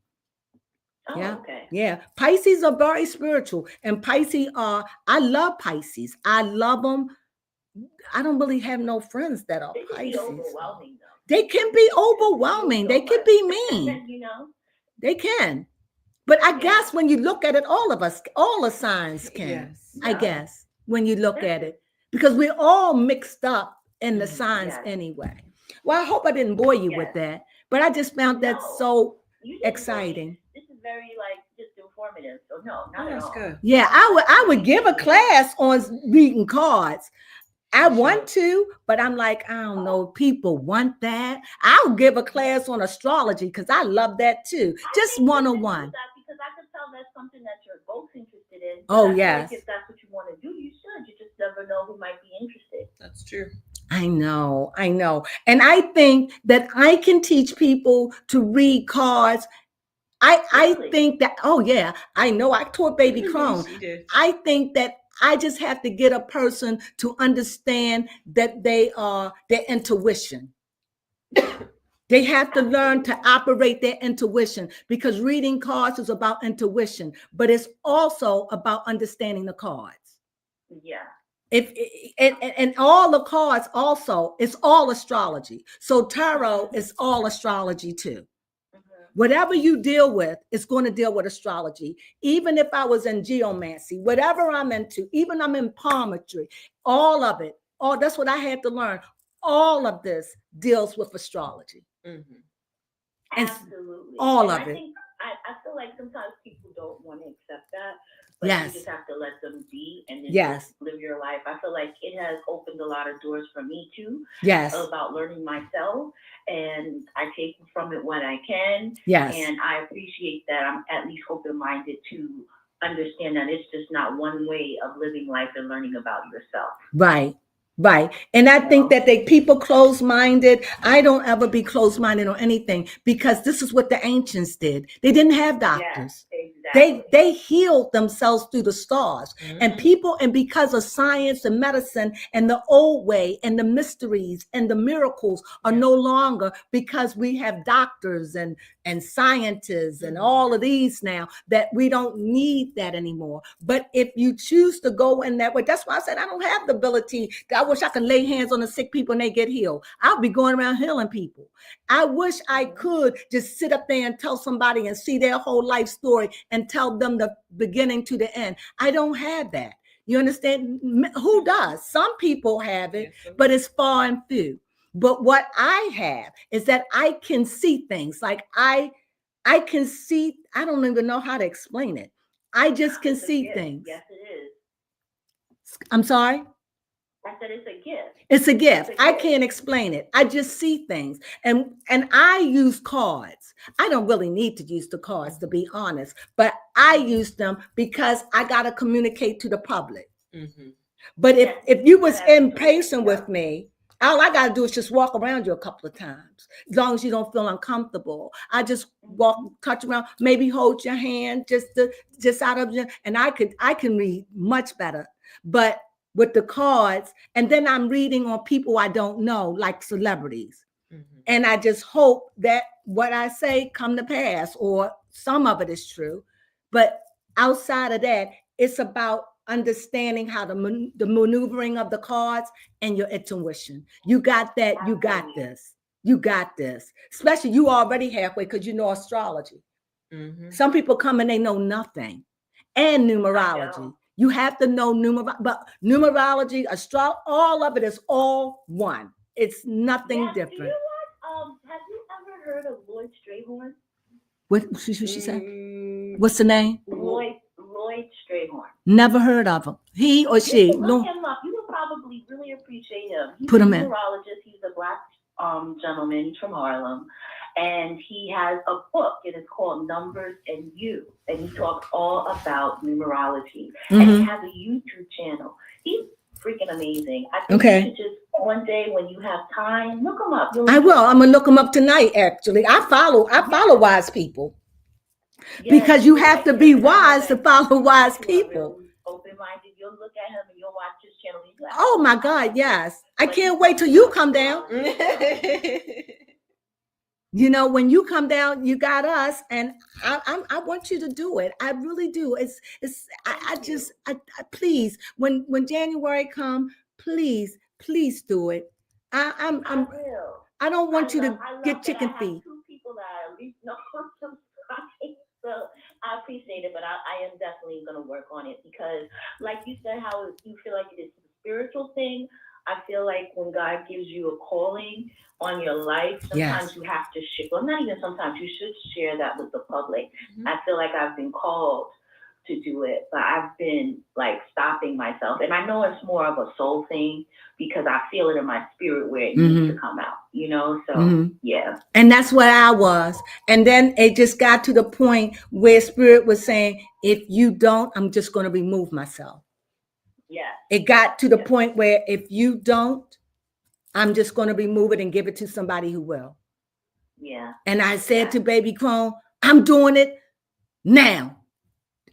Oh, Yeah. okay. Yeah. Pisces are very spiritual. And Pisces are, I love Pisces. I love them. I don't really have no friends that are They can Pisces. be overwhelming, though. They can be overwhelming. They can be mean. You know? They can. But I guess when you look at it, all of us, all the signs can. Yes. I guess when you look at it, because we're all mixed up in the signs anyway. Well, I hope I didn't bore you with that, but I just found that so exciting. This is very just informative. So no, not at That's all. good. Yeah, I would give a class on reading cards. I want to, but I'm like, I don't know. People want that. I'll give a class on astrology because I love that too. Just one-on-one. Because I could tell that's something that you're both interested in. Oh, yes. If that's what you want to do, you should. You just never know who might be interested. That's true. I know. And I think that I can teach people to read cards. I think that, oh yeah, I know. I taught baby Crones. She did. I think that I just have to get a person to understand that they are their intuition. They have to learn to operate their intuition, because reading cards is about intuition, but it's also about understanding the cards. Yeah. And all the cards also, it's all astrology. So tarot is all astrology too. Whatever you deal with, it's going to deal with astrology. Even if I was in geomancy, whatever I'm into, even I'm in palmistry, all of it, that's what I had to learn. All of this deals with astrology. And absolutely. All of it. I feel like sometimes people don't want to accept that, but you just have to let them be and then just live your life. I feel like it has opened a lot of doors for me too. Yes. About learning myself, and I take from it what I can. Yes. And I appreciate that I'm at least open-minded to understand that it's just not one way of living life and learning about yourself. Right. And I think that people closed-minded. I don't ever be closed-minded on anything, because this is what the ancients did. They didn't have doctors. Exactly. They healed themselves through the stars. And because of science and medicine and the old way and the mysteries and the miracles are no longer, because we have doctors and scientists and all of these now, that we don't need that anymore. But if you choose to go in that way, that's why I said I don't have the ability. I wish I could lay hands on the sick people and they get healed. I'll be going around healing people. I wish I could just sit up there and tell somebody and see their whole life story and tell them the beginning to the end. I don't have that. You understand? Who does? Some people have it, but it's far and few. But what I have is that I can see things. Like I can see, I don't even know how to explain it. I just can see things. Yes, it is. I'm sorry? I said it's a gift. It's a gift. I can't explain it. I just see things. And I use cards. I don't really need to use the cards, to be honest, but I use them because I got to communicate to the public. But if you was impatient with me, all I got to do is just walk around you a couple of times, as long as you don't feel uncomfortable. I just walk, touch around, maybe hold your hand just out of your, and I can read much better. But with the cards, and then I'm reading on people I don't know, like celebrities. And I just hope that what I say come to pass, or some of it is true. But outside of that, it's about understanding how the maneuvering of the cards, and your intuition. You got that. You got this. You got this. Especially you already halfway because you know astrology. Mm-hmm. Some people come and they know nothing. And numerology. You have to know numerology, all of it is all one. It's nothing different. Do you have you ever heard of Lloyd Strayhorn? What she said? What's the name? Lloyd Strayhorn. Never heard of him. He or she? Look him up. You would probably really appreciate him. He's Put a him in. numerologist. He's a Black gentleman from Harlem. And he has a book, and it's called Numbers and You. And he talks all about numerology. And he has a YouTube channel. He's freaking amazing. I think you should just one day when you have time, look him up. I will. I'm gonna look him up tonight. Actually, I follow wise people. Because you have to be wise to follow wise people. Open-minded, you'll look at him and you'll watch his channel. Like, oh my God, yes! I can't wait till you come down. You know, when you come down, you got us, and I want you to do it. I really do. I please, when January come, please do it. I will. I don't want you to get chicken feet. I have 2 people that I at least know subscribe. So I appreciate it, but I am definitely going to work on it because, like you said, how you feel like it's a spiritual thing. I feel like when God gives you a calling on your life, sometimes you have to share. Well, not even sometimes, you should share that with the public. Mm-hmm. I feel like I've been called to do it, but I've been like stopping myself. And I know it's more of a soul thing because I feel it in my spirit where it needs to come out, you know? So, yeah. And that's where I was. And then it just got to the point where spirit was saying, if you don't, I'm just going to remove myself. Yeah. It got to the point where if you don't, I'm just going to remove it and give it to somebody who will. Yeah. And I said to Baby Crone, I'm doing it now.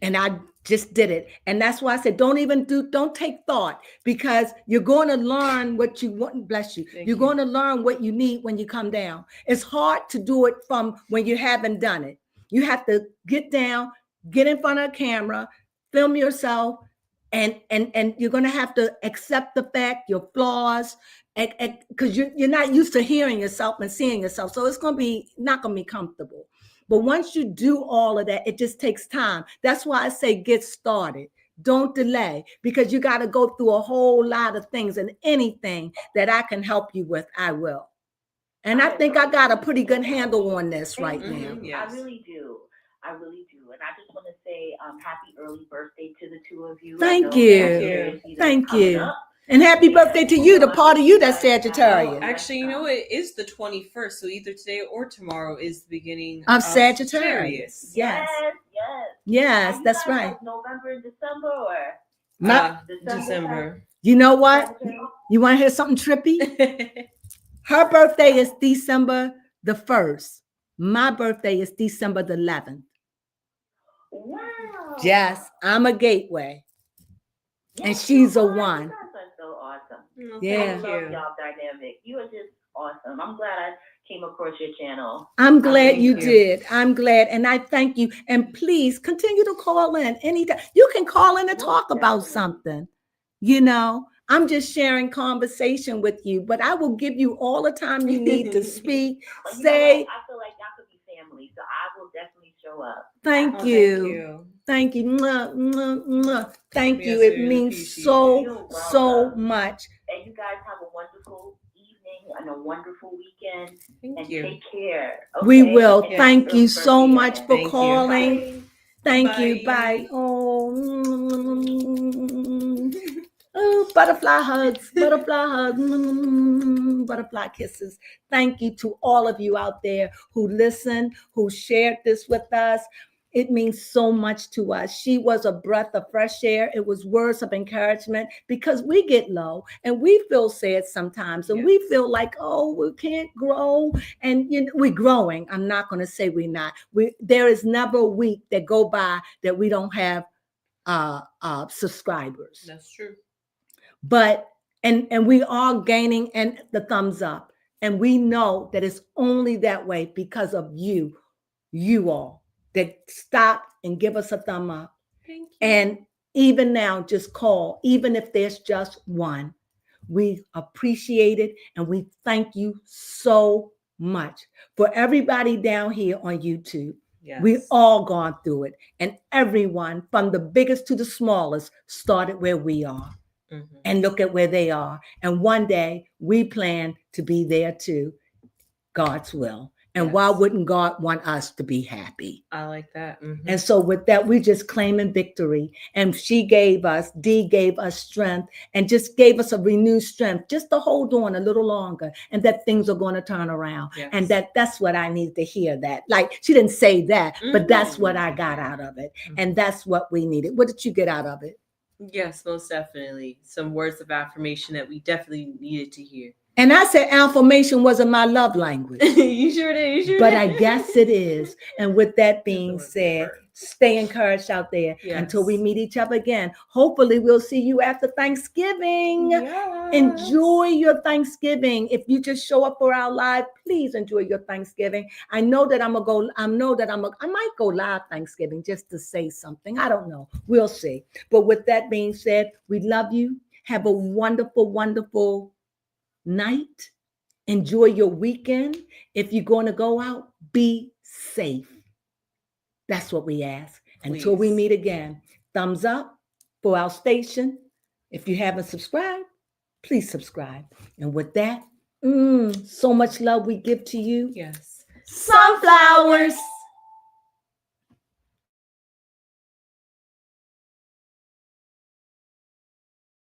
And I just did it. And that's why I said, don't take thought, because you're going to learn what you want. Bless you. You're going to learn what you need when you come down. It's hard to do it from when you haven't done it. You have to get down, get in front of a camera, film yourself, and you're going to have to accept the fact, your flaws, because you're not used to hearing yourself and seeing yourself. So it's not going to be comfortable. But once you do all of that, it just takes time. That's why I say get started. Don't delay, because you got to go through a whole lot of things, and anything that I can help you with, I will. And I think I got a pretty good handle on this right now. Yes. I really do. And I just want to say happy early birthday to the 2 of you. Thank you. Thank you. And happy birthday to you, the part of you that's Sagittarius. Actually, you know, it is the 21st, so either today or tomorrow is the beginning of Sagittarius. Yes, that's right. November and December or December. You know what? You want to hear something trippy? Her birthday is December the 1st. My birthday is December the 11th. Wow. Yes, I'm a gateway. Yes, and she's a 1. You guys are so awesome. Yeah. I love y'all dynamic. You are just awesome. I'm glad I came across your channel. I'm glad you did. I'm glad. And I thank you. And please continue to call in anytime. You can call in and talk about something. You know, I'm just sharing conversation with you, but I will give you all the time you need to speak. Say, I feel like y'all could be family, so I will definitely show up. Thank you. Thank you. Mwah, mwah, mwah. Thank you. It means so much. And you guys have a wonderful evening and a wonderful weekend. Thank you. Take care. Okay? We will. Thank you so much for calling. Thank you. Bye. Oh, butterfly hugs, butterfly kisses. Thank you to all of you out there who listened, who shared this with us. It means so much to us. She was a breath of fresh air. It was words of encouragement, because we get low and we feel sad sometimes, and we feel like, oh, we can't grow. And we're growing. I'm not going to say we're not. There is never a week that go by that we don't have subscribers. That's true. But and we are gaining and the thumbs up, and we know that it's only that way because of you all that stop and give us a thumb up. Thank you. And Even now, just call, even if there's just one. We appreciate it and we thank you so much. For everybody down here on YouTube, Yes. we all gone through it. And everyone, from the biggest to the smallest, started where we are. Mhm. And look at where they are. And one day we plan to be there too. God's will. And why Yes. wouldn't God want us to be happy? I like that. Mhm. And so with that, we just claiming victory. And Dee gave us strength and just gave us a renewed strength just to hold on a little longer and that things are going to turn around. Yes. And that's what I needed to hear that. Like she didn't say that, but that's what I Mhm. got out of it. Mhm. And that's what we needed. What did you get out of it? Yes, most definitely. Some words of affirmation that we definitely needed to hear. And I said affirmation wasn't my love language. You sure did. You sure But did. I guess it is. And with that being said, stay encouraged out there until we Yes. meet each other again. Hopefully, we'll see you after Thanksgiving. Yes. Enjoy your Thanksgiving. If you just show up for our live, please enjoy your Thanksgiving. I know that I might go live Thanksgiving just to say something. I don't know. We'll see. But with that being said, we love you. Have a wonderful, wonderful night. Enjoy your weekend. If you're going to go out, be safe. That's what we ask. Until we Please. meet again, thumbs up for our station. If you haven't subscribed, please subscribe. And with that, so much love we give to you. Yes. Sunflowers.